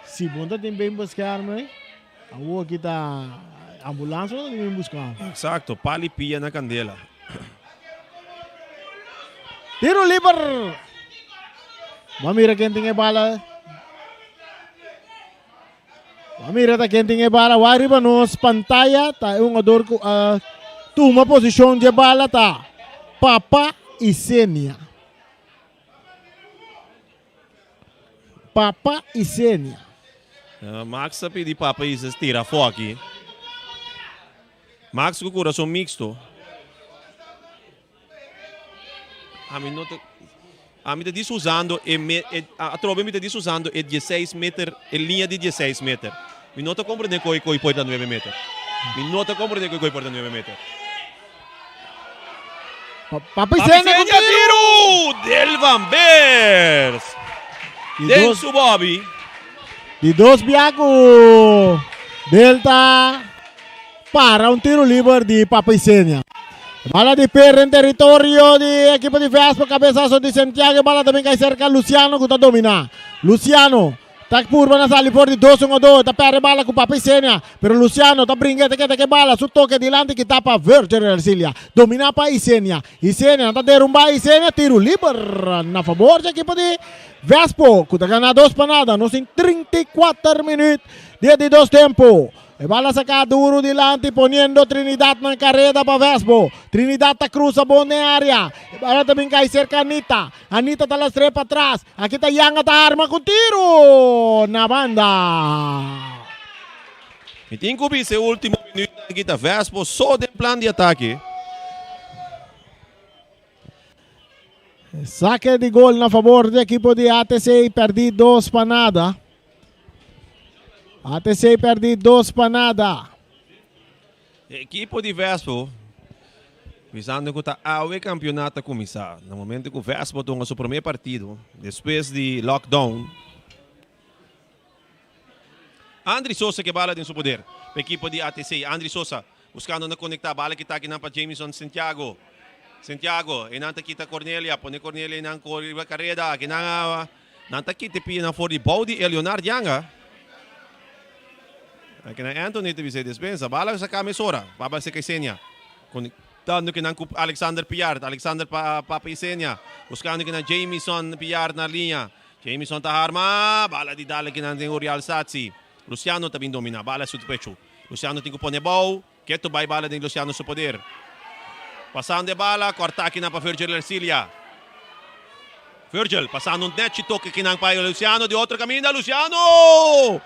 se bom tem bem buscar, né? A rua aqui tá ambulância ou bem buscar. Exato, pali pia na candela. Tiro livre. Vamos ver quem tem a bala. Vamos ver quem tem a bala. O arriba nos pantalla. Tá um jogador com uma posição de bala. Tá Papa e Sênia. Papa e Sênia. Max sabe de Papa e se tira fora aqui. Max com coração mixto. A mim não a mim diz usando a trova me diz usando é 16 metros, é linha de 16 metros. Me não te compreende que pode dar 9 metros. Me não te compreende que pode dar 9 metros. Papa e Sênia com tiro del Van Beers. Denso Bobby. De dois Biago. Delta para um tiro livre de Papa e Sênia. Bala de Perra em território de equipe de Vespa, cabeçazo de Santiago, bala também cai cerca Luciano que está dominando. Luciano, tá curva na sala por de 2-1-2, tá perde bala com Papa e Sênia, pero Luciano tá brincando que bala, su toque dilante que tapa Virgil Ercilia. Domina para Isenia, tá derrubar Isenia, tiro livre na favor da equipe de Vespa, que tá ganhando 2 para nada, nos em 34 minutos de 2 tempo. E bala saca duro dilante, poniendo Trinidad na carrera para Vespo. Trinidad ta cruza buona área. E bala também cai cerca Anita. Anita tá las 3 para trás. Aqui tá Yanga ta arma com tiro na banda. E tem que ver o último minuto aqui tá Vespo só de plano de ataque. Saque de gol na favor do equipo de ATC, perdi 2 para nada. ATC perdi 2 para nada. Equipo de Vespo, visando que o campeonato a começar. No momento que o Vespo tem o seu primeiro partido, depois de lockdown. André Sousa que bala tem seu poder. A equipe de ATC, André Sousa, buscando na conectar a bala que está aqui para Jameson Santiago. Santiago, e nanta kita Cornelia, pone Cornelia nang corriva carrera, que nanta kita pia na for de Baudi e Leonardo Janga. Aqui na Anthony teve se dispensa. Bala sa Camisora. Babal sa Kaisenia. Conectando que ng Alexander Piard. Alexander Papaisenia. Buscando que na Jamison Piard na linha. Jamison taharma. Bala di dala que na Uriel Satsi. Luciano também domina. Bala sa pecho. Luciano tem que pôr nebol. Quieto vai bala de Luciano sa poder. Passando de bala. Corta aqui na para Virgil Ercilia. Virgil, passando um net, toque aqui na para Luciano. De outro caminho, Luciano!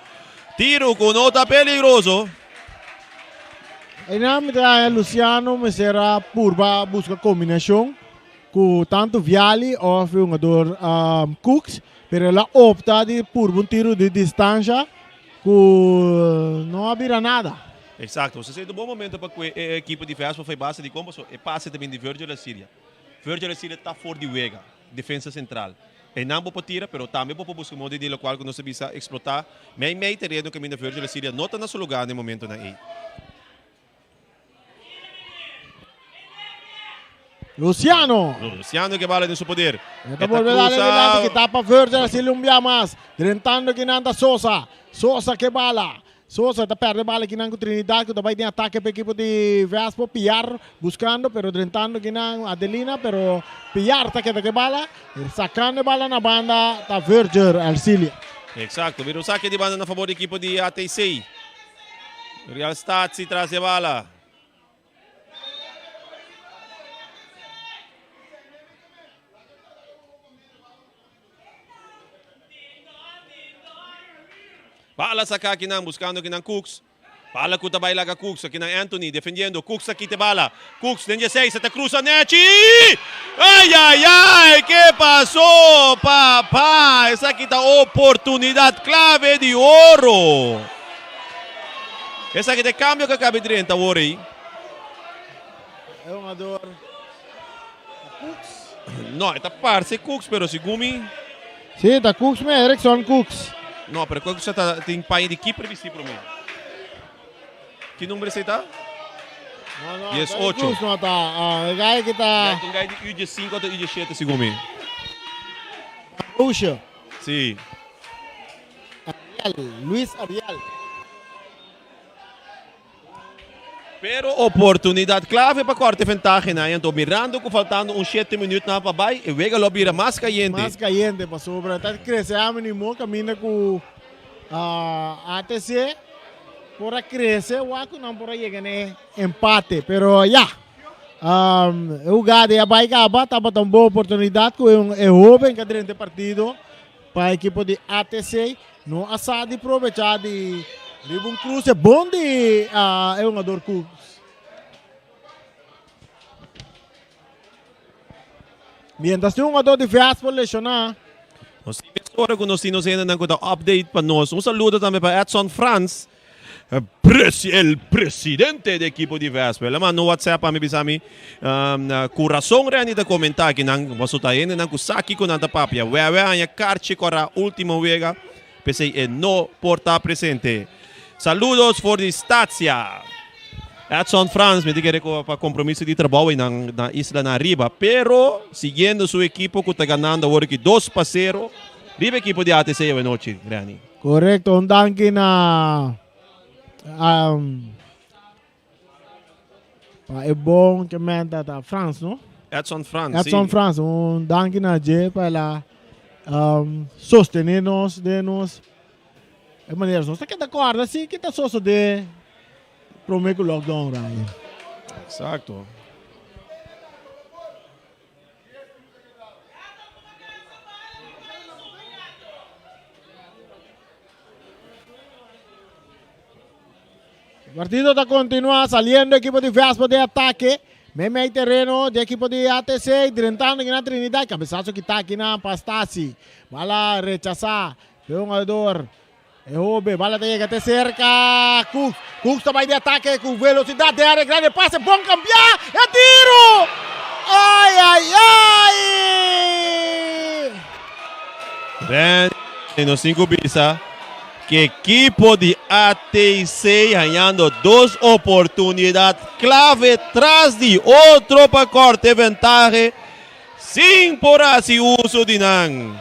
Tiro com nota peligroso. Em nome da Luciano, me será purba busca combinação com tanto Viali ou o jogador Cooks, pero ela opta de purba tiro de distância que não abrirá nada. Exato, você do bom momento para a equipe de Vespa foi base de combo e passe também de Virgil Ercilia. Virgil Ercilia está fora de Vega. Defensa central. E não vou tirar, mas também vou buscar um modo de qual que não se bisa explotar. Meio terreno que a minha Virgil Ercilia não está no seu lugar no momento na E. Luciano que bala no seu poder. Esta vuelve a darle de lado que tapa Virgil Ercilia un día más. Tentando que nanda Sosa. Sosa que bala. Sosa está perde bala aqui na Trinidad, que vai ter ataque para a equipe de Vespa, Piar buscando, pero tentando aqui na Adelina, pero Piar está que bala, sacando bala na banda da Virgil Ercilia. Exato, vira um saque de banda na favor da equipe de ATC. Real Stazzi traz a bala. Bala saca aqui não, buscando aqui não Cooks. Bala que também lá Cooks, aqui na Anthony, defendendo. Cooks aqui te bala. Cooks, tem 16, até cruza net. Ai, ai, ai, que passou, papá? Essa aqui tá oportunidade clave de ouro. Essa aqui tem câmbio que acaba de 30, ouro aí. É um jogador Cooks? Não, é parece Cooks, pero se Gumi... Sim, tá Cooks, mas Erickson Cooks. Não, pero qual que você tem pai de que previsível para mim? Que número você tá? Não, Yes, tá 8. Cooks não tá. O guy que tá... Tem um guy de UG5 ou UG7, se Gumi. Lucio. Sim. Luis Ariel. Pero oportunidade clave para corte vantagem, né? Então, mirando que faltando 7 minutos na para baixo, e vega lo vira mais caliente. Mais caliente para sobra. Está crescendo mínimo, caminha com ATC. Por crescer, o Aco não por chegar no empate. Pero já. O Gade a vai acabar, estava tão boa oportunidade com um jovem que durante o partido para a equipe de ATC. Não assado de aproveitar de Ribon Cruz é bom de é um jogador Cooks. Mientras tem um jogador de Vespa lesionar. Nós temos ainda um update para nós. Um saludo também para Edson Franz, el presidente do equipo de Vespa. Ele mandou no WhatsApp para mim, bisami, coração reani da comentar que não você tá indo, não kusaki com nada papia. Wewe anya carche cora última vega, pensei e no porta presente. Saludos for the Statia. Edson Franz me diga para compromisso de trabalho na isla na Riba, pero seguindo seu equipo que está ganhando agora que 2-0. Riba equipo de ATC hoje noite, Grani. Correto, um danke na é bom que manda da France, não? Edson Franz. Edson Franz, um danke na J para sostener-nos de nós. É maneira, nós estamos de acordo, assim, que está só de prometer o lockdown, Ryan. Exato. El partido está continua saliendo equipo de Vespa de ataque. Meme terreno de equipo de ATC, tentando aqui na Trinidad. Cabeçazo que está aqui na Pastasi. Bala rechazar. Veo um jogador. Eobe, bala chega até cerca. Cooks também de ataque com velocidade de área grande. Passe, bom cambiar. É tiro! Ai, ai, ai! Bem, no 5 bisa. Que equipo de ATC ganhando 2 oportunidades clave atrás de outro para corte vantagem. Sem por assim uso de Nan.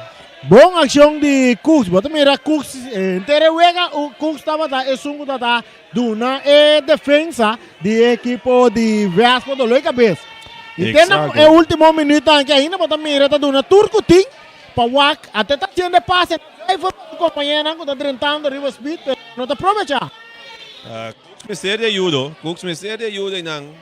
Bom acción de Cooks. Bota mira Cooks. Entere juega. Cooks estava da. É sungo da. Duna é defensa de equipo de Vespo do Loi Cabeça. Entenda é o último minuto que ainda bota mira da Duna. Turco tem. Para Wak. Até tá tendo passe. Aí foi o companheiro que está tentando River Speed. Não está aproveitar. Cooks Mister de ajuda. Cooks Mister de ajuda nang.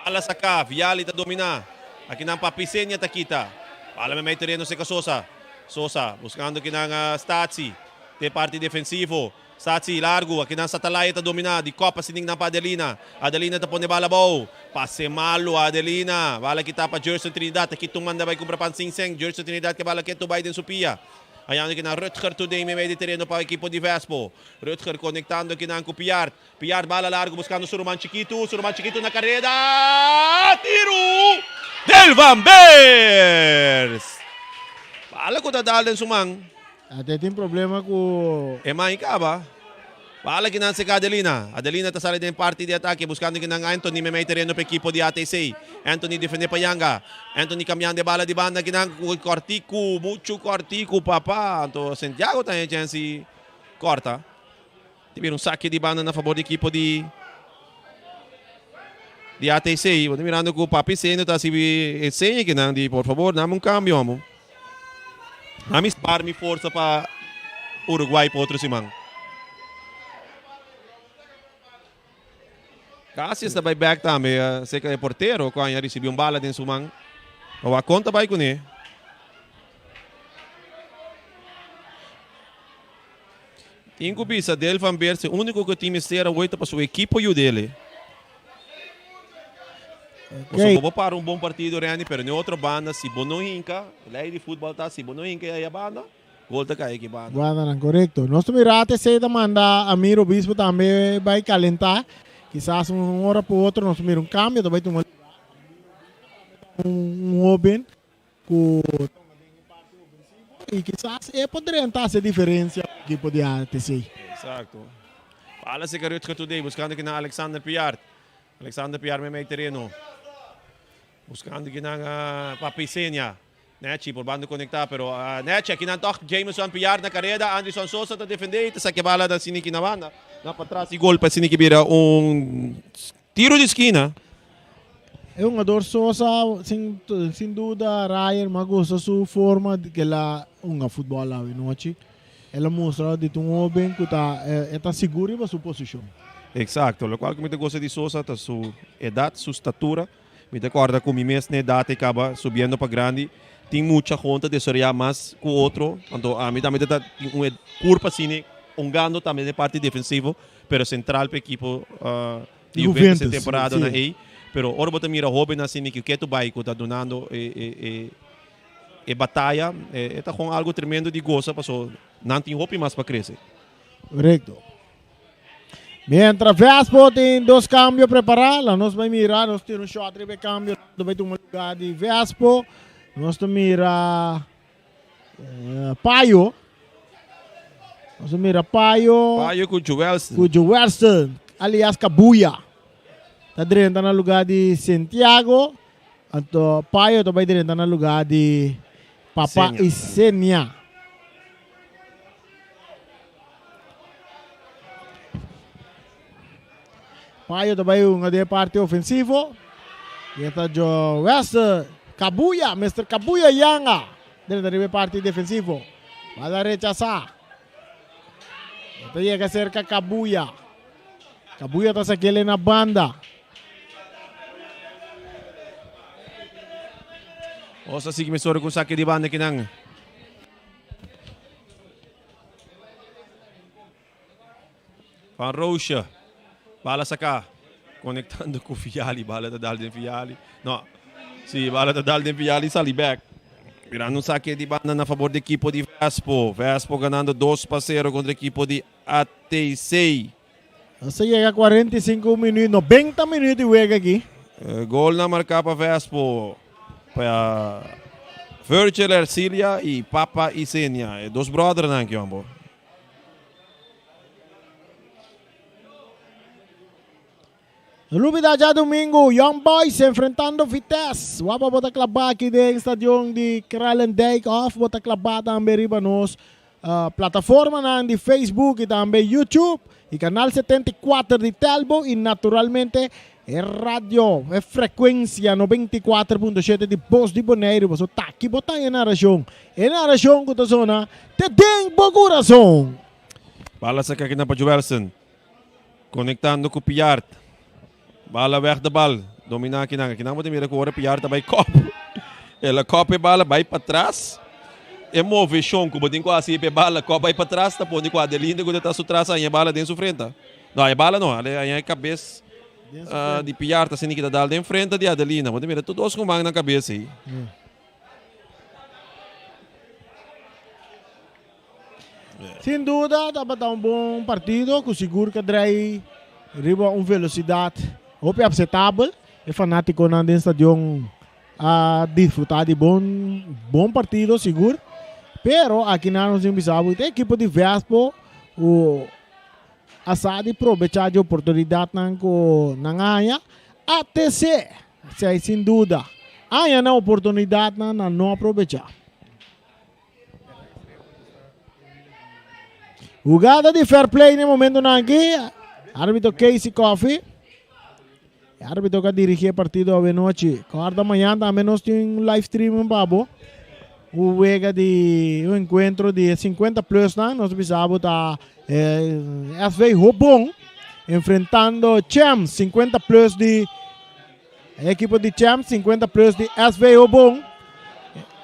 Ala saka. Viali ta domina. Aqui na Papisenya ta kita. Alam may terreno si Sosa. Sosa, buscando kinang Stazzi. Te parte defensivo. Stazzi, largo. Aqui na Satalaya ta domina. Di Copa sining na pa Adelina. Adelina ta pone bala bao. Passe malo Adelina. Bala kita pa Jerson Trinidad. Aqui tumanda bay kumpra pan Sing-Seng. Jerson Trinidad ke bala keto Biden Supia. Ayan kina Rutger today may terreno pa equipo de Vespo. Rutger conectando kinang ku Piart. Piart bala largo buscando Suruman Chiquito. Suruman Chiquito na carrera. Tiro! Del Van Beers! Bala ko dadalhin sumang. Até tem problema com... Main ka ba? Bala kinang si Adelina. Adelina ta sali din parte de ataque. Buscando kinang Anthony may terreno pa equipo de ATC. Anthony defende pa Yanga. Anthony cambiando de bala di banda kinang Cortico. Mucho Cortico papa. Anto Santiago tayo dyan si Corta. Tivir saque di banda na favor de equipo de ATC. Vou mirando com o Papi Senho, tá? Se enseña que não, por favor, dá um câmbio, amo. Amis par mi força para Uruguai para outro simang. Kasi sa bay back também, sei que é porteiro, quando recebeu bala din sumang. O a conta vai com ele. Tinha bisa del Van Beers, o único que o time será oito para sua equipe e o dele. Okay. Vou para bom partido, Rani, pero em outra banda, se bono hinca, lei de futebol tá, se bono hinca aí a banda, volta cai que banda. Banda não, correto. Nós mirate se demanda a Miro Bispo também vai calentar, quizás uma hora por outra nós mira cambio, também tomar open com e quizás poderia entrar essa diferença que podia ATC. Exato. Fala se Rutger today, buscando que na Alexander Piart. Alexander Piart may terreno. Buscando que na Papisenya. Nechi por bando conectar, pero Nechi aqui na toque Jameson Piart na carreira, Anderson Sosa tá defender, tá saque bala da Siniki na banda. Na para trás e gol para Siniki vira tiro de esquina. É um jogador Sosa, sem dúvida, Ryan, mas gosta sua forma de que ela futebol lá em noite. Ela mostra de um homem que está seguro em sua posição. Exato, o qual que me gosta de Sosa, tá sua idade, sua estatura. Me recorda com minha mesma idade acaba subindo para grande. Tem muita conta de ser mais com o outro. Então, a mim também está uma curva assim, gando também de parte defensiva, pero central para a equipe de Juventus essa temporada na EI. Pero ora bota mira Robin assim que o que tu vai que está donando batalha, está com algo tremendo de gosto, passou não tem roupa mais para crescer. Correto. Mientras Vespo tem dois cambios preparados, nós vamos mirar, nós temos shot de cambio, nós vamos ter um lugar de Vespo, nós vamos mirar Paio, nós vamos mirar Paio com Joelson. Com Joelson, aliás Cabuya, está dentro no lugar de Santiago, então Paio também dentro no lugar de Papa e Senia. Paio também um de parte ofensivo. E está o West Cabuya, Mr. Cabuya Yanga. Dentro da parte defensivo. Vai a rechazar. Então chega cerca Cabuya. Cabuya está saquele na banda. Osa sige may sorry kung saque de banda kinang. Van Roosje. Bala sa ka. Conectando com Fiali. Bala da Dalden Fiali. No. Si bala da Dalden Fiali sali back. Virando saque de banda na favor da equipe de Vespo. Vespo ganando 2-0 contra a equipe de ATC. Você chega a 45 minutos, 90 minutos de jogo aqui. Gol na marca para Vespo. Para Virgil Ercilia e Papa Isenia. Dois brothers na aqui, amor. Lubida já domingo, Young Boys enfrentando Vitesse. Wapa bota klaba aqui do estádio de Kralendijk off, bota klaba também riba nos plataforma de Facebook e também YouTube e canal 74 de Telbo e naturalmente é rádio, é frequência 94.7 de Voz de Bonaire. Você tá aqui bota em narração que tá zona te tem bom coração. Bala sa kakina pa Juelson. Conectando com o Piart. Bala weg de bal. Domina kinang. Kinang mo mira ko ora Piart by cop. Ela cop e bala vai para trás. E move chão com botin quase pe bala cop vai para trás, tá pondo com a Adelinda quando tá sutrás aí bala dentro frente. Não, é bala não, aí é cabeça de Piart assim que tá dal dentro frente de Adelina. Botin mira todos com na cabeça aí. Sem dúvida, dapat um bom partido, com seguro que drai riba velocidade aceitável. É fanático na estádio a desfrutar de bom partido, seguro. Pero aqui não nos invitamos, tem equipe de Vespo, o assado aproveitar de oportunidade na ganha, até se sem dúvida, há na oportunidade na não aproveitar. Jugada de fair play no momento aqui. Árbitro Casey Coffee. Árbitro que dirige o partido a noite. Quarta manhã também nós temos um live stream em Babo. O encontro de 50 plus, nós precisamos estar SV Robon enfrentando Champs 50 plus de equipe de Champs 50 plus de SV Robon.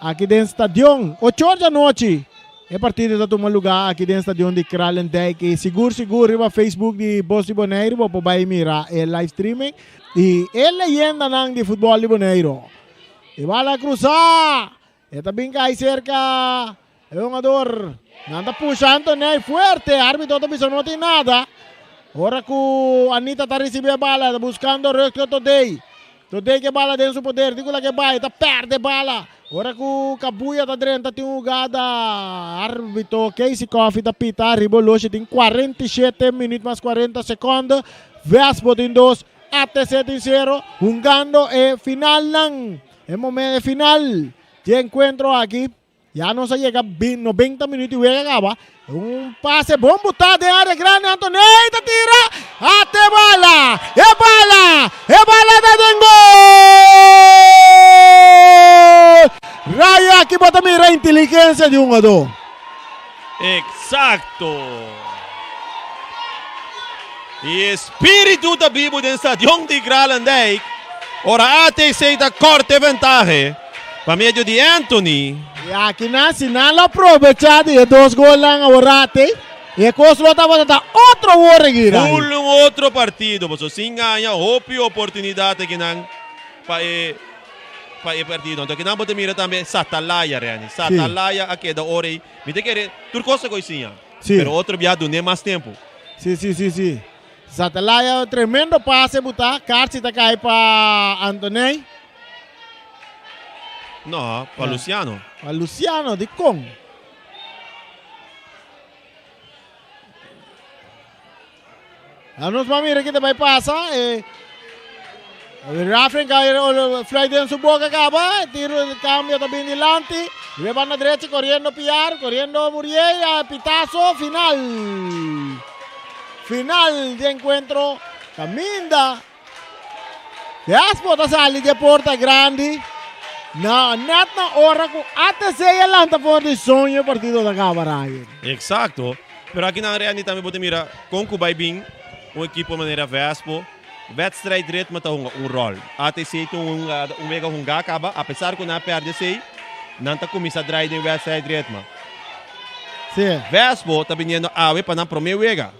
Aqui dentro do estádio, 8 horas da noite. É partido da tomar lugar aqui dentro do estádio de Kralendijk. E seguro, no Facebook de Voz de Bonaire, você vai mirar o live streaming. E é leyenda de futebol de Bonaire. E vai lá cruzar. E também cai cerca. É um jogador. Nanda puxando, né? Fuerte. Árbitro também não tem nada. Agora que o Anita está recebendo a bala, está buscando o resto Today. Today que bala dentro do poder. Digo lá que vai, está perde a bala. Agora que o Kabuya está dentro, tem jogada. Árbitro Casey Coffee está pitando. Riboloshe tem 47 minutos mais 40 segundos. Vespo tem 2. ATC tem 0. Jugando é final lang. É momento final. De encontro aqui. Já não se chega 90 minutos e acaba. Um passe bom botado em área grande. Antoneita tira. Até bala. É bala. É bala da Dengo. Rayo aqui bota mira a inteligência de um jogador. Exacto. E espírito da Bíblia do estádio de Kralendijk. Ora ATC da corte vantagem. Para meio de Anthony. E aqui na sinal aproveitar e 2 gols lá no Orate. E Costa estava dando outro hora aqui. Full outro partido. Você sim ganha óbvio oportunidade que não para o partido. Então que não pode mirar também Satalaya, Rani. Satalaya aqui da hora. Me tem que Turcosa coisinha. Mas outro viado nem mais tempo. Sim. Satalaya tremendo passe botar. Carci tá cai para Antonei. Não, para Luciano. Para Luciano de Kong. Nos vamos ver que vai passar. Rafren cai o fly dentro da boca acaba. Tiro de cambio também delante. Leva na direita correndo Piar, correndo Muriel, pitazo final. Final de encontro. Caminda. Vespo da sali de porta grande. Na hora que até se lanta por de sonho partido da Câmara. Exacto. Pero aqui na realidade também pode mirar com o Baibin, uma equipe maneira Vespo, wedstrijd ritme tá um rol. ATC tem mega hunga acaba, apesar que não perde sei, não tá começa a drive em wedstrijd ritme. Sim. Vespo tá vindo a para não primeiro wega.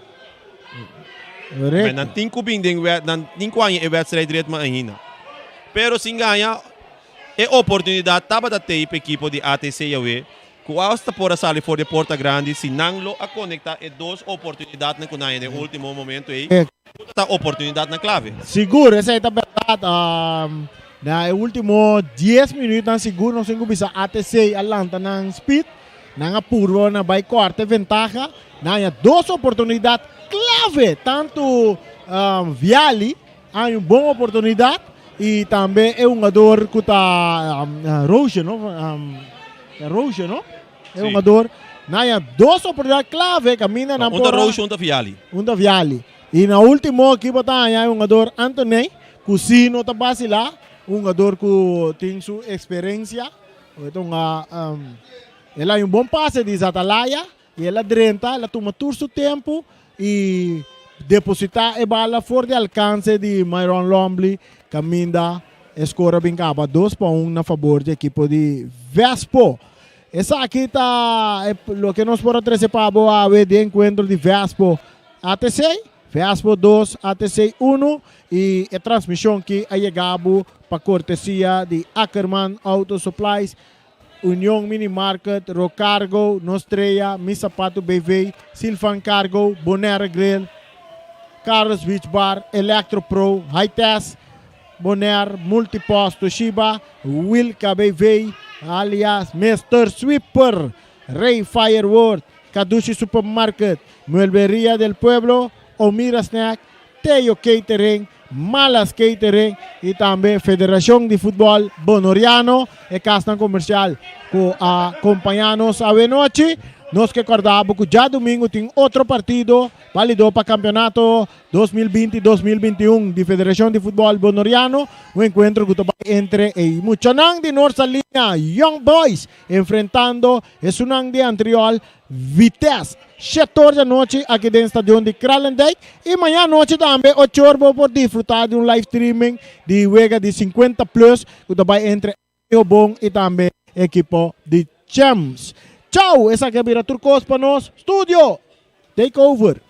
Mas não tem kubinding, não tem quanto em wedstrijd ritme ainda. Pero sim ganha e oportunidade tava da equipe de ATC Yahweh. Quasta por a sair fora de Porta Grande, se não lo a conectar e 2 oportunidades na kunaya no último momento aí. Tá oportunidade na clave. Seguro, essa é a verdade. Na último 10 minutos na seguro não se bisa ATC Atlanta na speed, na apuro na vai corte ventaja, na 2 oportunidades clave, tanto Viali há uma boa oportunidade e também é um jogador que está Roche, não? Roche, não? É um Sim. jogador, há duas oportunidades clave, caminha na Um da Roche, um da Viali. um da Viali. E na última equipe também há um jogador Anthony, que se não está vacilar, um jogador que tem sua experiência. Então, ele é um bom passe de Zatalaia, e ela drenta, ela toma todo o seu tempo e depositar a bola fora de alcance de Myron Lombley, caminha, escora bem capa 2-1 na favor da equipe de Vespo. Essa aqui está o que nós podemos trazer para a de encontro de Vespo ATC, Vespo 2, ATC 1 e a transmissão que é chegado para cortesia de Ackerman Auto Supplies, União Mini Market, Rocargo, Nostreia, Misapato BV, Silvan Cargo, Bonaire Grill, Carlos Beach Bar, Electro Pro, High Test, Bonaire, Multipost, Toshiba, Wilka BV, alias Mr. Sweeper, Ray Firewood, Kadushi Supermarket, Mueblería del Pueblo, Omira Snack, Teyo Catering, Malas Catering e também Federação de Futebol Bonoriano e Castan Comercial que acompanha-nos a noite. Nós que acordamos que já domingo tem outro partido válido para campeonato 2020-2021 de Federação de Futebol Bonoriano. Um encontro que vai entre o Muchanang de Norte Linha Young Boys enfrentando o Sunang de Antriol Vitesse. 7 da noite aqui dentro do estádio de Kralendijk. E amanhã à noite também 8 horas por desfrutar de um live streaming de Wega de 50 plus que vai entre o bom e também a equipe de Champs. Tchau, essa aqui é a Turcos para nós. Studio, take over.